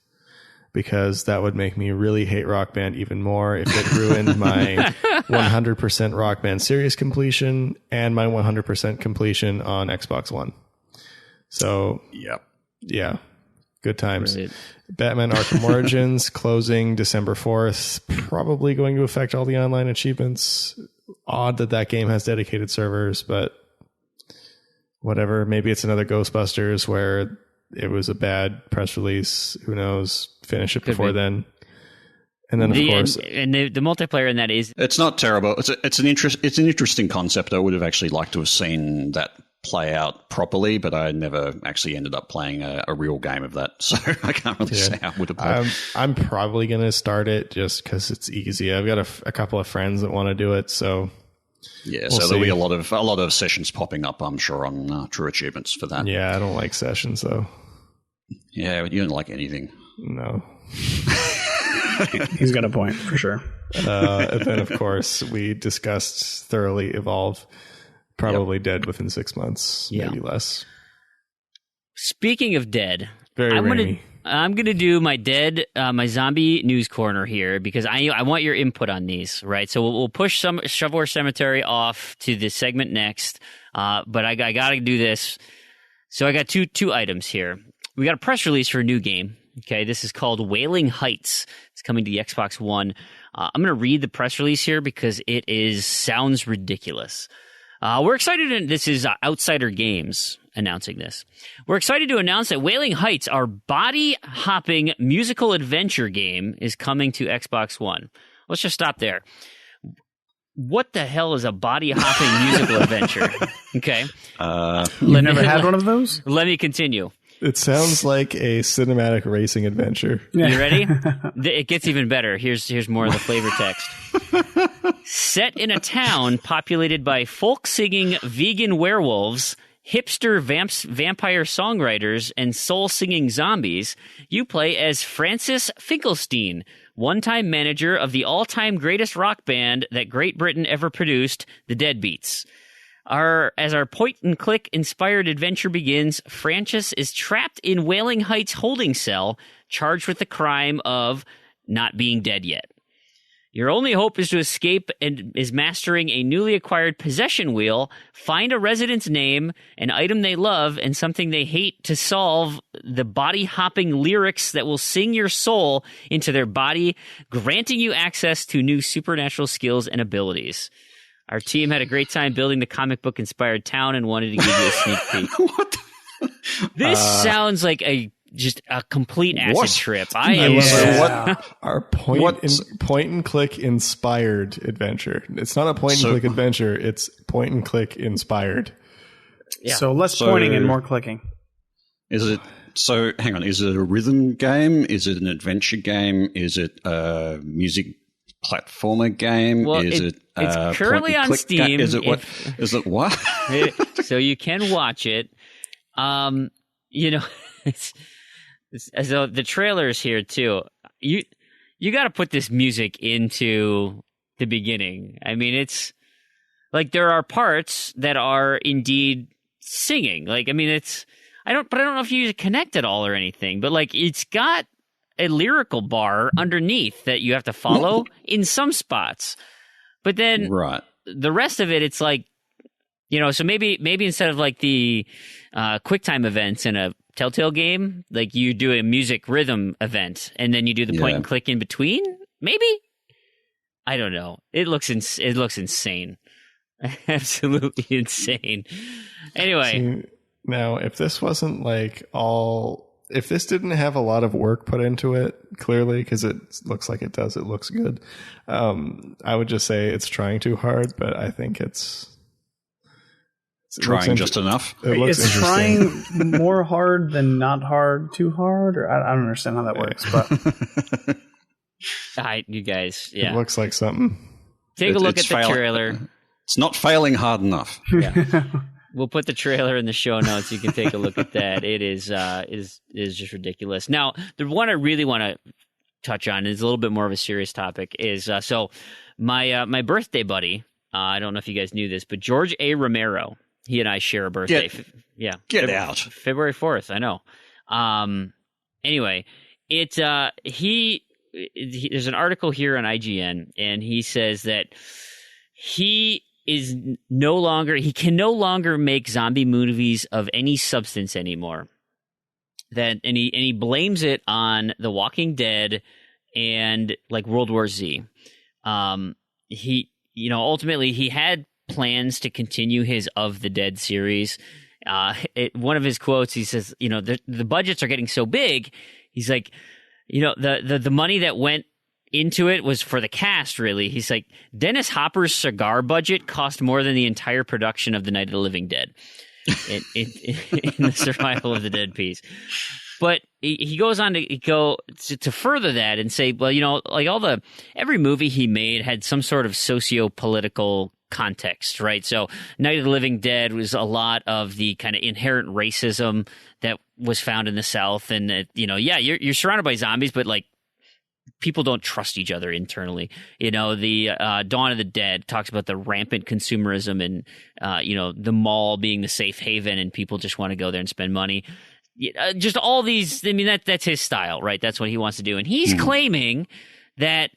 because that would make me really hate Rock Band even more if it ruined my 100% Rock Band series completion and my 100% completion on Xbox One. So, yeah, good times. Right. Batman Arkham Origins closing December 4th, probably going to affect all the online achievements. Odd that game has dedicated servers, but whatever. Maybe it's another Ghostbusters where it was a bad press release. Who knows? Finish it before then. And then, of course, and the multiplayer in that is, it's not terrible. It's an interesting concept. I would have actually liked to have seen that play out properly, but I never actually ended up playing a real game of that, so I can't really say how I would have played. I'm probably going to start it just because it's easy. I've got a couple of friends that want to do it, so. Yeah, so there'll be a lot of sessions popping up, I'm sure, on True Achievements for that. Yeah, I don't like sessions, though. Yeah, you don't like anything. No. He's got a point, for sure. And then, of course, we discussed thoroughly Evolve. Probably dead within 6 months, maybe less. Speaking of dead, I'm gonna do my my zombie news corner here, because I want your input on these, right? So we'll push some Shovelware Cemetery off to the segment next, but I gotta do this. So I got two items here. We got a press release for a new game. Okay, this is called Wailing Heights. It's coming to the Xbox One. I'm gonna read the press release here because it sounds ridiculous. We're excited, and this is Outsider Games announcing this. We're excited to announce that Wailing Heights, our body-hopping musical adventure game, is coming to Xbox One. Let's just stop there. What the hell is a body-hopping musical adventure? Okay. You've never had one of those? Let me continue. It sounds like a cinematic racing adventure. You ready? It gets even better. Here's more of the flavor text. Set in a town populated by folk-singing vegan werewolves, hipster vampire songwriters, and soul-singing zombies, you play as Francis Finkelstein, one-time manager of the all-time greatest rock band that Great Britain ever produced, the Deadbeats. As our point-and-click inspired adventure begins, Francis is trapped in Wailing Heights holding cell, charged with the crime of not being dead yet. Your only hope is to escape and is mastering a newly acquired possession wheel, find a resident's name, an item they love, and something they hate to solve the body-hopping lyrics that will sing your soul into their body, granting you access to new supernatural skills and abilities. Our team had a great time building the comic book-inspired town and wanted to give you a sneak peek. This sounds like just a complete acid trip. Our point and click inspired adventure. It's not a point and click adventure. It's point and click inspired. Yeah. So less pointing and more clicking. Is it? So hang on. Is it a rhythm game? Is it an adventure game? Is it a music platformer game? Well, it's currently on Steam. Is it what? Is it what? So you can watch it. So the trailer's here too. You got to put this music into the beginning. I mean, it's like there are parts that are indeed singing. Like, I mean, I don't know if you connect it all or anything, but like it's got a lyrical bar underneath that you have to follow in some spots. But then the rest of it, it's like, so maybe instead of like the QuickTime events in a Telltale game, like you do a music rhythm event and then you do the point and click in between. Maybe, I don't know. It looks insane, absolutely insane. Anyway, now if this wasn't like all if this didn't have a lot of work put into it, clearly, because it looks like it does, it looks good, I would just say it's trying too hard, but I think it's trying just enough. It's trying more hard than not hard too hard, or I don't understand how that works, but you guys, yeah. It looks like something. Take a look at the trailer. It's not failing hard enough. Yeah. We'll put the trailer in the show notes. You can take a look at that. It is just ridiculous. Now, the one I really want to touch on is a little bit more of a serious topic. Is so my birthday buddy. I don't know if you guys knew this, but George A. Romero. He and I share a birthday. Get out. February 4th. I know. Anyway, there's an article here on IGN, and he says that he can no longer make zombie movies of any substance anymore. And he blames it on The Walking Dead and like World War Z. Ultimately he had plans to continue his Of the Dead series. One of his quotes, he says, the budgets are getting so big. He's like, the money that went into it was for the cast, really. He's like, Dennis Hopper's cigar budget cost more than the entire production of The Night of the Living Dead in the Survival of the Dead piece. But he goes on to further that and say, well, like every movie he made had some sort of socio-political context, right? So Night of the Living Dead was a lot of the kind of inherent racism that was found in the South. And, you're surrounded by zombies, but like, people don't trust each other internally. The Dawn of the Dead talks about the rampant consumerism and, the mall being the safe haven and people just want to go there and spend money. Just all these, I mean, that's his style, right? That's what he wants to do. And he's claiming that,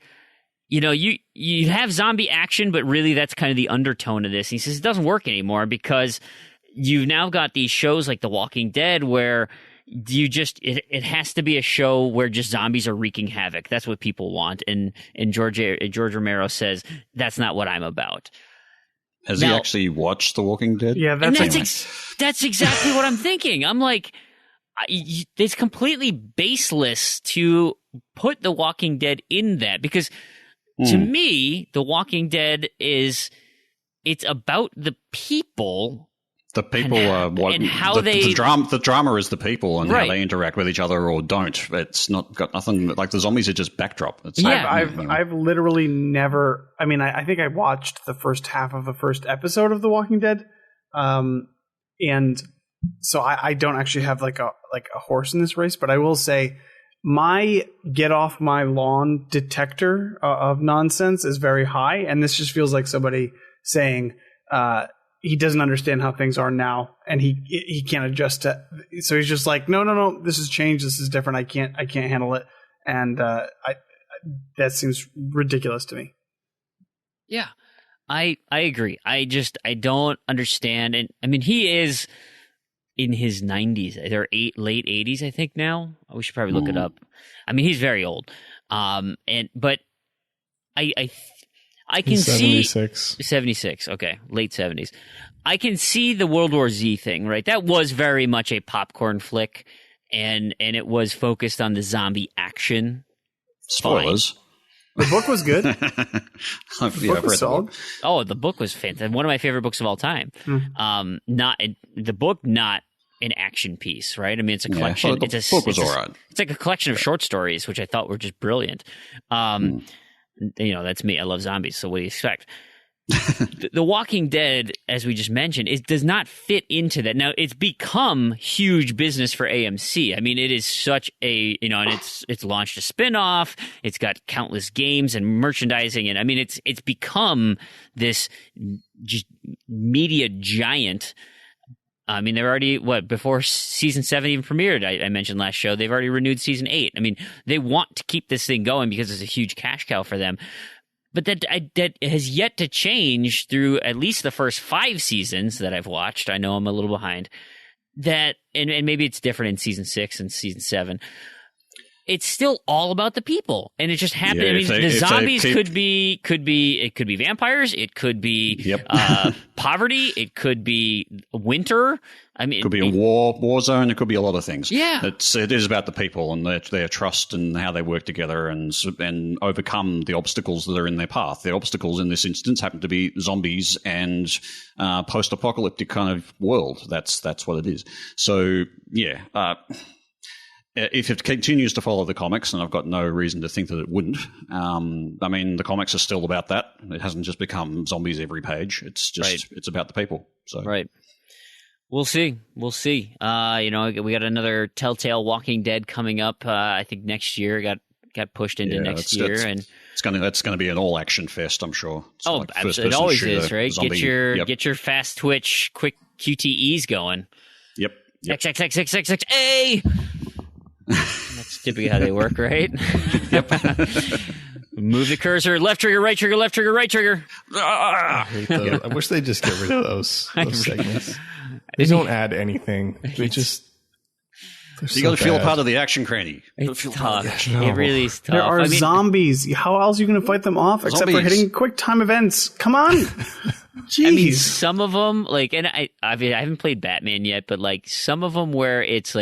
you have zombie action, but really that's kind of the undertone of this. And he says it doesn't work anymore because you've now got these shows like The Walking Dead where it has to be a show where just zombies are wreaking havoc. That's what people want. And George Romero says that's not what I'm about. Has he actually watched The Walking Dead? Yeah, that's exactly what I'm thinking. I'm like, it's completely baseless to put The Walking Dead in that because to me, The Walking Dead it's about the people. The people are what and how the drama is the people and how they interact with each other or don't. It's not got nothing like the zombies are just backdrop. I've literally never. I mean, I think I watched the first half of the first episode of The Walking Dead, and so I don't actually have like a horse in this race. But I will say, my get off my lawn detector of nonsense is very high, and this just feels like somebody saying. He doesn't understand how things are now, and he can't adjust to. So he's just like, no, this has changed. This is different. I can't handle it, and that seems ridiculous to me. Yeah, I agree. I don't understand, and I mean he is in his 90s. They're late 80s, I think now. We should probably look it up. I mean he's very old, but I can see 76. Okay, late 70s. I can see the World War Z thing, right? That was very much a popcorn flick, and it was focused on the zombie action. Spoilers. Fine. The book was good. The book was solid. Oh, the book was fantastic. One of my favorite books of all time. The book, not an action piece, right? I mean, it's a collection. The book was all right. It's like a collection of short stories, which I thought were just brilliant. That's me. I love zombies. So what do you expect? The Walking Dead, as we just mentioned, it does not fit into that. Now, it's become huge business for AMC. I mean, it is such a, and it's launched a spinoff. It's got countless games and merchandising. And I mean, it's become this just media giant. I mean, they're already, before season 7 even premiered, I mentioned last show, they've already renewed season 8. I mean, they want to keep this thing going because it's a huge cash cow for them. But that has yet to change through at least the first 5 seasons that I've watched. I know I'm a little behind. And maybe it's different in season 6 and season 7. it's still all about the people, and it just happened. Yeah, I mean, the zombies could be vampires. It could be poverty. It could be winter. I mean, it could be a war zone. It could be a lot of things. Yeah, it is about the people and their trust and how they work together and overcome the obstacles that are in their path. The obstacles in this instance happen to be zombies and post-apocalyptic kind of world. That's what it is. So yeah. If it continues to follow the comics, and I've got no reason to think that it wouldn't, I mean, the comics are still about that. It hasn't just become zombies every page. It's just it's about the people. So right. We'll see. We got another Telltale Walking Dead coming up. I think next year got pushed into next year, and that's going to be an all action fest, I'm sure. Absolutely, it always is, right? Get your fast twitch, quick QTEs going. Yep. XXXXXXA. That's typically how they work, right? Yep. Move the cursor, left trigger, right trigger, left trigger, right trigger. I hate those. I wish they'd just get rid of those segments. They don't add anything. They just... You got to feel part of the action, Crandy. It's tough. It really is tough. There are zombies. How else are you going to fight them off except for hitting quick time events? Come on. Jeez. I mean, some of them, and I haven't played Batman yet, but some of them where it's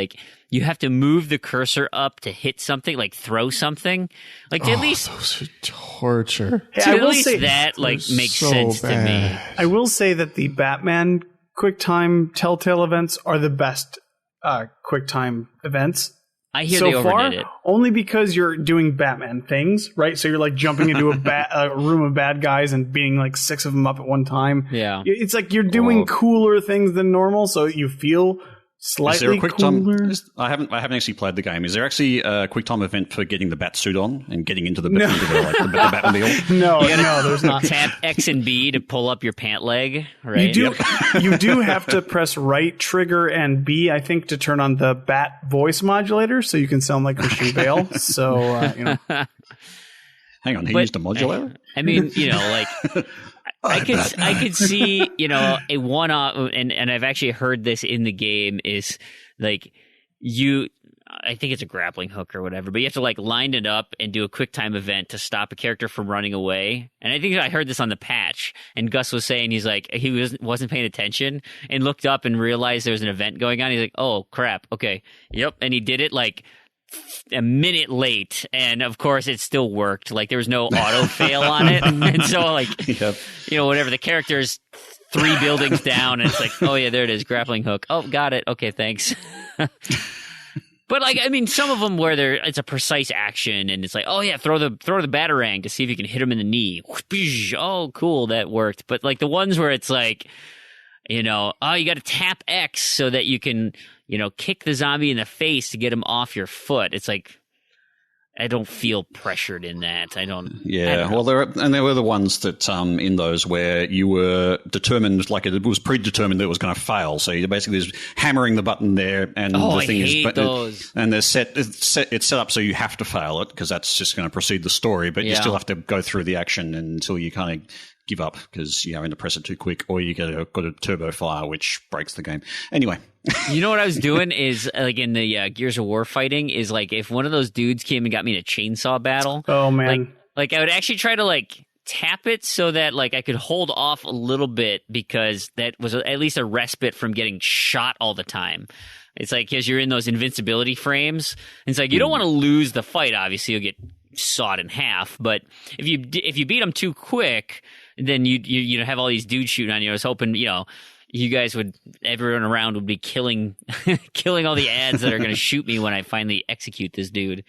you have to move the cursor up to hit something, throw something. At least those are torture. Hey, at least that makes sense to me. I will say that the Batman QuickTime Telltale events are the best QuickTime events. I hear so they overdid far, it. only because you're doing Batman things, right? So you're jumping into a room of bad guys and beating 6 of them up at one time. Yeah, it's you're doing cooler things than normal, so you feel slightly cooler. I haven't actually played the game. Is there actually a quick time event for getting the bat suit on and getting into the Batmobile? No, there's not. Tap X and B to pull up your pant leg. Right. You do have to press right trigger and B, I think, to turn on the bat voice modulator, so you can sound like Christian Bale. So Hang on, he used a modulator. I mean, I could see, a one-off, and I've actually heard this in the game is I think it's a grappling hook or whatever, but you have to line it up and do a quick time event to stop a character from running away. And I think I heard this on the patch, and Gus was saying he wasn't paying attention and looked up and realized there was an event going on. He's like, oh crap, okay, yep, and he did it a minute late, and of course it still worked. There was no auto fail on it, and so whatever, the character's 3 buildings down, and it's oh yeah, there it is, grappling hook. Oh, got it. Okay, thanks. But some of them where it's a precise action, and it's oh yeah, throw the batarang to see if you can hit him in the knee. Oh, cool, that worked. But the ones where it's you got to tap X so that you can kick the zombie in the face to get him off your foot. It's I don't feel pressured in that. I don't. Yeah, there were the ones that in those where you were determined, it was predetermined that it was going to fail. So you're basically just hammering the button there, and the thing I hate those. And it's set up so you have to fail it because that's just going to proceed the story. But you still have to go through the action until you kind of give up because you're having to press it too quick, or you got a turbo fire, which breaks the game. Anyway. You know what I was doing is in the Gears of War fighting is if one of those dudes came and got me in a chainsaw battle. Oh man! I would actually try to tap it so that I could hold off a little bit because that was at least a respite from getting shot all the time. It's because you're in those invincibility frames. It's you don't want to lose the fight. Obviously, you'll get sawed in half. But if you beat them too quick, then you have all these dudes shooting on you. I was hoping you guys everyone around would be killing all the ads that are going to shoot me when I finally execute this dude.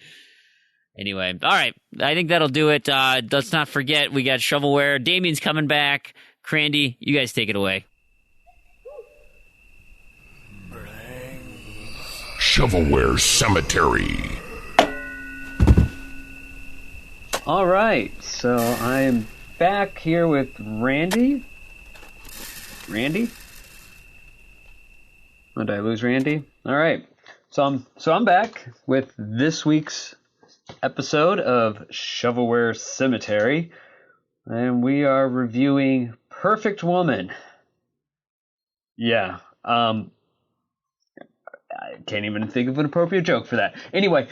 Anyway, all right. I think that'll do it. Let's not forget, we got shovelware. Damien's coming back. Crandy, you guys take it away. Shovelware Cemetery. All right. So I'm back here with Randy. Randy? Oh, did I lose Randy? All right. So I'm back with this week's episode of Shovelware Cemetery, and we are reviewing Perfect Woman. Yeah. I can't even think of an appropriate joke for that. Anyway,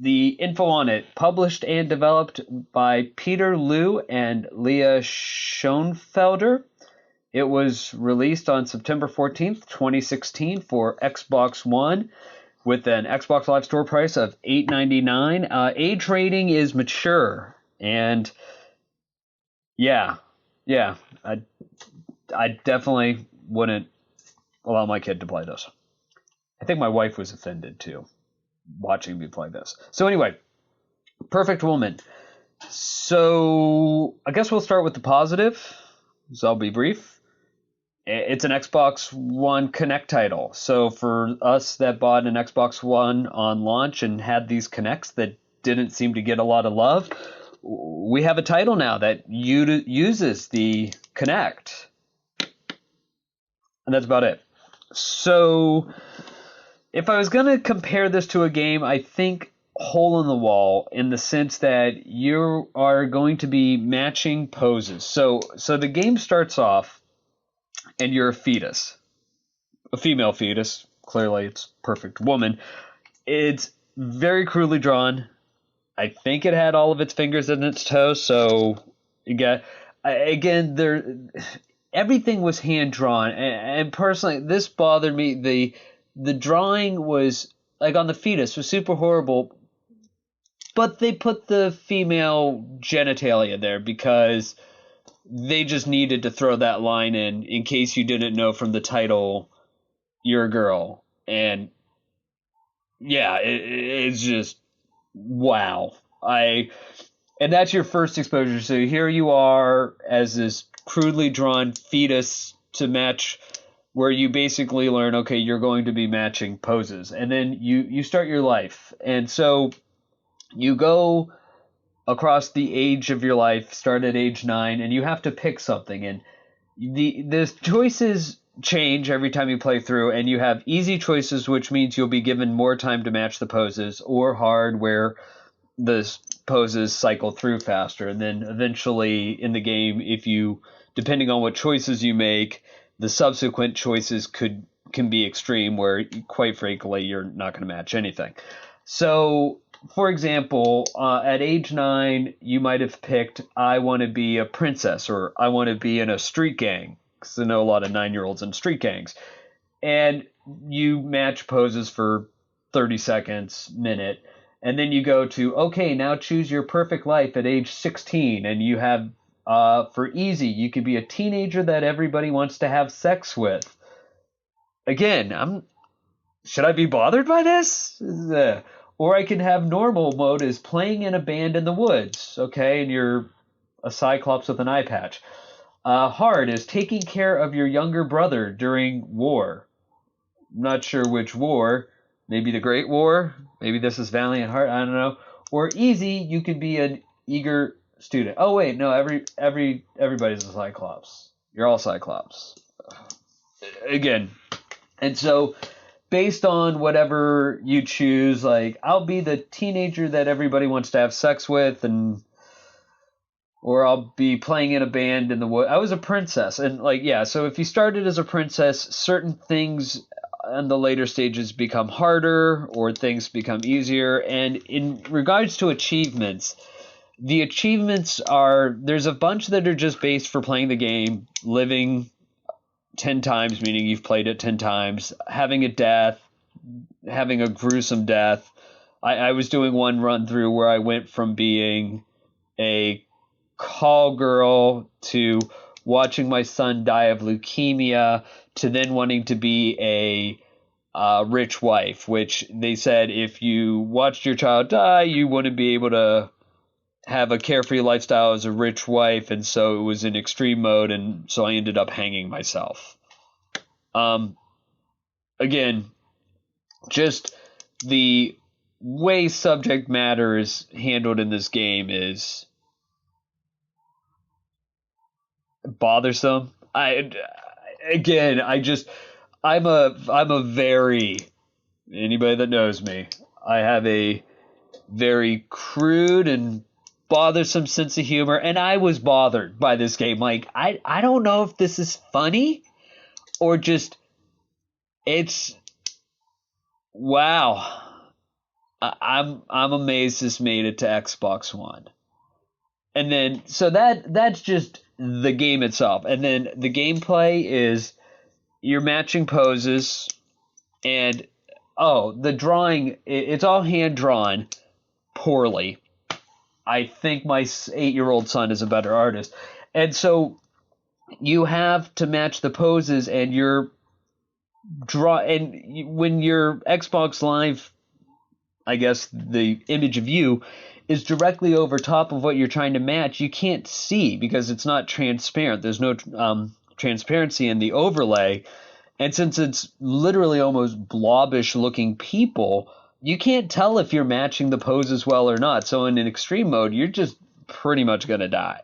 the info on it: published and developed by Peter Liu and Leah Schoenfelder. It was released on September 14th, 2016 for Xbox One with an Xbox Live Store price of $8.99. Age rating is mature, and yeah, I definitely wouldn't allow my kid to play this. I think my wife was offended too, watching me play this. So anyway, Perfect Woman. So I guess we'll start with the positive, so I'll be brief. It's an Xbox One Connect title. So for us that bought an Xbox One on launch and had these Connects that didn't seem to get a lot of love, we have a title now that uses the Connect. And that's about it. So if I was going to compare this to a game, I think Hole in the Wall, in the sense that you are going to be matching poses. So the game starts off and you're a fetus, a female fetus. Clearly it's Perfect Woman. It's very crudely drawn. I think it had all of its fingers in its toes. So everything was hand drawn. And personally, this bothered me. The drawing was, like, on the fetus was super horrible, but they put the female genitalia there because they just needed to throw that line in case you didn't know from the title, you're a girl. And yeah, it's just, wow. And that's your first exposure. So here you are as this crudely drawn fetus to match, where you basically learn, okay, you're going to be matching poses. And then you start your life. And so you go across the age of your life, start at age 9, and you have to pick something. And the choices change every time you play through, and you have easy choices, which means you'll be given more time to match the poses, or hard, where the poses cycle through faster. And then eventually in the game, depending on what choices you make, the subsequent choices can be extreme, where quite frankly you're not going to match anything. So for example, at age 9, you might have picked, I want to be a princess, or I want to be in a street gang, because I know a lot of 9-year-olds in street gangs. And you match poses for 30 seconds, minute, and then you go to, okay, now choose your perfect life at age 16, and you have, for easy, you could be a teenager that everybody wants to have sex with. Again, should I be bothered by this? Or I can have normal mode as playing in a band in the woods, okay, and you're a cyclops with an eye patch. Hard is taking care of your younger brother during war. I'm not sure which war. Maybe the Great War. Maybe this is Valiant Heart. I don't know. Or easy, you could be an eager student. Oh wait, no, everybody's a cyclops. You're all cyclops. Again, and so based on whatever you choose, like, I'll be the teenager that everybody wants to have sex with, or I'll be playing in a band in the wood. I was a princess, and so if you started as a princess, certain things in the later stages become harder, or things become easier. And in regards to achievements, the achievements there's a bunch that are just based for playing the game, living 10 times, meaning you've played it 10 times, having a death, having a gruesome death. I was doing one run through where I went from being a call girl to watching my son die of leukemia to then wanting to be a rich wife, which they said if you watched your child die, you wouldn't be able to have a carefree lifestyle as a rich wife. And so it was in extreme mode, and so I ended up hanging myself. Again, just the way subject matter is handled in this game is bothersome. I'm a very, anybody that knows me, I have a very crude and bothersome sense of humor, and I was bothered by this game. Like, I don't know if this is funny or just, it's, wow. I'm amazed this made it to Xbox One. And then, so that's just the game itself. And then the gameplay is you're matching poses, and the drawing, it's all hand drawn poorly. I think my 8-year-old son is a better artist. And so you have to match the poses, and when your Xbox Live, I guess the image of you is directly over top of what you're trying to match, you can't see because it's not transparent. There's no transparency in the overlay. And since it's literally almost blobbish looking people, you can't tell if you're matching the poses well or not. So in an extreme mode, you're just pretty much going to die.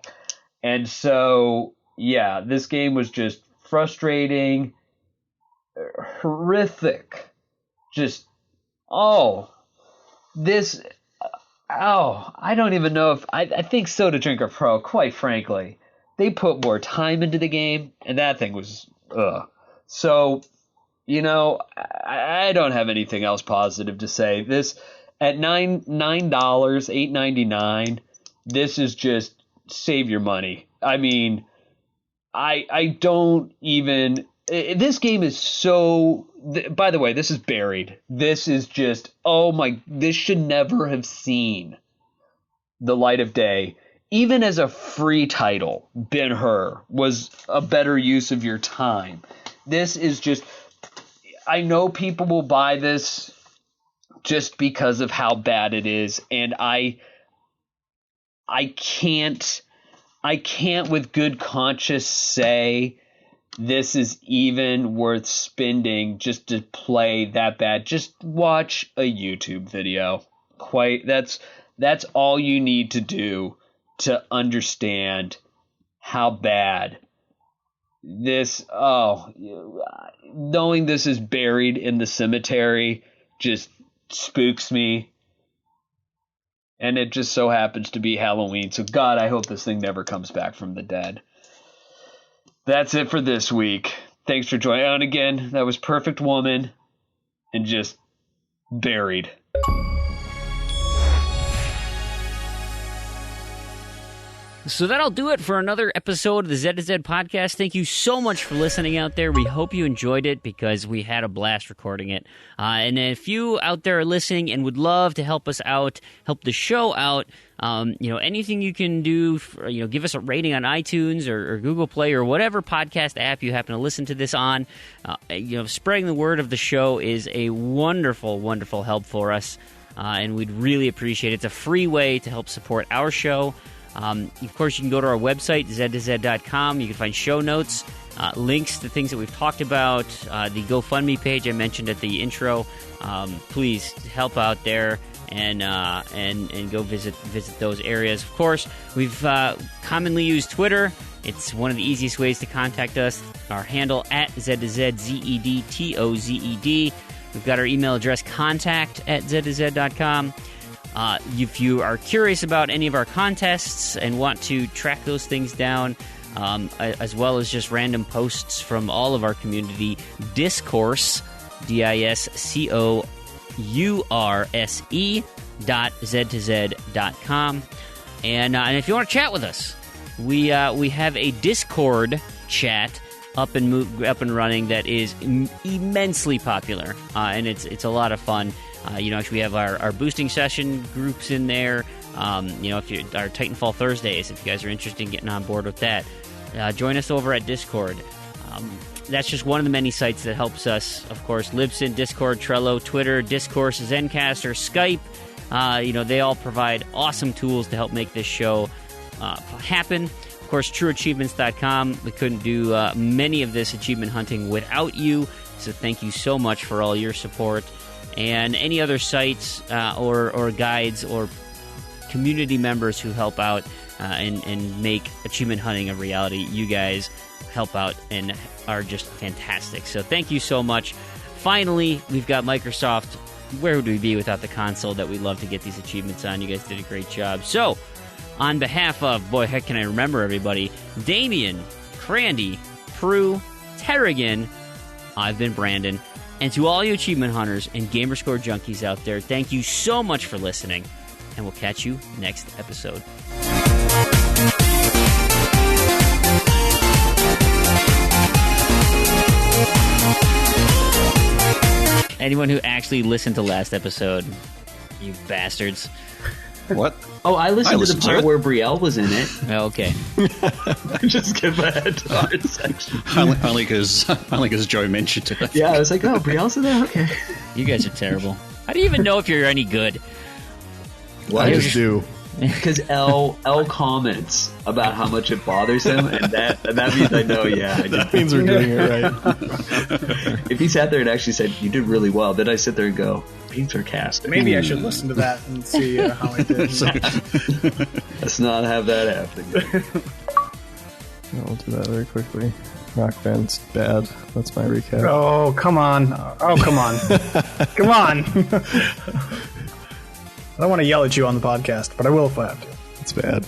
And so, yeah, this game was just frustrating, horrific. I don't even know if I think Soda Drinker Pro, quite frankly, they put more time into the game, and that thing was So, I don't have anything else positive to say. This at $8.99, this is just save your money. I mean, I don't even. This game is so. By the way, this is buried. This is just, this should never have seen the light of day. Even as a free title, Ben-Hur was a better use of your time. This is just, I know people will buy this just because of how bad it is, and I can't with good conscience say this is even worth spending just to play that bad. Just watch a YouTube video. That's all you need to do to understand how bad this. Knowing this is buried in the cemetery just spooks me. And it just so happens to be Halloween. So God, I hope this thing never comes back from the dead. That's it for this week. Thanks for joining on again. That was Perfect Woman and just buried. So that'll do it for another episode of the Z to Z podcast. Thank you so much for listening out there. We hope you enjoyed it because we had a blast recording it. And if you out there are listening and would love to help us out, help the show out, anything you can do, give us a rating on iTunes or Google Play or whatever podcast app you happen to listen to this on. Spreading the word of the show is a wonderful, wonderful help for us, and we'd really appreciate it. It's a free way to help support our show. Of course, you can go to our website, z2z.com. You can find show notes, links to things that we've talked about, the GoFundMe page I mentioned at the intro. Please help out there and go visit those areas. Of course, we've commonly used Twitter. It's one of the easiest ways to contact us. Our handle at Z2Z, We've got our email address, contact@z2z.com. If you are curious about any of our contests and want to track those things down, as well as just random posts from all of our community, discourse, discourse.z2z.com. And if you want to chat with us, we have a Discord chat up and running that is immensely popular, and it's a lot of fun. Actually, we have our boosting session groups in there. If you our Titanfall Thursdays, if you guys are interested in getting on board with that, join us over at Discord. That's just one of the many sites that helps us. Of course, Libsyn, Discord, Trello, Twitter, Discourse, Zencastr, Skype. They all provide awesome tools to help make this show happen. Of course, TrueAchievements.com. We couldn't do many of this achievement hunting without you, so thank you so much for all your support. And any other sites or guides or community members who help out and make achievement hunting a reality, you guys help out and are just fantastic. So thank you so much. Finally, we've got Microsoft. Where would we be without the console that we love to get these achievements on? You guys did a great job. So, on behalf of, heck can I remember everybody, Damien, Crandy, Proulx, Tarragon, I've been Brandon. And to all you achievement hunters and Gamerscore junkies out there, thank you so much for listening, and we'll catch you next episode. Anyone who actually listened to last episode, you bastards. What? Oh, I listened to the part where Proulx was in it. Oh, okay. Just skip ahead to the art section. Only because Joe mentioned it. Yeah, I was like, oh, Proulx in there? Okay. You guys are terrible. How do you even know if you're any good? I just do. Because L comments about how much it bothers him, and that means I know, yeah. That means we're doing it right. If he sat there and actually said, you did really well, then I sit there and go, being sarcastic. Maybe I should listen to that and see how I did. Let's not have that happen again. I'll do that very quickly. Rock Band's bad. That's my recap. Oh, come on. Oh, come on. Come on. I don't want to yell at you on the podcast, but I will if I have to. It's bad.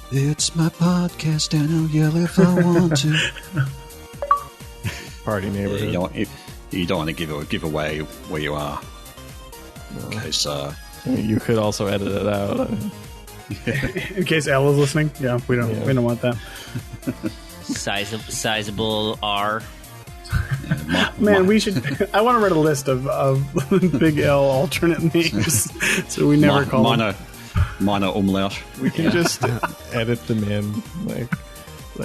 It's my podcast, and I'll yell if I want to. Party neighborhood. You don't want to give away where you are. No. In case, you could also edit it out. In case L is listening. Yeah, we don't want that. Sizable R. Man, we should. I want to write a list of Big L alternate names, so we never call them. Minor umlaut. We can just edit them in, like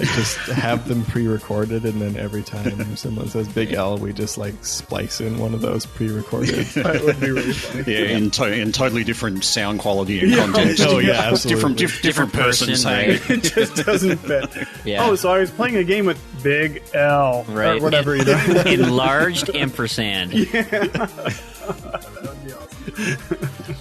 just have them pre-recorded, and then every time someone says Big L, we just splice in one of those pre-recorded. That would be really funny. Yeah, in totally different sound quality and context. Oh yeah, absolutely. Different person saying it just doesn't fit. Yeah. Oh, so I was playing a game with Big L, right? Or whatever you know. Enlarged ampersand. Yeah. That would be awesome.